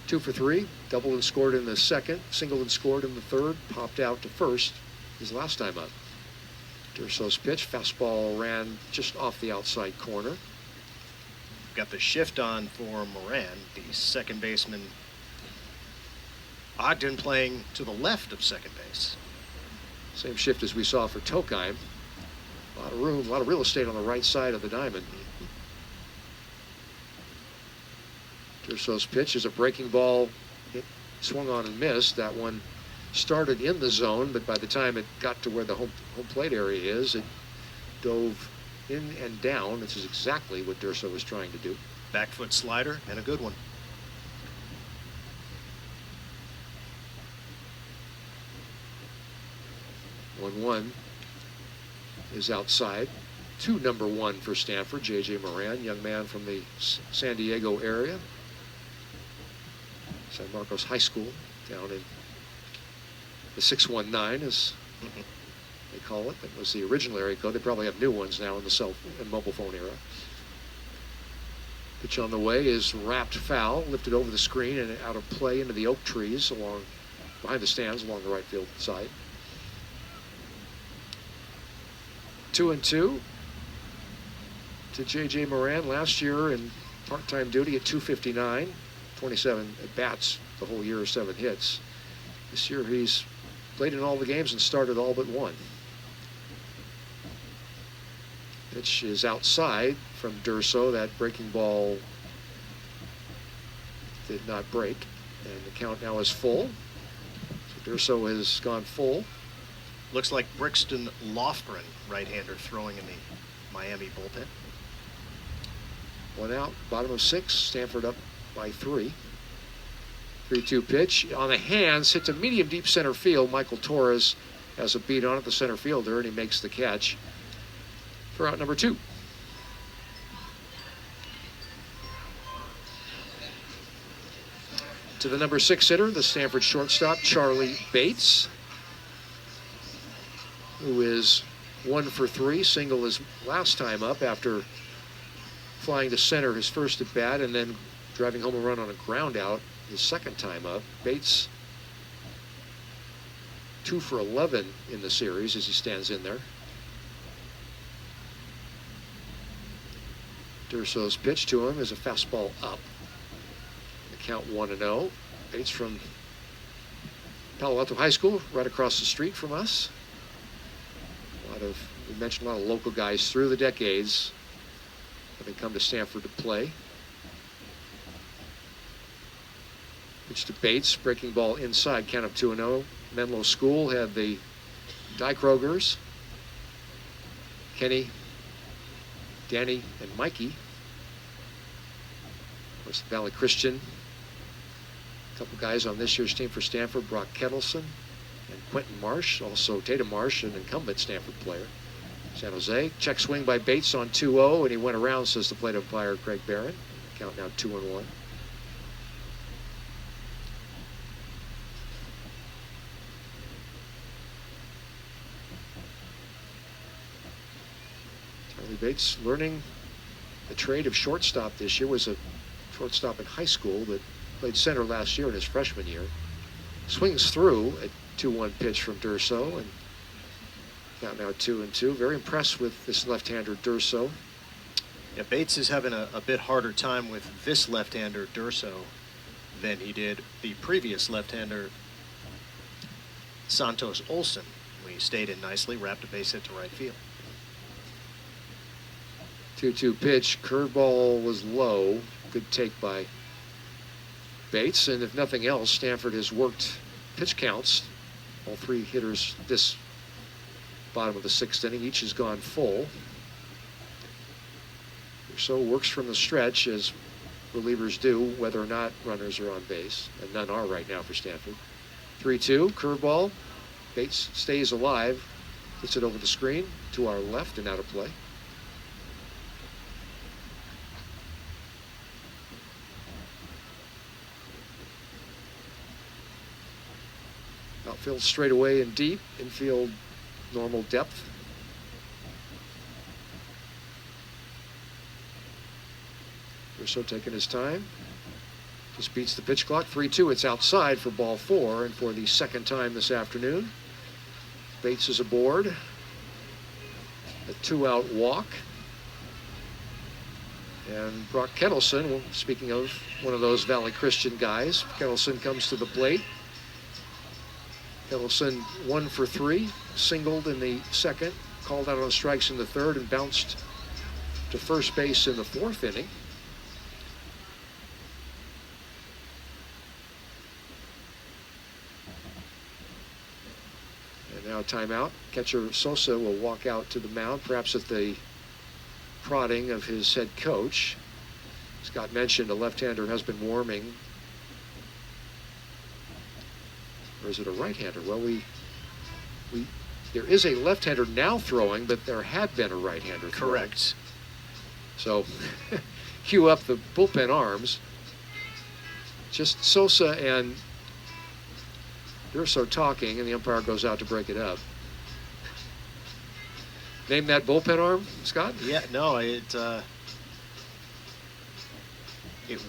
2 for 3, doubled and scored in the second, singled and scored in the third, popped out to first his last time up. Durso's pitch, fastball ran just off the outside corner. Got the shift on for Moran, the second baseman. Ogden playing to the left of second base. Same shift as we saw for Tokheim. A lot of room, a lot of real estate on the right side of the diamond. Durso's pitch is a breaking ball. It swung on and missed. That one started in the zone, but by the time it got to where the home plate area is, it dove in and down. This is exactly what Durso was trying to do. Back foot slider and a good one. One is outside. 2 number 1 for Stanford, J.J. Moran, young man from the San Diego area. San Marcos High School down in the 619, as they call it. That was the original area code. They probably have new ones now in the cell and mobile phone era. Pitch on the way is wrapped foul, lifted over the screen and out of play into the oak trees behind the stands along the right field side. 2-2 to J.J. Moran. Last year in part-time duty at 259, 27 at bats the whole year, 7 hits. This year he's played in all the games and started all but 1. Pitch is outside from Durso. That breaking ball did not break, and the count now is full. So Durso has gone full. Looks like Brixton Lofgren, right-hander, throwing in the Miami bullpen. 1 out, bottom of 6. Stanford up by 3. 3-2 pitch on the hands, hit to medium deep center field. Michael Torres has a beat on it, the center fielder, and he makes the catch for out number 2. To the number 6 hitter, the Stanford shortstop, Charlie Bates, who is 1 for 3, single his last time up after flying to center his first at bat and then driving home a run on a ground out his second time up. Bates 2 for 11 in the series as he stands in there. Durso's pitch to him is a fastball up. The count 1-0. Bates from Palo Alto High School, right across the street from us. We mentioned a lot of local guys through the decades having come to Stanford to play. Pitch to Bates, breaking ball inside, count of 2-0. Menlo School had the Dykrogers, Kenny, Danny, and Mikey. Of course, Valley Christian. A couple guys on this year's team for Stanford, Brock Kettleson and Quentin Marsh, also Tatum Marsh, an incumbent Stanford player. San Jose, check swing by Bates on 2-0, and he went around, says the plate umpire Craig Barron. Count now 2-1. Charlie Bates learning the trade of shortstop this year. Was a shortstop in high school that played center last year in his freshman year. Swings through a 2-1 pitch from Durso, and count now 2-2. Very impressed with this left-hander Durso. Yeah, Bates is having a bit harder time with this left-hander Durso than he did the previous left-hander Santos Olsen. He stayed in nicely, wrapped a base hit to right field. 2-2 pitch, curveball was low. Good take by Bates, and if nothing else, Stanford has worked pitch counts. All 3 hitters this bottom of the 6th inning, each has gone full. So works from the stretch, as relievers do, whether or not runners are on base, and none are right now for Stanford. 3-2, curveball. Bates stays alive, gets it over the screen to our left and out of play. Outfield straight away and deep, infield normal depth. Durso taking his time. Just beats the pitch clock. 3-2. It's outside for ball 4, and for the second time this afternoon. Bates is aboard. A 2-out walk. And Brock Kettleson, well, speaking of one of those Valley Christian guys, Kettleson comes to the plate. Kettleson 1 for 3, singled in the second, called out on strikes in the third, and bounced to first base in the 4th inning. And now timeout. Catcher Sosa will walk out to the mound, perhaps at the prodding of his head coach. Scott mentioned a left-hander has been warming. Or is it a right-hander? Well, there is a left-hander now throwing, but there had been a right-hander throwing. Correct. So cue up the bullpen arms. Just Sosa and Durso talking, and the umpire goes out to break it up. Name that bullpen arm, Scott? Yeah, no, it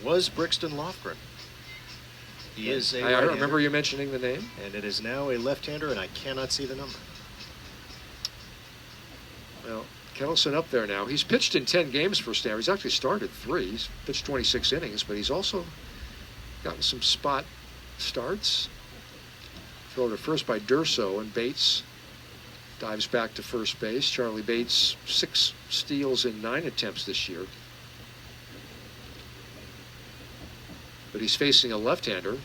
was Brixton Lofgren. He is a I remember you mentioning the name. And it is now a left-hander, and I cannot see the number. Well, Kettleson up there now. He's pitched in 10 games for Stanford. He's actually started 3. He's pitched 26 innings, but he's also gotten some spot starts. Thrown to first by Durso, and Bates dives back to first base. Charlie Bates, 6 steals in 9 attempts this year. But he's facing a left-hander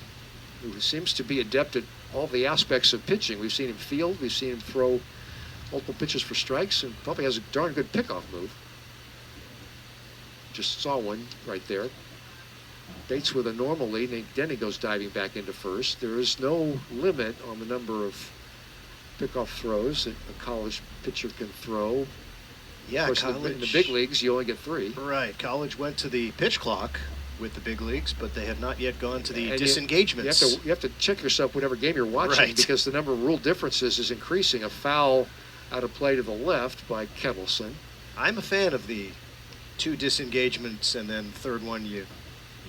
who seems to be adept at all the aspects of pitching. We've seen him field, we've seen him throw multiple pitches for strikes, and probably has a darn good pickoff move. Just saw one right there. Bates with a normal lead, and then he goes diving back into first. There is no limit on the number of pickoff throws that a college pitcher can throw. Yeah, of course, in the big leagues, you only get 3. Right, college went to the pitch clock with the big leagues, but they have not yet gone to the And disengagements. You have to check yourself whatever game you're watching, Right. because the number of rule differences is increasing. A foul out of play to the left by Kettleson. I'm a fan of the 2 disengagements, and then third one you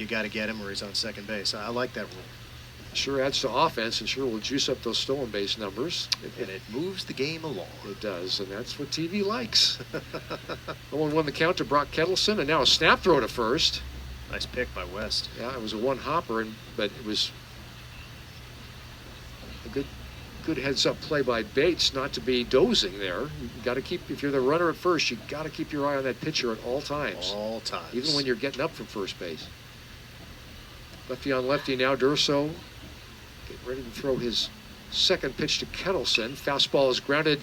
got to get him or he's on second base. I like that rule. Sure adds to offense and sure will juice up those stolen base numbers. And it moves the game along. It does, and that's what TV likes. 0-1 the count to Brock Kettleson, and now a snap throw to first. Nice pick by West. Yeah, it was a one-hopper, but it was a good heads-up play by Bates not to be dozing there. You got to keep, if you're the runner at first, you got to keep your eye on that pitcher at all times. All times. Even when you're getting up from first base. Lefty on lefty now, Durso getting ready to throw his second pitch to Kettleson. Fastball is grounded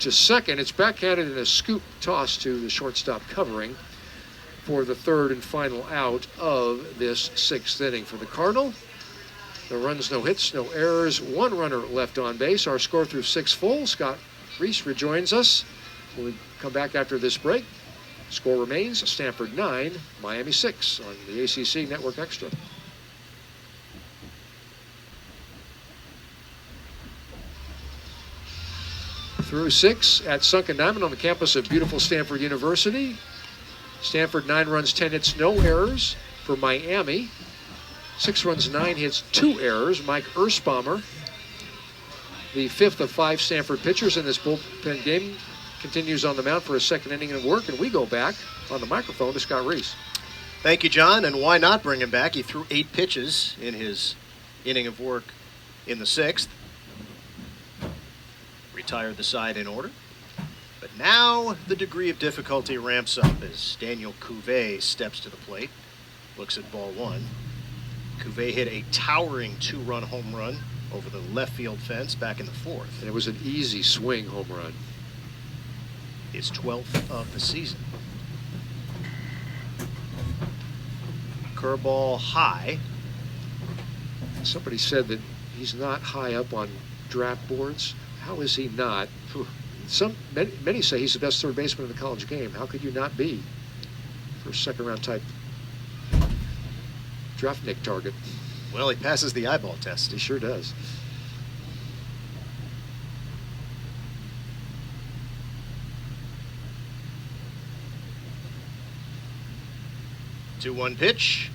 to second. It's backhanded in a scoop toss to the shortstop covering for the third and final out of this 6th inning for the Cardinal. No runs, no hits, no errors, 1 runner left on base. Our score through 6 full. Scott Reese rejoins us when we come back after this break. Score remains Stanford 9, Miami 6 on the ACC Network Extra. Through 6 at Sunken Diamond on the campus of beautiful Stanford University. Stanford 9 runs, 10 hits, no errors for Miami. 6 runs, 9 hits, 2 errors. Mike Erspamer, the 5th of 5 Stanford pitchers in this bullpen game, continues on the mound for a second inning of work, and we go back on the microphone to Scott Reese. Thank you, John, and why not bring him back? He threw 8 pitches in his inning of work in the 6th. Retired the side in order. But now the degree of difficulty ramps up as Daniel Cuvée steps to the plate, looks at ball 1. Cuvée hit a towering 2-run home run over the left field fence back in the 4th. And it was an easy swing home run. His 12th of the season. Curveball high. Somebody said that he's not high up on draft boards. How is he not? Many say he's the best third baseman in the college game. How could you not be for a second-round type draft nick target? Well, he passes the eyeball test. He sure does. Two-one pitch.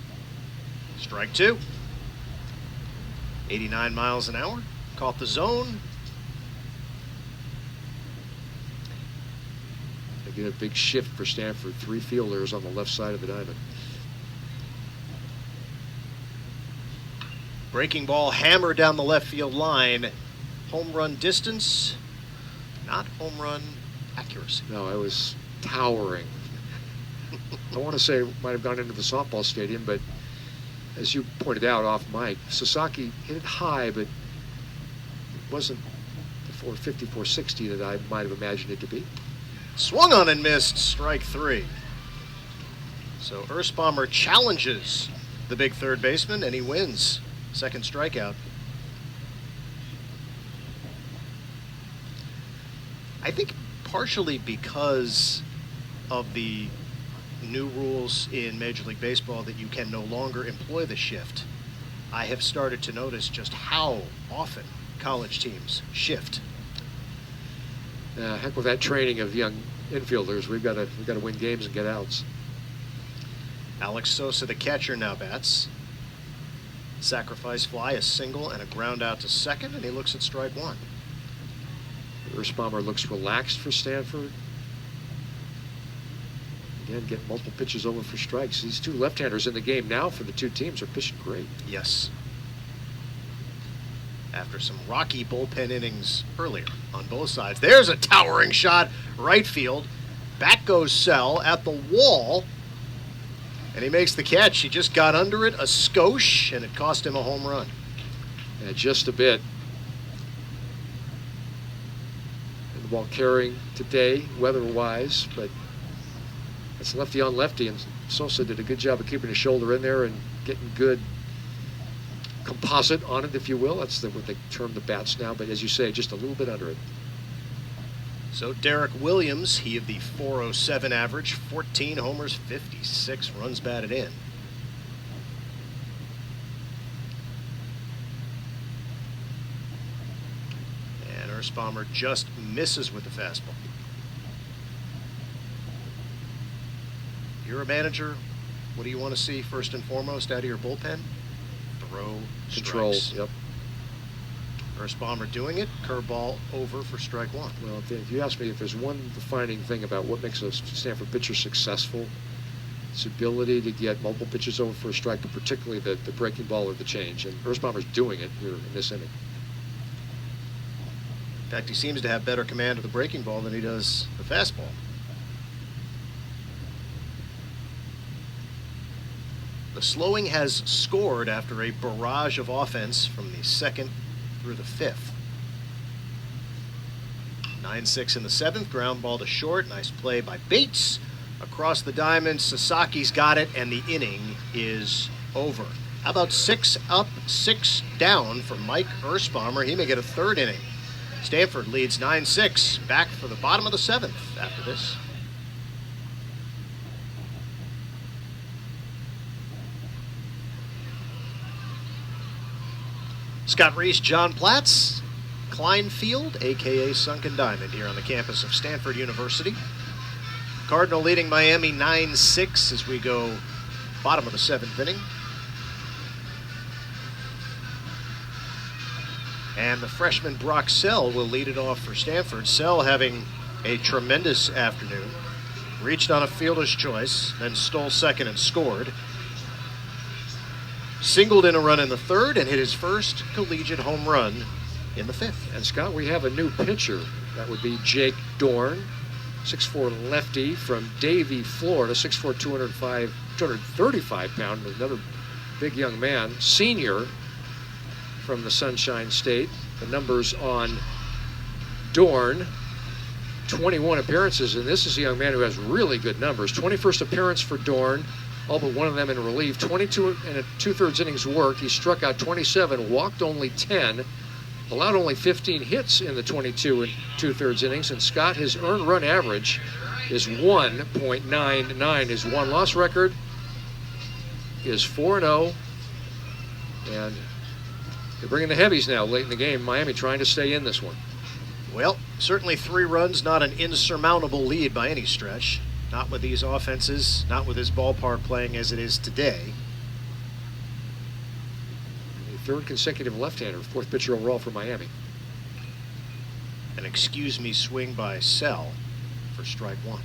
Strike 2. 89 miles an hour. Caught the zone. They get a big shift for Stanford. 3 fielders on the left side of the diamond. Breaking ball hammered down the left field line. Home run distance, not home run accuracy. No, it was towering. I want to say it might have gone into the softball stadium, but as you pointed out off mic, Sasaki hit it high, but it wasn't the 450, 460 that I might have imagined it to be. Swung on and missed, strike 3. So Erspamer challenges the big third baseman, and he wins. Second strikeout. I think partially because of the new rules in Major League Baseball that you can no longer employ the shift, I have started to notice just how often college teams shift. Heck with that training of young infielders. We've got to win games and get outs. Alex Sosa, the catcher, now bats. Sacrifice fly, a single, and a ground out to second, and he looks at strike 1. Erspamer looks relaxed for Stanford. Again, get multiple pitches over for strikes. These 2 left-handers in the game now for the 2 teams are pitching great. Yes. After some rocky bullpen innings earlier on both sides. There's a towering shot, right field. Back goes Sell at the wall. And he makes the catch. He just got under it, a skosh, and it cost him a home run. Yeah, just a bit. And the ball carrying today, weather-wise, but it's lefty on lefty, and Sosa did a good job of keeping his shoulder in there and getting good composite on it, if you will. That's what they term the bats now, but as you say, just a little bit under it. So Derek Williams, he of the .407 average, 14 homers, 56 runs batted in. Earthsbomber just misses with the fastball. You're a manager. What do you want to see first and foremost out of your bullpen? Throw Control. strikes. Yep. Earthsbomber doing it. Curveball over for strike one. Well, if you ask me if there's one defining thing about what makes a Stanford pitcher successful, its ability to get multiple pitches over for a strike, and particularly the breaking ball or the change. And Earthsbomber's doing it here in this inning. In fact, he seems to have better command of the breaking ball than he does the fastball. The slowing has scored after a barrage of offense from the second through the fifth. 9-6 in the seventh, ground ball to short. Nice play by Bates. Across the diamond, Sasaki's got it, and the inning is over. How about 6 up, 6 down for Mike Earthsbomber? He may get a third inning. Stanford leads 9-6, back for the bottom of the seventh after this. Scott Reese, John Platz, Klein Field, a.k.a. Sunken Diamond, here on the campus of Stanford University. Cardinal leading Miami 9-6 as we go bottom of the seventh inning. And the freshman Brock Sell will lead it off for Stanford. Sell having a tremendous afternoon. Reached on a fielder's choice, then stole second and scored. Singled in a run in the third and hit his first collegiate home run in the fifth. And Scott, we have a new pitcher. That would be Jake Dorn, 6'4" lefty from Davie, Florida, 6'4", 235 pound, another big young man, senior from the Sunshine State. The numbers on Dorn, 21 appearances, and this is a young man who has really good numbers. 21st appearance for Dorn, all but one of them in relief. 22 and 2/3 innings worked. He struck out 27, walked only 10, allowed only 15 hits in the 22 and 2/3 innings. And Scott, his earned run average is 1.99. His one-loss record is 4-0. And they're bringing the heavies now late in the game. Miami trying to stay in this one. Well, certainly 3 runs, not an insurmountable lead by any stretch. Not with these offenses, not with this ballpark playing as it is today. A third consecutive left-hander, 4th pitcher overall for Miami. An excuse-me swing by Sell for strike one.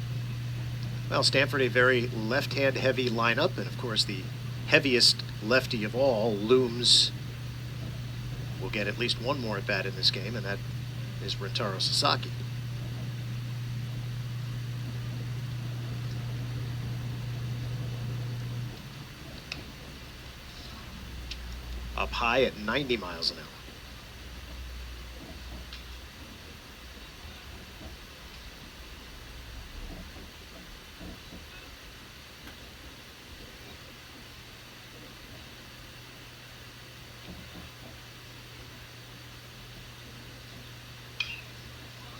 Well, Stanford, a very left-hand heavy lineup, and of course the heaviest lefty of all, Looms, will get at least one more at-bat in this game, and that is Rentaro Sasaki. Up high at 90 miles an hour.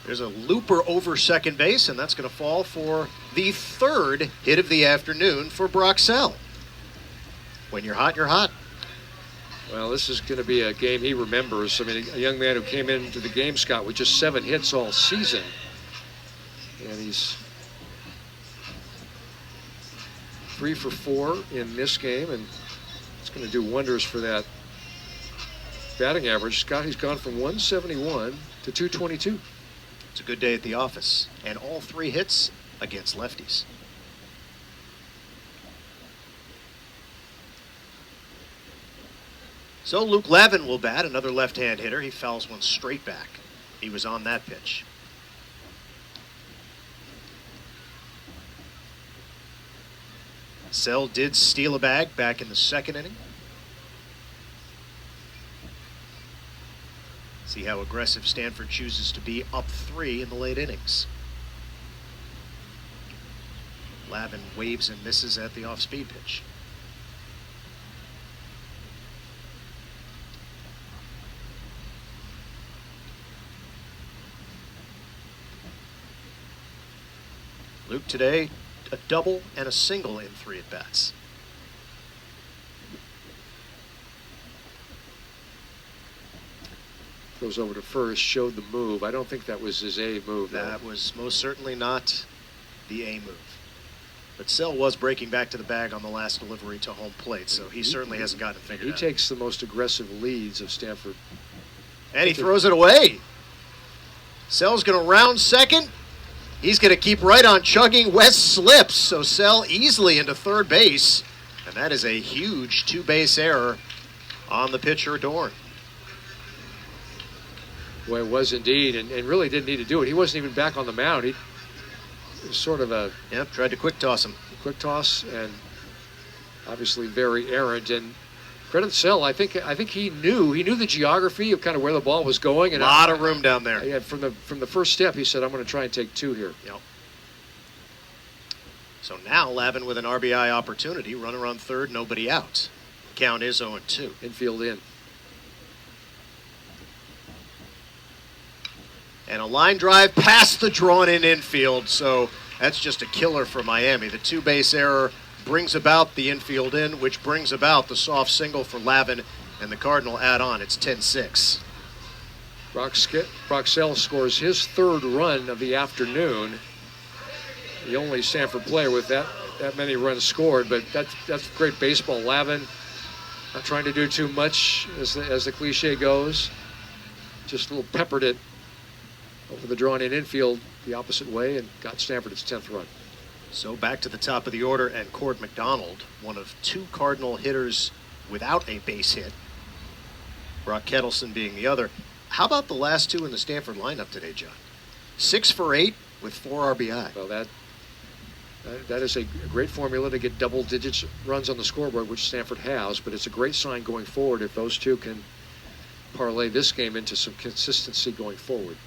There's a looper over second base, and that's going to fall for the third hit of the afternoon for Brock Sell. When you're hot, you're hot. Well, this is going to be a game he remembers. I mean, a young man who came into the game, Scott, with just 7 hits all season. And he's 3 for 4 in this game, and it's going to do wonders for that batting average. Scott, he's gone from 171 to 222. It's a good day at the office, and all 3 hits against lefties. So Luke Lavin will bat, another left-hand hitter. He fouls one straight back. He was on that pitch. Sell did steal a bag back in the second inning. See how aggressive Stanford chooses to be, up 3 in the late innings. Lavin waves and misses at the off-speed pitch. Luke today, a double and a single in 3 at-bats. Goes over to first, showed the move. I don't think that was his A move, though. That was most certainly not the A move. But Sell was breaking back to the bag on the last delivery to home plate, so he certainly hasn't gotten it figured out. He takes the most aggressive leads of Stanford. And he throws it away. Sell's going to round second. He's going to keep right on chugging. West slips, so Sell easily into third base. And that is a huge two-base error on the pitcher, Dorn. Boy, it was indeed, and really didn't need to do it. He wasn't even back on the mound. It was sort of a tried to quick toss him. Quick toss, and obviously very errant. And credit Sell, I think he knew the geography of kind of where the ball was going. And a lot of room down there. Yeah, from the first step, he said, "I'm going to try and take two here." Yep. So now Lavin with an RBI opportunity, runner on third, nobody out. Count is 0-2. Infield in. And a line drive past the drawn-in infield, so that's just a killer for Miami. The two-base error brings about the infield in, which brings about the soft single for Lavin, and the Cardinal add on. It's 10-6. Brock Sell scores his third run of the afternoon. The only Stanford player with that many runs scored, but that's great baseball. Lavin not trying to do too much, as the cliche goes. Just a little peppered it over the drawn-in infield the opposite way and got Stanford its 10th run. So back to the top of the order, and Cord McDonald, one of two Cardinal hitters without a base hit. Brock Kettleson being the other. How about the last two in the Stanford lineup today, John? 6 for 8 with 4 RBI. Well, that is a great formula to get double digits runs on the scoreboard, which Stanford has, but it's a great sign going forward if those two can parlay this game into some consistency going forward.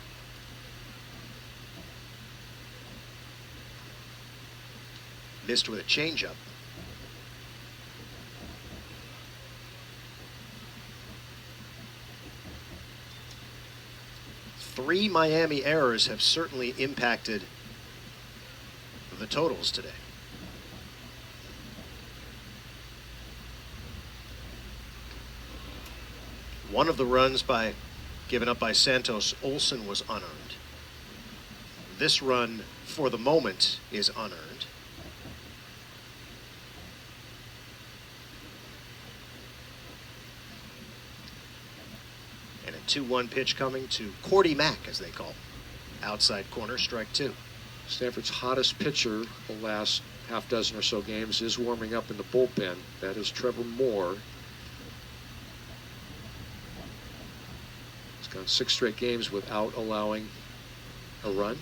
Missed with a changeup. Three Miami errors have certainly impacted the totals today. One of the runs given up by Santos Olsen was unearned. This run, for the moment, is unearned. And a 2-1 pitch coming to Cordy Mack, as they call him. Outside corner, strike 2. Stanford's hottest pitcher the last half dozen or so games is warming up in the bullpen. That is Trevor Moore. He's gone 6 straight games without allowing a run.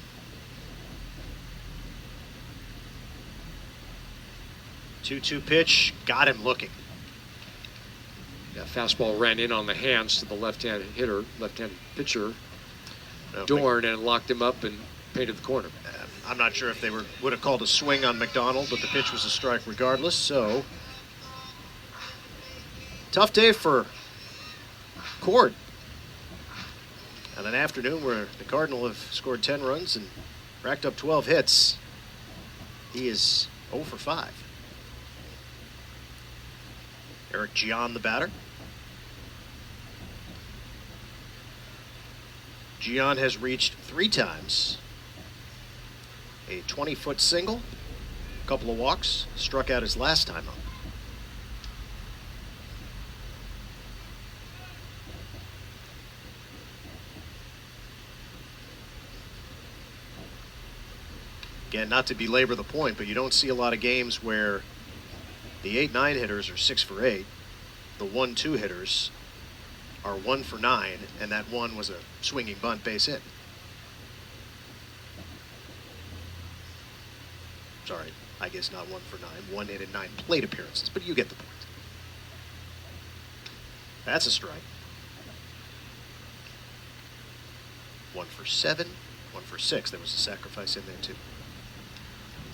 Two pitch, got him looking. That fastball ran in on the hands to the left-hand pitcher, Dorn, and locked him up and painted the corner. I'm not sure if they would have called a swing on McDonald, but the pitch was a strike regardless. So, tough day for Cord. On an afternoon where the Cardinal have scored 10 runs and racked up 12 hits, he is 0 for 5. Eric Gian, the batter. Gian has reached 3 times a 20-foot single, a couple of walks, struck out his last time up. Again, not to belabor the point, but you don't see a lot of games where the 8-9 hitters are 6 for 8. The 1-2 hitters are 1 for 9, and that one was a swinging bunt base hit. Sorry, I guess not 1 for 9. 1 hit and 9 plate appearances, but you get the point. That's a strike. 1 for 7, 1 for 6. There was a sacrifice in there too.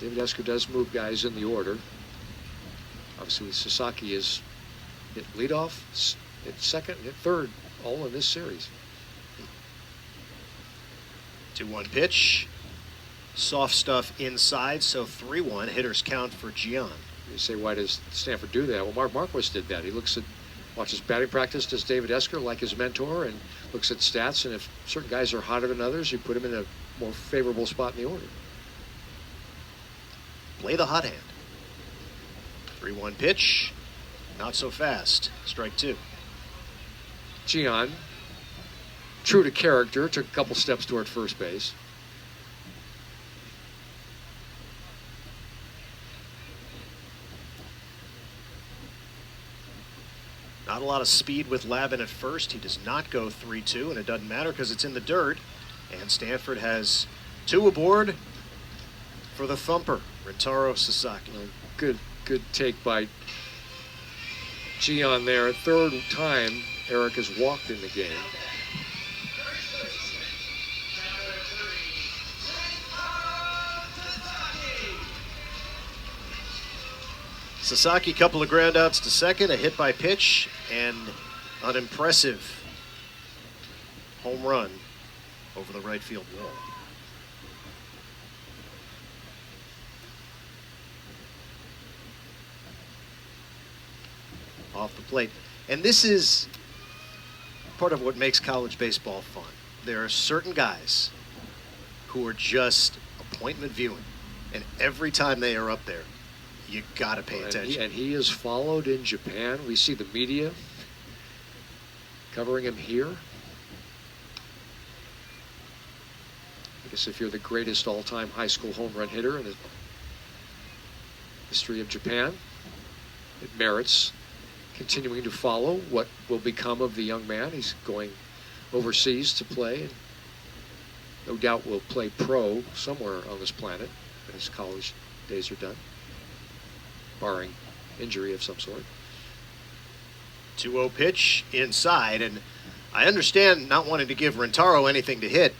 David Esker does move guys in the order. Obviously, Sasaki is hit leadoff, hit second, and hit third, all in this series. 2-1 pitch. Soft stuff inside, so 3-1. Hitters count for Gian. You say, why does Stanford do that? Well, Mark Marquis did that. He watches batting practice, does David Esker like his mentor, and looks at stats, and if certain guys are hotter than others, you put them in a more favorable spot in the order. Play the hot hand. 3-1 pitch. Not so fast. Strike 2. Gian, true to character, took a couple steps toward first base. Not a lot of speed with Lavin at first. He does not go 3-2, and it doesn't matter because it's in the dirt. And Stanford has 2 aboard for the thumper, Rintaro Sasaki. Good take by Gian there. Third time Eric has walked in the game. Sasaki, couple of ground outs to second, a hit by pitch, and an impressive home run over the right field wall. Off the plate. And this is part of what makes college baseball fun. There are certain guys who are just appointment viewing, and every time they are up there, you gotta pay attention. And he is followed in Japan. We see the media covering him here. I guess if you're the greatest all-time high school home run hitter in the history of Japan, it merits continuing to follow what will become of the young man. He's going overseas to play, and no doubt will play pro somewhere on this planet when his college days are done, barring injury of some sort. 2-0 pitch inside, and I understand not wanting to give Rintaro anything to hit,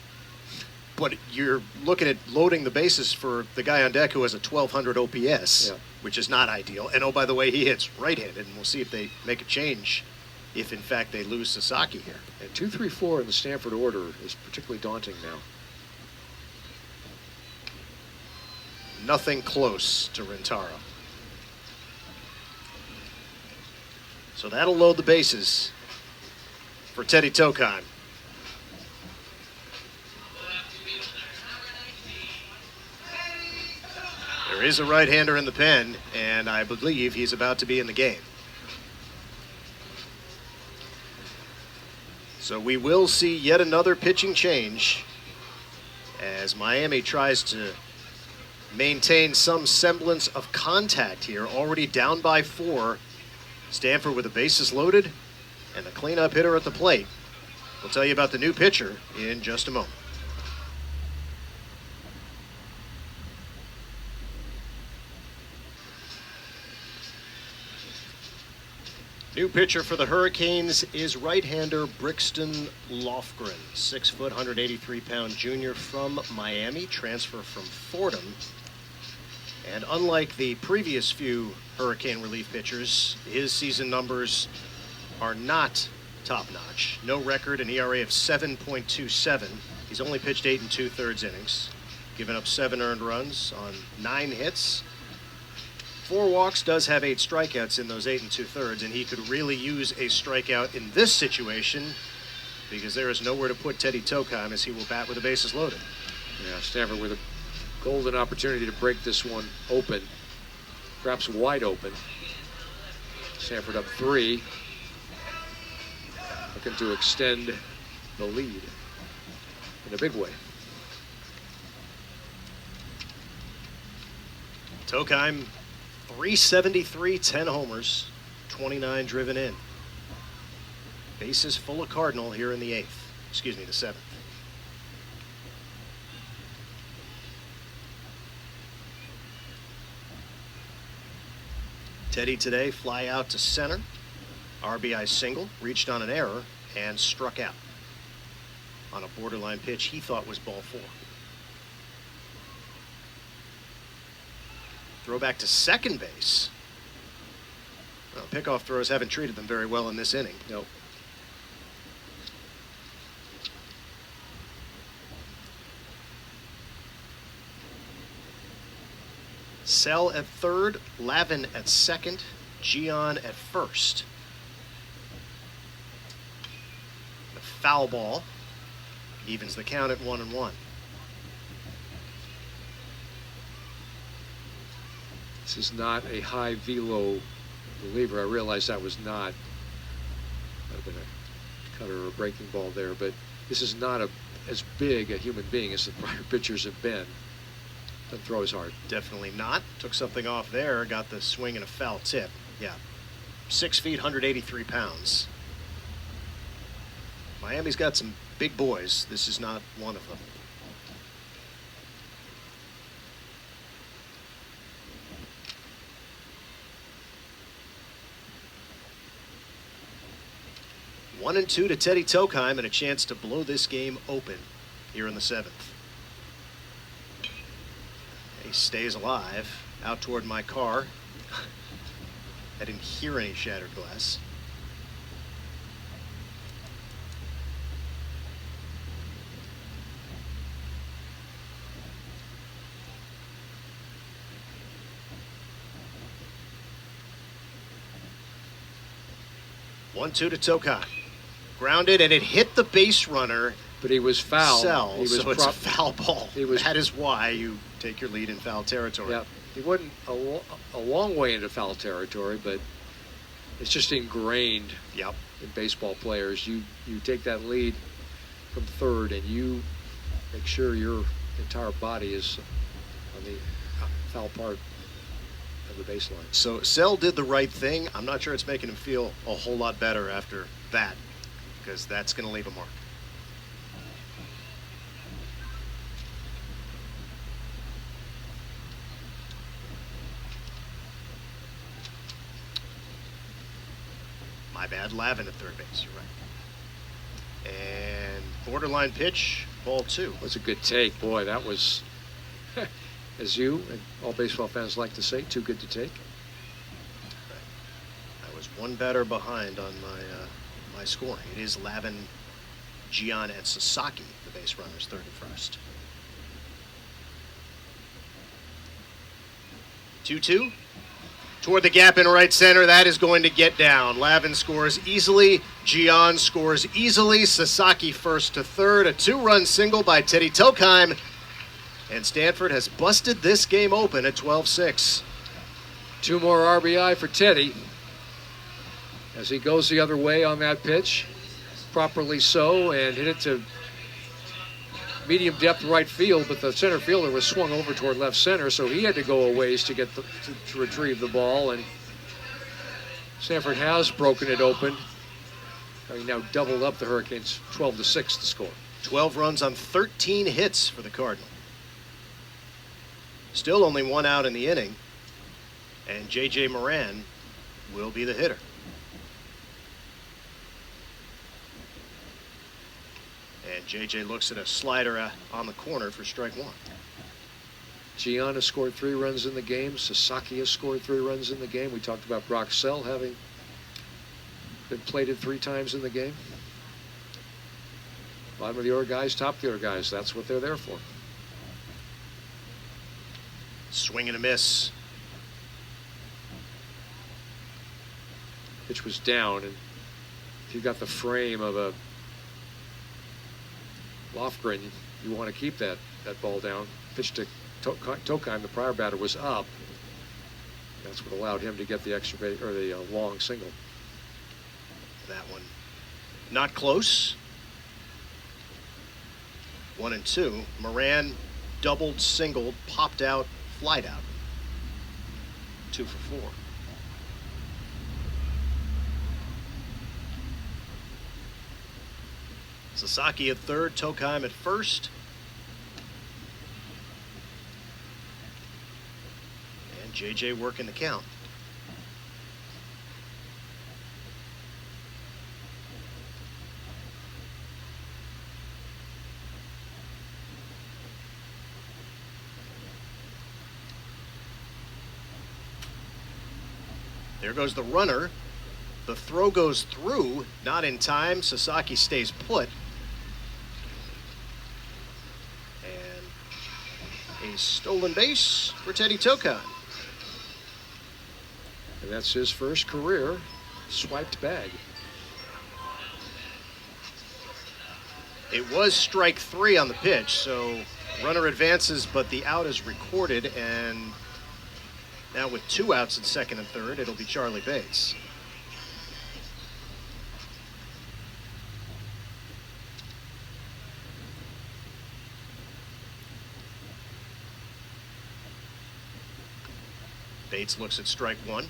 but you're looking at loading the bases for the guy on deck who has a 1200 OPS, which is not ideal. And oh, by the way, he hits right-handed, and we'll see if they make a change if, in fact, they lose Sasaki here. And 2-3-4 in the Stanford order is particularly daunting now. Nothing close to Rintaro. So that'll load the bases for Teddy Tokheim. There is a right-hander in the pen, and I believe he's about to be in the game. So we will see yet another pitching change as Miami tries to maintain some semblance of contact here. Already down by 4. Stanford with the bases loaded and the cleanup hitter at the plate. We'll tell you about the new pitcher in just a moment. New pitcher for the Hurricanes is right-hander Brixton Lofgren, 6 foot, 183-pound junior from Miami, transfer from Fordham. And unlike the previous few Hurricane relief pitchers, his season numbers are not top-notch. No record, an ERA of 7.27. He's only pitched 8 2/3 innings, given up 7 earned runs on 9 hits. 4 walks, does have 8 strikeouts in those 8 2/3, and he could really use a strikeout in this situation because there is nowhere to put Teddy Tokheim as he will bat with the bases loaded. Yeah, Stanford with a golden opportunity to break this one open, perhaps wide open. Stanford up 3, looking to extend the lead in a big way. Tokheim, 373, 10 homers, 29 driven in. Bases full of Cardinal here in the 7th. Teddy today, fly out to center, RBI single, reached on an error, and struck out on a borderline pitch he thought was ball 4. Throw back to second base. Well, pickoff throws haven't treated them very well in this inning. Nope. Sell at third, Lavin at second, Gian at first. The foul ball. Evens the count at 1-1. This is not a high velo reliever. I realize that was not, might have been a cutter or a breaking ball there, but this is not as big a human being as the prior pitchers have been. Doesn't throw as hard. Definitely not. Took something off there, got the swing and a foul tip. Yeah. 6 feet, 183 pounds. Miami's got some big boys. This is not one of them. One and two to Teddy Tokheim, and a chance to blow this game open here in the 7th. He stays alive. Out toward my car. I didn't hear any shattered glass. One-two to Tokheim. Grounded, and it hit the base runner. But he was foul. So He was it's a foul ball. He was, that is why you take your lead in foul territory. Yeah, he wasn't a long way into foul territory, but it's just ingrained Yep. in baseball players. You take that lead from third, and you make sure your entire body is on the foul part of the baseline. So Sell did the right thing. I'm not sure it's making him feel a whole lot better after that, because that's going to leave a mark. My bad, Lavin at third base, you're right. And borderline pitch, ball 2. That's a good take. Boy, that was, as you and all baseball fans like to say, too good to take. I was one batter behind on my scoring. It is Lavin, Gian, and Sasaki, the base runners, 31st. 2-2. Toward the gap in right center, that is going to get down. Lavin scores easily. Gian scores easily. Sasaki first to third. A 2-run single by Teddy Tokheim. And Stanford has busted this game open at 12-6. 2 more RBI for Teddy as he goes the other way on that pitch. Properly so, and hit it to medium depth right field, but the center fielder was swung over toward left center, so he had to go a ways to get to retrieve the ball, and Stanford has broken it open. Having now doubled up the Hurricanes, 12-6 to score. 12 runs on 13 hits for the Cardinal. Still only 1 out in the inning, and J.J. Moran will be the hitter. And J.J. looks at a slider on the corner for strike 1. Gian has scored 3 runs in the game. Sasaki has scored 3 runs in the game. We talked about Brock Sell having been plated 3 times in the game. Bottom of the order guys, top of the order guys. That's what they're there for. Swing and a miss. Pitch was down, and if you got the frame of a Lofgren, you want to keep that ball down. Pitch to Tokheim, the prior batter, was up. That's what allowed him to get the extra base, or the long single. That one not close. 1 and 2. Moran doubled, singled, popped out, flied out. 2 for 4. Sasaki at third, Tokheim at first. And JJ working the count. There goes the runner. The throw goes through, not in time. Sasaki stays put. And a stolen base for Teddy Tokheim. And that's his first career swiped bag. It was strike 3 on the pitch, so runner advances, but the out is recorded, and now with 2 outs in second and third, it'll be Charlie Bates. Bates looks at strike 1.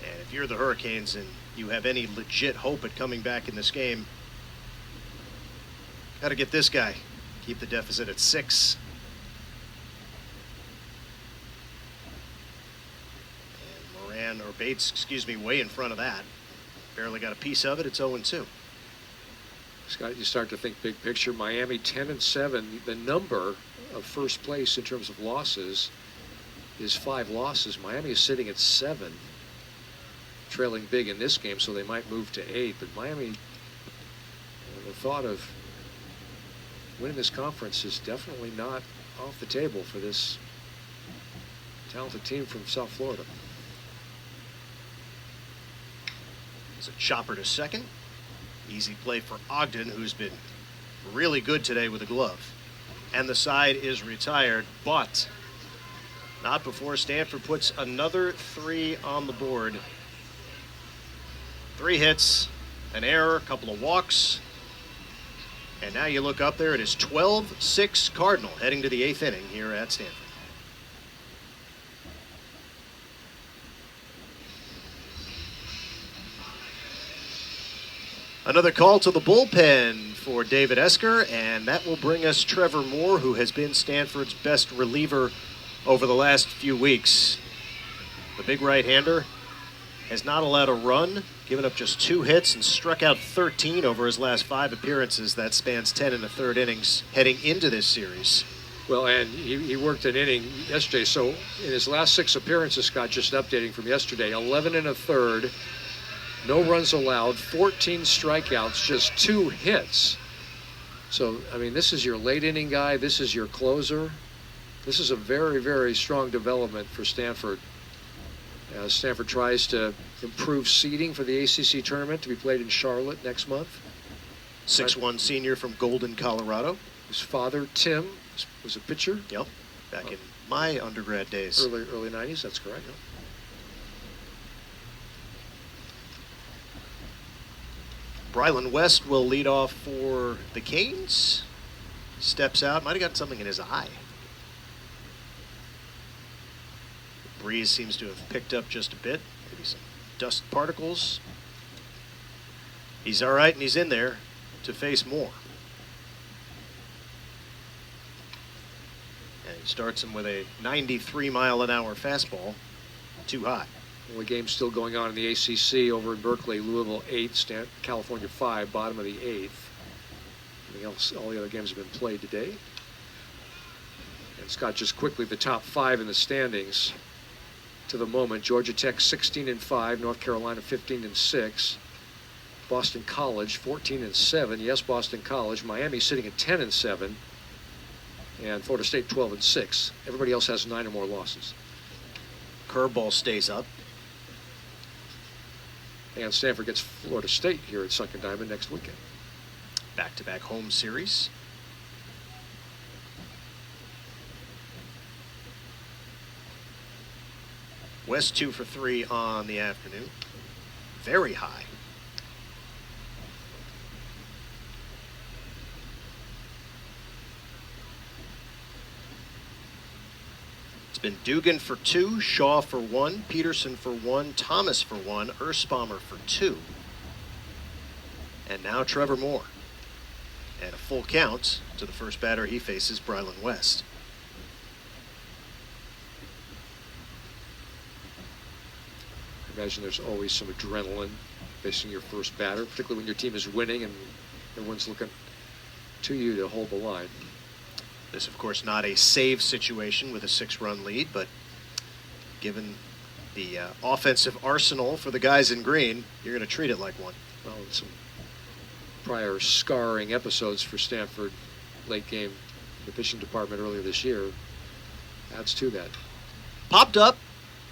And if you're the Hurricanes and you have any legit hope at coming back in this game, got to get this guy. Keep the deficit at 6. And Moran, or Bates, excuse me, way in front of that. Barely got a piece of it. It's 0-2. Scott, you start to think big picture. Miami 10-7. The number of first place in terms of losses is 5 losses. Miami is sitting at 7, trailing big in this game, so they might move to 8. But Miami, the thought of winning this conference is definitely not off the table for this talented team from South Florida. It's a chopper to second. Easy play for Ogden, who's been really good today with a glove. And the side is retired, but not before Stanford puts another 3 on the board. 3 hits, an error, a couple of walks. And now you look up there, it is 12-6 Cardinal heading to the 8th inning here at Stanford. Another call to the bullpen for David Esker, and that will bring us Trevor Moore, who has been Stanford's best reliever over the last few weeks. The big right-hander has not allowed a run, given up just 2 hits, and struck out 13 over his last 5 appearances. That spans 10 1/3 innings heading into this series. Well, and he worked an inning yesterday, so in his last 6 appearances, Scott, just updating from yesterday, 11 1/3. No runs allowed, 14 strikeouts, just 2 hits. So, I mean, this is your late inning guy. This is your closer. This is a very, very strong development for Stanford as Stanford tries to improve seeding for the ACC tournament to be played in Charlotte next month. 6'1" senior from Golden, Colorado. His father, Tim, was a pitcher. Yep, back in my undergrad days. Early 90s, that's correct. Yep. Brylan West will lead off for the Canes. Steps out, might have got something in his eye. The breeze seems to have picked up just a bit, maybe some dust particles. He's all right, and he's in there to face Moore. And he starts him with a 93-mile-an-hour fastball, too high. Well, the game's still going on in the ACC over in Berkeley. Louisville 8, California 5, bottom of the 8th. Everything else, all the other games have been played today. And Scott, just quickly, the top 5 in the standings to the moment. Georgia Tech 16-5, North Carolina 15-6, Boston College 14-7. Yes, Boston College. Miami sitting at 10-7, and Florida State 12-6. Everybody else has 9 or more losses. Curveball stays up. And Stanford gets Florida State here at Sunken Diamond next weekend. Back-to-back home series. West 2 for 3 on the afternoon. Very high. Been Dugan for 2, Shaw for 1, Peterson for 1, Thomas for 1, Erspamer for 2. And now Trevor Moore. And a full count to the first batter he faces, Brylan West. I imagine there's always some adrenaline facing your first batter, particularly when your team is winning and everyone's looking to you to hold the line. This, of course, not a save situation with a 6-run lead, but given the offensive arsenal for the guys in green, you're going to treat it like one. Well, some prior scarring episodes for Stanford late game in the pitching department earlier this year adds to that. Popped up,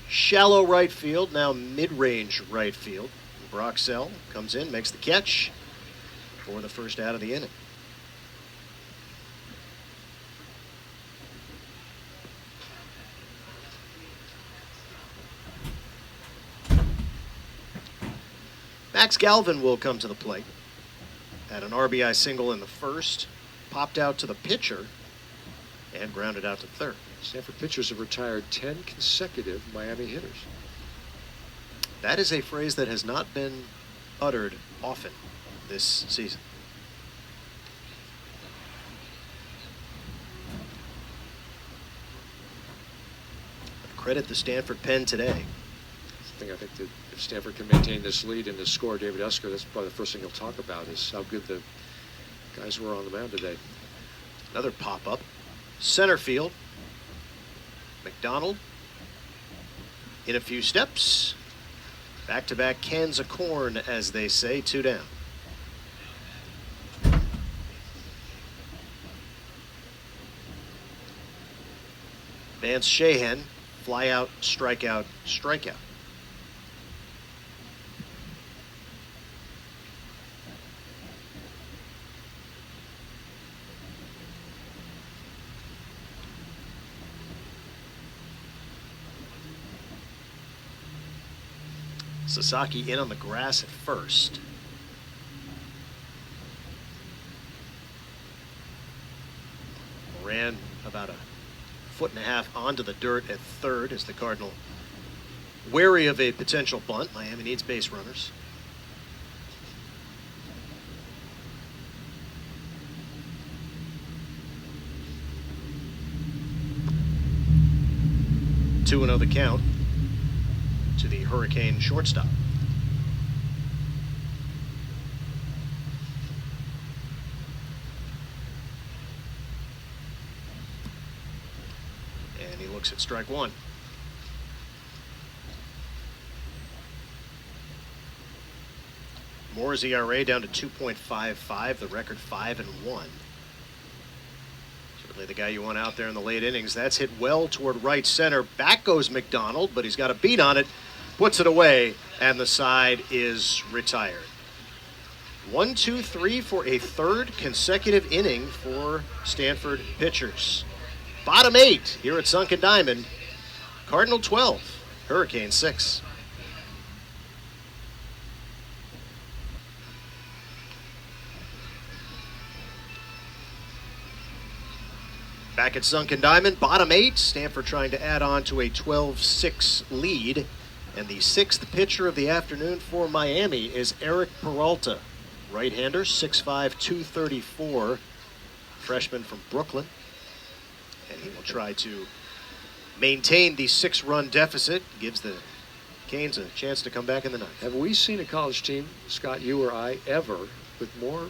shallow right field, now mid-range right field. Broxell comes in, makes the catch. for the first out of the inning. Max Galvin will come to the plate. Had an RBI single in the first, popped out to the pitcher, and grounded out to third. Stanford pitchers have retired 10 consecutive Miami hitters. That is a phrase that has not been uttered often this season. But credit the Stanford pen today. I think that if Stanford can maintain this lead and the score, David Usker, that's probably the first thing he'll talk about is how good the guys were on the mound today. Another pop-up. Center field. McDonald in a few steps. Back-to-back cans of corn, as they say, 2 down. Vance Shahan, fly out, strikeout, strikeout. Sasaki in on the grass at first. Ran about a 1.5 feet onto the dirt at third as the Cardinal wary of a potential bunt. Miami needs base runners. Two and 0 the count to the Hurricane shortstop. And he looks at strike one. Moore's ERA down to 2.55, the record 5-1. Certainly the guy you want out there in the late innings. That's hit well toward right center. Back goes McDonald, but he's got a beat on it. Puts it away, and the side is retired. 1, 2, 3 for a third consecutive inning for Stanford pitchers. Bottom 8 here at Sunken Diamond. Cardinal 12, Hurricane 6. Back at Sunken Diamond, bottom 8. Stanford trying to add on to a 12-6 lead. And the 6th pitcher of the afternoon for Miami is Eric Peralta. Right-hander, 6'5", 234. Freshman from Brooklyn. And he will try to maintain the 6-run deficit. Gives the Canes a chance to come back in the ninth. Have we seen a college team, Scott, you or I, ever with more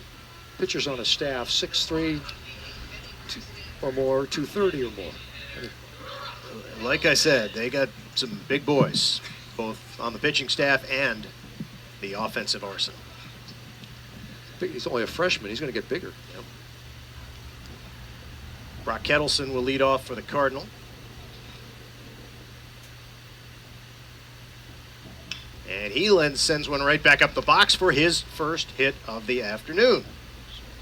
pitchers on a staff, 6'3", or more, 230 or more? Like I said, they got some big boys, both on the pitching staff and the offensive arsenal. He's only a freshman. He's going to get bigger. Yep. Brock Kettleson will lead off for the Cardinal. And he sends one right back up the box for his first hit of the afternoon.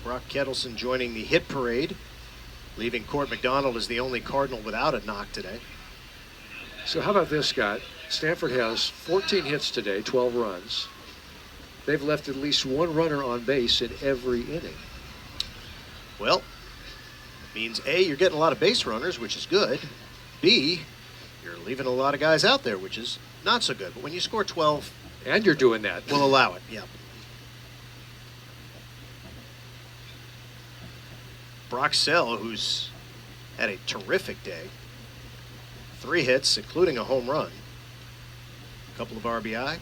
Brock Kettleson joining the hit parade, leaving Court McDonald as the only Cardinal without a knock today. So how about this, Scott? Stanford has 14 hits today, 12 runs. They've left at least one runner on base in every inning. Well, it means A, you're getting a lot of base runners, which is good. B, you're leaving a lot of guys out there, which is not so good. But when you score 12... And you're doing that. We'll allow it, yeah. Brock Sell, who's had a terrific day. 3 hits, including a home run. A couple of RBI.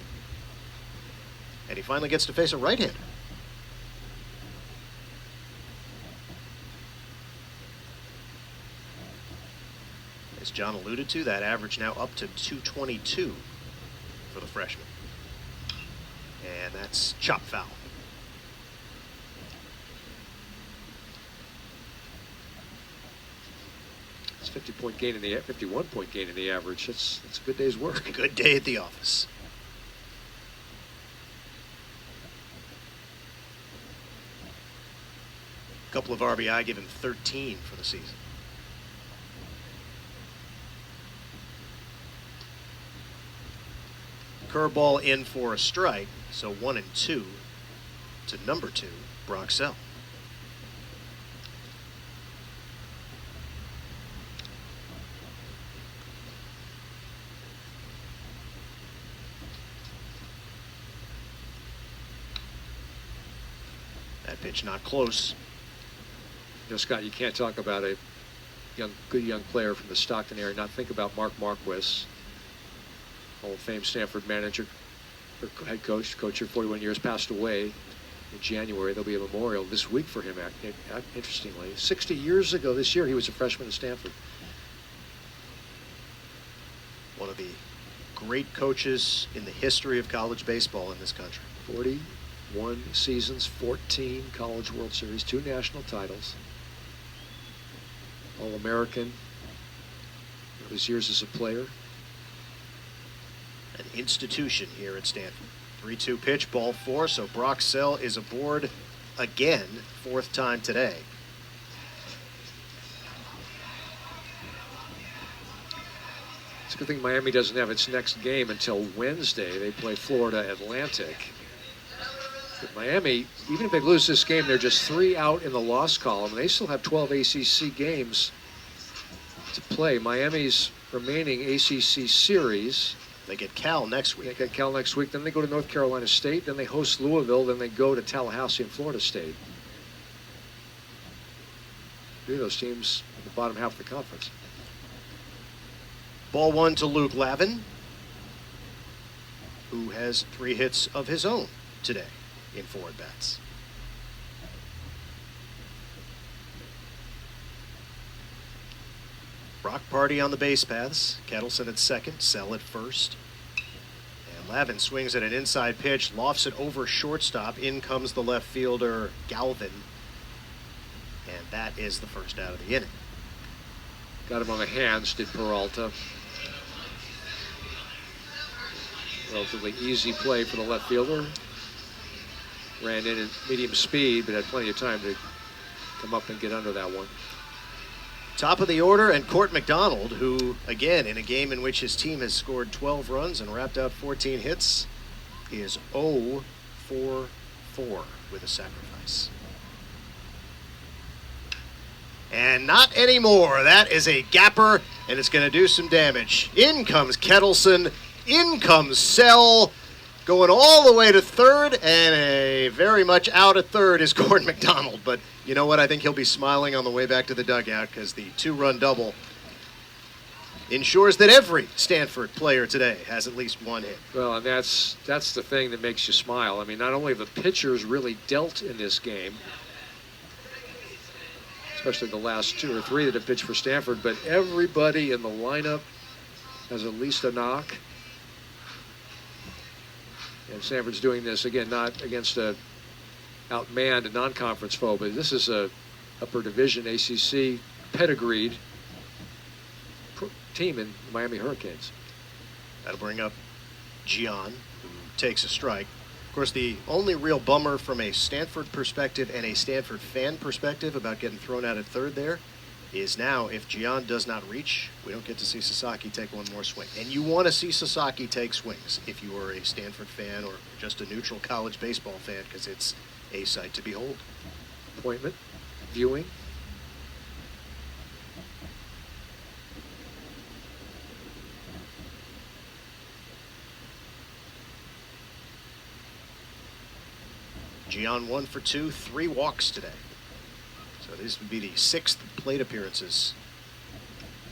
And he finally gets to face a right-hander. As John alluded to, that average now up to 222 for the freshman. And that's chop foul. It's 50-point gain in the 51-point gain in the average. That's a good day's work. Good day at the office. A couple of RBI, given 13 for the season. Curveball in for a strike, so 1-2 to number 2, Broxell. That pitch not close. You know, Scott, you can't talk about a good young player from the Stockton area, not think about Mark Marquis, Hall of Fame Stanford manager, or head coach, coach here 41 years, passed away in January. There'll be a memorial this week for him, interestingly. 60 years ago this year, he was a freshman at Stanford. One of the great coaches in the history of college baseball in this country. 41 seasons, 14 College World Series, 2 national titles, All-American, his years as a player. An institution here at Stanford. 3-2 pitch, ball 4, so Broxell is aboard again, 4th time today. It's a good thing Miami doesn't have its next game until Wednesday. They play Florida Atlantic. But Miami, even if they lose this game, they're just 3 out in the loss column. They still have 12 ACC games to play. Miami's remaining ACC series. They get Cal next week. They get Cal next week. Then they go to North Carolina State. Then they host Louisville. Then they go to Tallahassee and Florida State. 3 of those teams in the bottom half of the conference. Ball 1 to Luke Lavin, who has 3 hits of his own today in 4 at-bats. Rock Party on the base paths. Kettleson at second, Sell at first. And Lavin swings at an inside pitch, lofts it over shortstop. In comes the left fielder, Galvin. And that is the first out of the inning. Got him on the hands, did Peralta. Relatively easy play for the left fielder. Ran in at medium speed, but had plenty of time to come up and get under that one. Top of the order, and Court McDonald, who, again, in a game in which his team has scored 12 runs and wrapped out 14 hits, is 0 for 4 with a sacrifice. And not anymore. That is a gapper, and it's going to do some damage. In comes Kettleson. In comes Sell. Going all the way to third, and a very much out at third is Gordon McDonald. But you know what? I think he'll be smiling on the way back to the dugout, because the 2-run double ensures that every Stanford player today has at least 1 hit. Well, and that's the thing that makes you smile. I mean, not only have the pitchers really dealt in this game, especially the last 2 or 3 that have pitched for Stanford, but everybody in the lineup has at least a knock. And Stanford's doing this, again, not against a outmanned non-conference foe, but this is a upper division ACC pedigreed team in Miami Hurricanes. That'll bring up Gian, who takes a strike. Of course, the only real bummer from a Stanford perspective and a Stanford fan perspective about getting thrown out at third there is now, if Gian does not reach, we don't get to see Sasaki take one more swing. And you want to see Sasaki take swings if you are a Stanford fan or just a neutral college baseball fan, because it's a sight to behold. Appointment, viewing. Gian 1 for 2, 3 walks today. So this would be the 6th plate appearances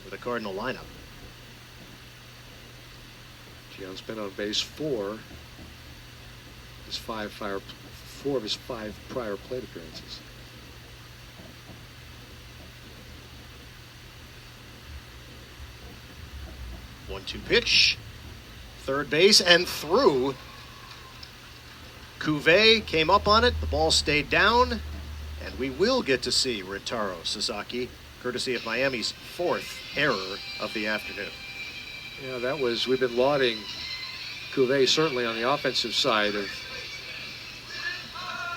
for the Cardinal lineup. Gian's been on base 4 of his 5 prior plate appearances. One-two pitch, third base and through. Cuvée came up on it, the ball stayed down, and we will get to see Rintaro Sasaki, courtesy of Miami's 4th error of the afternoon. Yeah, that was, we've been lauding Cuvée certainly on the offensive side of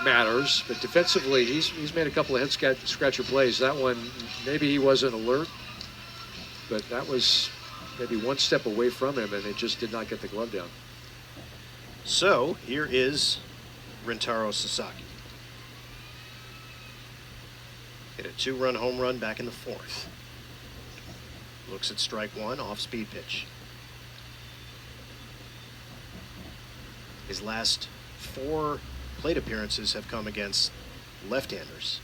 matters, but defensively, he's made a couple of head-scratcher plays. That one, maybe he wasn't alert, but that was maybe one step away from him, and it just did not get the glove down. So here is Rintaro Sasaki. Hit a 2-run home run back in the 4th. Looks at strike 1, off-speed pitch. His last 4 plate appearances have come against left-handers.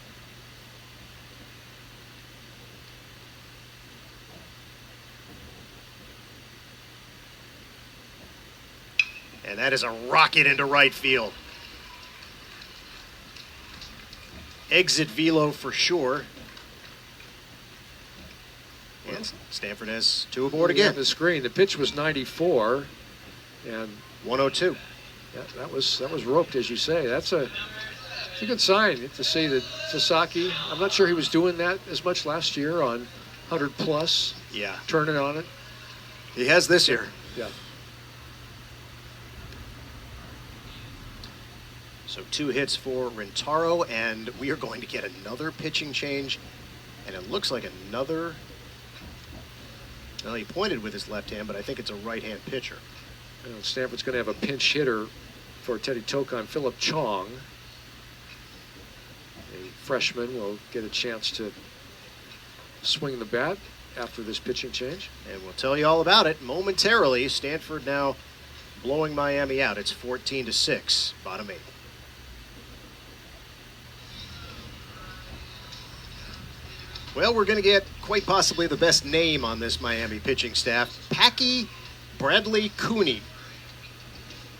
And that is a rocket into right field. Exit velo for sure. And Stanford has 2 aboard again. The screen. The pitch was 94, and 102. That was roped, as you say. It's a good sign to see that Sasaki. I'm not sure he was doing that as much last year on 100 plus. Yeah, turning on it. He has this year. Yeah. So 2 hits for Rintaro, and we are going to get another pitching change, and it looks like another. Well, he pointed with his left hand, but I think it's a right-hand pitcher. Stanford's going to have a pinch hitter for Teddy Tokon, Philip Chong. A freshman will get a chance to swing the bat after this pitching change. And we'll tell you all about it momentarily. Stanford now blowing Miami out. It's 14-6, bottom 8. Well, we're going to get quite possibly the best name on this Miami pitching staff. Packy Bradley Cooney,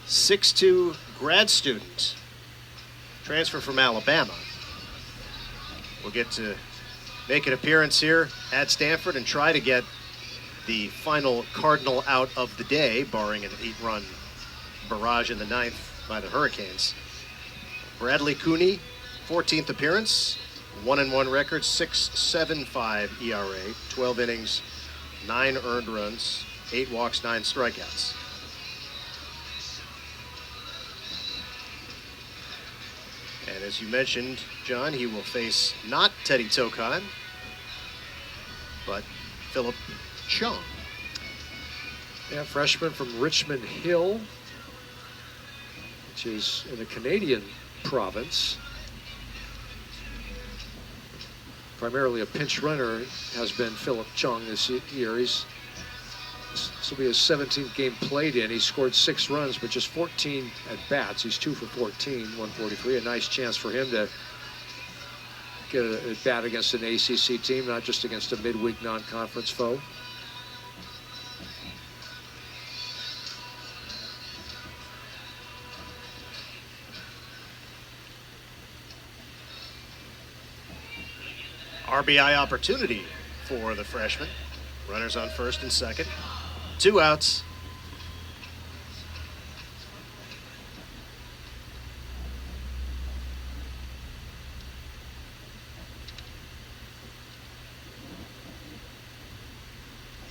6'2" grad student, transfer from Alabama. We'll get to make an appearance here at Stanford and try to get the final Cardinal out of the day, barring an 8-run barrage in the 9th by the Hurricanes. Bradley Cooney, 14th appearance, 1-1 record, 6.75 ERA, 12 innings, 9 earned runs, 8 walks, 9 strikeouts. And as you mentioned, John, he will face not Teddy Tokon, but Philip Chong. Yeah, freshman from Richmond Hill, which is in a Canadian province. Primarily a pinch runner has been Philip Chong this year. This will be his 17th game played in. He scored 6 runs, but just 14 at bats. He's 2 for 14, 143. A nice chance for him to get a at bat against an ACC team, not just against a midweek non-conference foe. RBI opportunity for the freshman. Runners on first and second. 2 outs.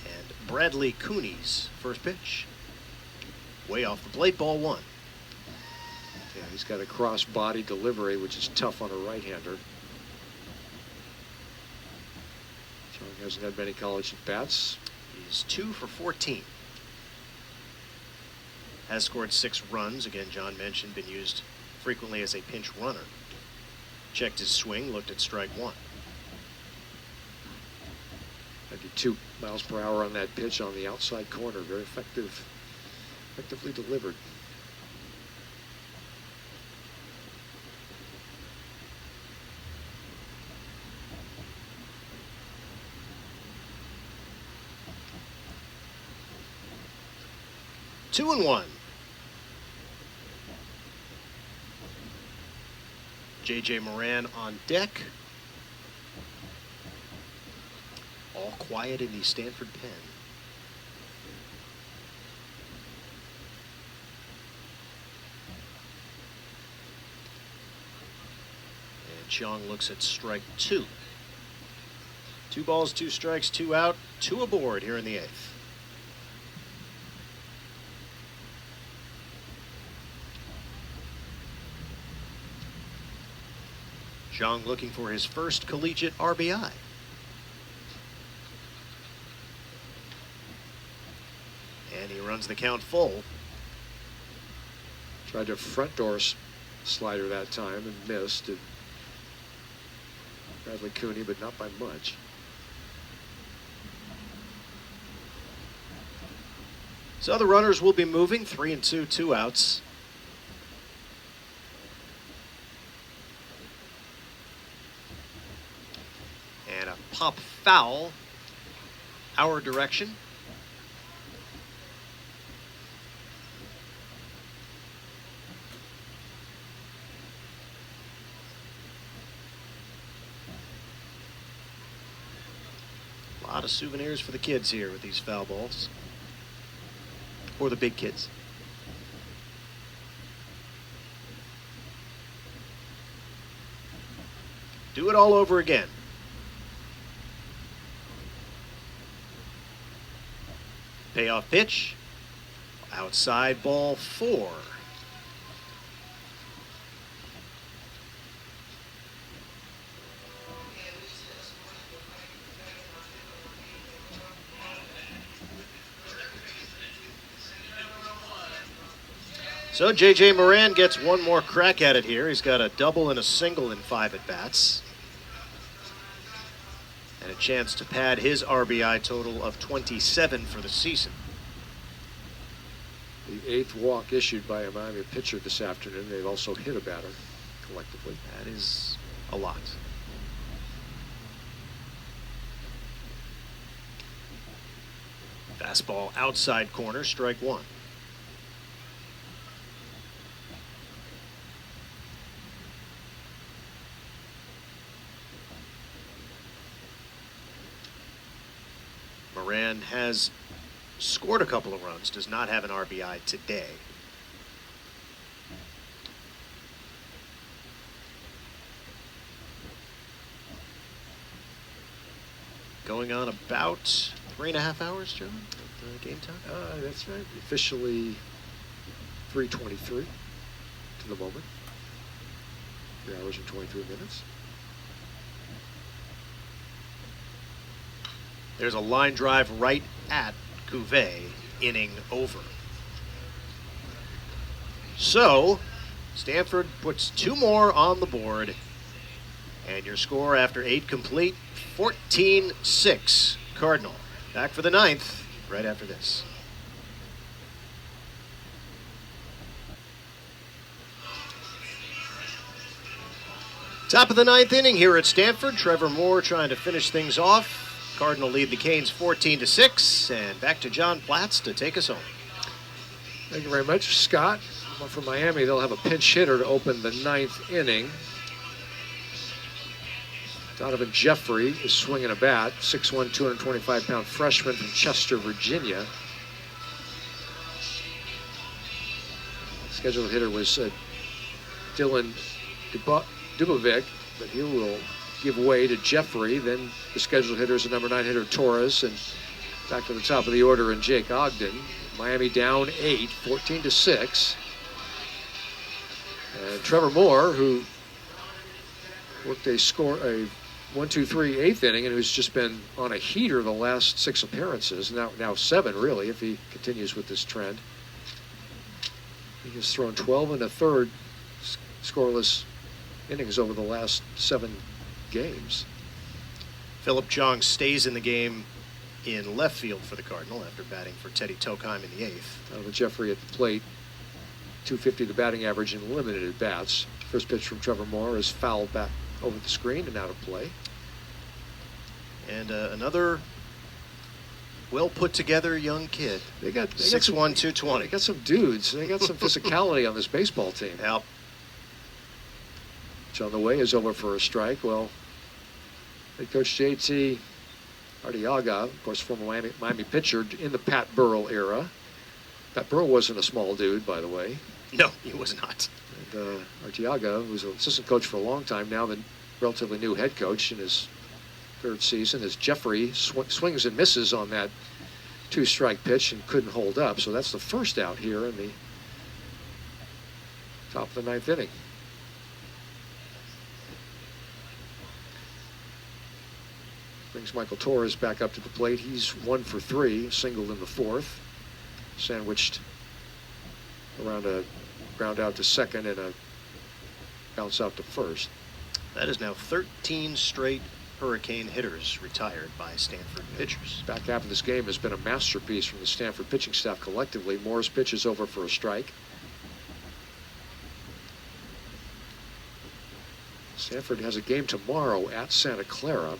And Bradley Cooney's first pitch. Way off the plate, ball 1. Yeah, he's got a cross-body delivery, which is tough on a right-hander. Chong hasn't had many college at-bats. He's 2 for 14. Has scored 6 runs. Again, John mentioned, been used frequently as a pinch runner. Checked his swing, looked at strike 1. 92 miles per hour on that pitch on the outside corner. Very effectively delivered. 2-1. J.J. Moran on deck. All quiet in the Stanford pen. And Chong looks at strike 2. 2 balls, 2 strikes, 2 out, 2 aboard here in the 8th. Zhang looking for his first collegiate RBI. And he runs the count full. Tried to front door slider that time and missed. Bradley Cooney, but not by much. So the runners will be moving. 3-2, 2 outs. And a pop foul our direction. A lot of souvenirs for the kids here with these foul balls. Or the big kids. Do it all over again. Payoff pitch. Outside ball 4. So J.J. Moran gets one more crack at it here. He's got a double and a single in 5 at-bats. And a chance to pad his RBI total of 27 for the season. The 8th walk issued by a Miami pitcher this afternoon. They've also hit a batter collectively. That is a lot. Fastball outside corner, strike 1. Moran has scored a couple of runs, does not have an RBI today. Going on about 3.5 hours, Joe, of game time? That's right. Officially 3:23 to the moment. 3 hours and 23 minutes. There's a line drive right at Cuvée, inning over. So, Stanford puts 2 more on the board, and your score after 8 complete, 14-6 Cardinal. Back for the 9th, right after this. Top of the 9th inning here at Stanford. Trevor Moore trying to finish things off. Cardinal lead the Canes 14-6, and back to John Platz to take us home. Thank you very much, Scott. From Miami, they'll have a pinch hitter to open the 9th inning. Donovan Jeffrey is swinging a bat, 6'1", 225-pound freshman from Chester, Virginia. Scheduled hitter was Dylan Dubovic, but he will give way to Jeffrey. Then the scheduled hitter is the number 9 hitter, Torres, and back to the top of the order in Jake Ogden. Miami down 8, 14-6. And Trevor Moore, who worked a 1-2-3 8th inning and who's just been on a heater the last 6 appearances, now 7 really, if he continues with this trend. He has thrown 12 1/3 scoreless innings over the last 7 games. Philip Jong stays in the game in left field for the Cardinal after batting for Teddy Tokheim in the 8th. With Jeffrey at the plate, .250 the batting average in limited at bats. First pitch from Trevor Moore is fouled back over the screen and out of play. And another well put together young kid. They got 6'1", 220. They got some dudes. They got some physicality on this baseball team. Yep. Which on the way is over for a strike. Well, head coach JT Arteaga, of course, former Miami pitcher in the Pat Burrell era. Pat Burrell wasn't a small dude, by the way. No, he was not. And Arteaga, who was an assistant coach for a long time, now the relatively new head coach in his 3rd season, as Jeffrey swings and misses on that 2-strike pitch and couldn't hold up. So that's the first out here in the top of the 9th inning. Brings Michael Torres back up to the plate. He's 1 for 3, singled in the 4th. Sandwiched around a ground out to second and a bounce out to first. That is now 13 straight Hurricane hitters retired by Stanford pitchers. Back half of this game has been a masterpiece from the Stanford pitching staff collectively. Moore's pitch is over for a strike. Stanford has a game tomorrow at Santa Clara.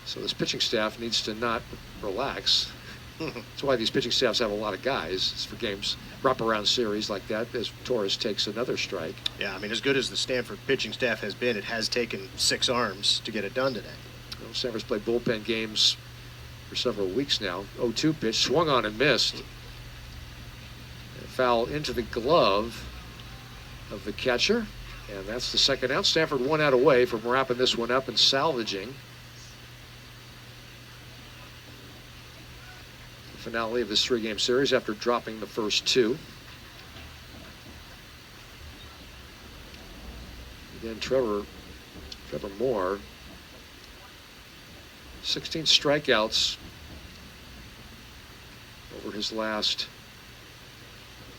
So this pitching staff needs to not relax. That's why these pitching staffs have a lot of guys. It's for games, wraparound series like that, as Torres takes another strike. Yeah, I mean, as good as the Stanford pitching staff has been, it has taken 6 arms to get it done today. Well, Stanford's played bullpen games for several weeks now. 0-2 pitch, swung on and missed. And foul into the glove of the catcher. And that's the second out. Stanford 1 out away from wrapping this one up and salvaging the finale of this 3-game series after dropping the first 2. Again, Trevor Moore, 16 strikeouts over his last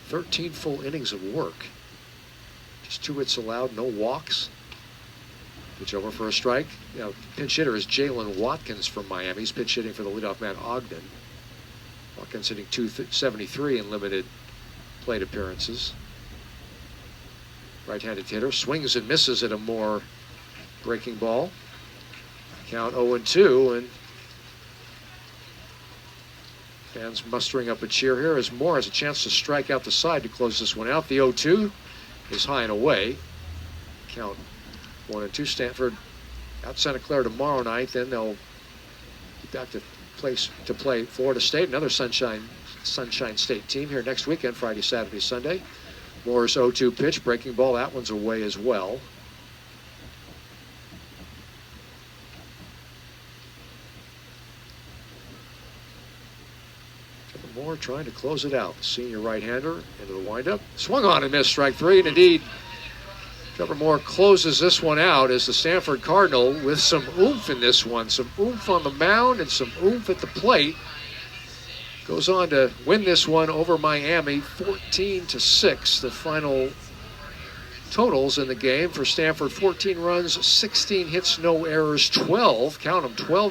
13 full innings of work. Just 2 hits allowed, no walks. Pitch over for a strike. You know, pinch hitter is Jalen Watkins from Miami. He's pitch hitting for the leadoff man Ogden. Watkins hitting .273 in limited plate appearances. Right-handed hitter swings and misses at a Moore breaking ball. Count 0-2, and fans mustering up a cheer here as Moore has a chance to strike out the side to close this one out. The 0-2 is high and away. Count 1-2. Stanford at Santa Clara tomorrow night. Then they'll be back to play Florida State, another Sunshine State team here next weekend, Friday, Saturday, Sunday. Moore's 0-2 pitch, breaking ball. That one's away as well. Moore trying to close it out. The senior right-hander into the windup. Swung on and missed, strike 3. And indeed, Trevor Moore closes this one out as the Stanford Cardinal with some oomph in this one. Some oomph on the mound and some oomph at the plate. Goes on to win this one over Miami 14-6. The final totals in the game for Stanford: 14 runs, 16 hits, no errors, 12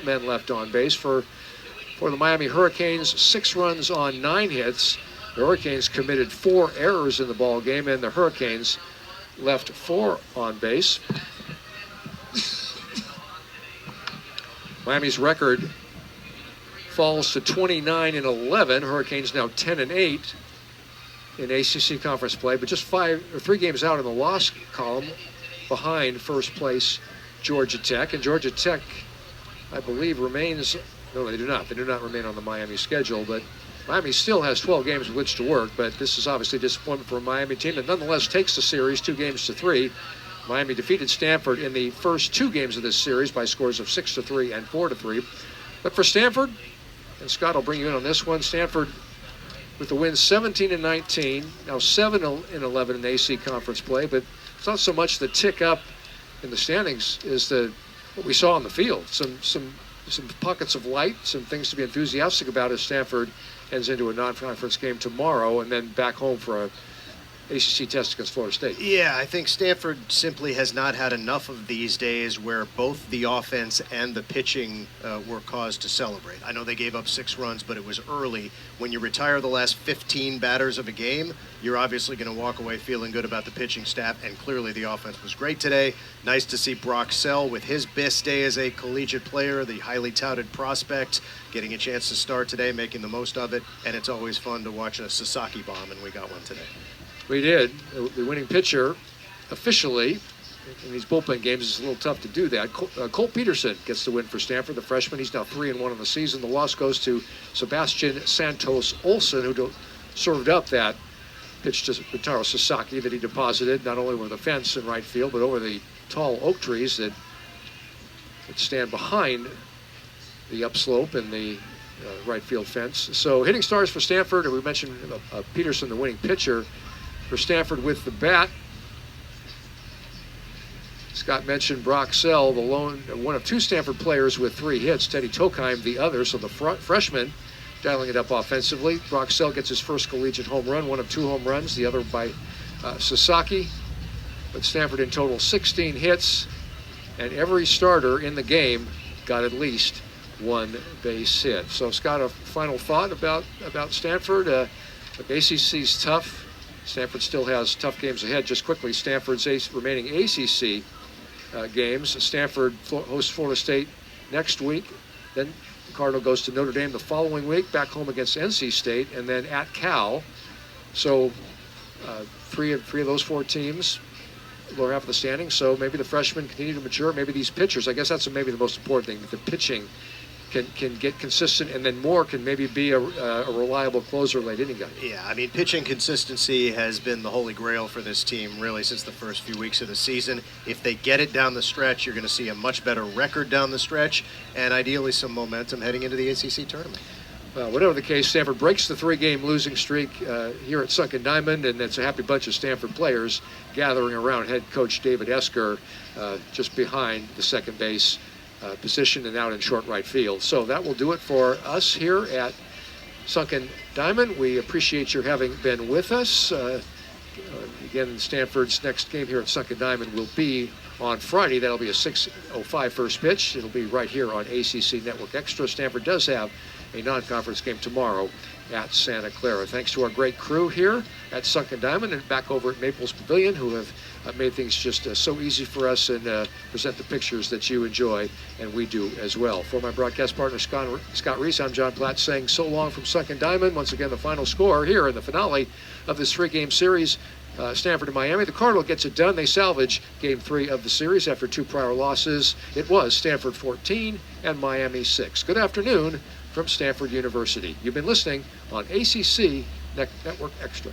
men left on base. For the Miami Hurricanes, 6 runs on 9 hits. The Hurricanes committed 4 errors in the ball game, and the Hurricanes left 4 on base. Miami's record falls to 29-11. Hurricanes now 10-8 in ACC conference play, but just 3 games out in the loss column behind first place Georgia Tech. And Georgia Tech, I believe, remains. No, they do not. They do not remain on the Miami schedule, but Miami still has 12 games with which to work. But this is obviously a disappointment for a Miami team that nonetheless takes the series 2-3. Miami defeated Stanford in the first 2 games of this series by scores of 6-3 and 4-3. But for Stanford, and Scott will bring you in on this one, Stanford with the win 17-19, now 7-11 in AC conference play. But it's not so much the tick up in the standings is what we saw on the field. Some pockets of light, some things to be enthusiastic about as Stanford heads into a non-conference game tomorrow and then back home for a ACC test against Florida State. Yeah, I think Stanford simply has not had enough of these days where both the offense and the pitching were cause to celebrate. I know they gave up 6 runs, but it was early. When you retire the last 15 batters of a game, you're obviously going to walk away feeling good about the pitching staff, and clearly the offense was great today. Nice to see Brock Sell with his best day as a collegiate player, the highly touted prospect, getting a chance to start today, making the most of it, and it's always fun to watch a Sasaki bomb, and we got one today. We did. The winning pitcher officially in these bullpen games is a little tough to do that. Cole Peterson gets the win for Stanford, the freshman. He's now 3-1 on the season. The loss goes to Sebastian Santos Olsen, who served up that pitch to Ritaro Sasaki that he deposited not only over the fence in right field, but over the tall oak trees that stand behind the upslope and the right field fence. So hitting stars for Stanford, and we mentioned Peterson, the winning pitcher for Stanford with the bat. Scott Scott mentioned Brock Sell, the one of 2 Stanford players with 3 hits. Teddy Tokheim, the other, so the freshman dialing it up offensively. Brock Sell gets his first collegiate home run, one of 2 home runs, the other by Sasaki. But Stanford in total 16 hits, and every starter in the game got at least 1 base hit. So Scott, a final thought about Stanford? The ACC's tough. Stanford still has tough games ahead. Just quickly, Stanford's remaining ACC games. Stanford hosts Florida State next week. Then Cardinal goes to Notre Dame the following week, back home against NC State, and then at Cal. So 3 of those 4 teams, lower half of the standings. So maybe the freshmen continue to mature. Maybe these pitchers, I guess that's maybe the most important thing, the pitching can get consistent, and then more can maybe be a reliable closer late inning guy. Yeah, I mean, pitching consistency has been the holy grail for this team really since the first few weeks of the season. If they get it down the stretch, you're going to see a much better record down the stretch, and ideally some momentum heading into the ACC tournament. Whatever the case, Stanford breaks the 3-game losing streak here at Sunken Diamond, and it's a happy bunch of Stanford players gathering around head coach David Esker just behind the second base position and out in short right field. So that will do it for us here at Sunken Diamond. We appreciate your having been with us. Again, Stanford's next game here at Sunken Diamond will be on Friday. That'll be a 6:05 first pitch. It'll be right here on ACC Network Extra. Stanford does have a non-conference game tomorrow at Santa Clara. Thanks to our great crew here at Sunken Diamond and back over at Maples Pavilion, who have made things just so easy for us and present the pictures that you enjoy, and we do as well. For my broadcast partner, Scott Reese, I'm John Platt saying so long from Sunken Diamond. Once again, the final score here in the finale of this 3-game series, Stanford and Miami. The Cardinal gets it done. They salvage Game 3 of the series after 2 prior losses. It was Stanford 14 and Miami 6. Good afternoon from Stanford University. You've been listening on ACC Network Extra.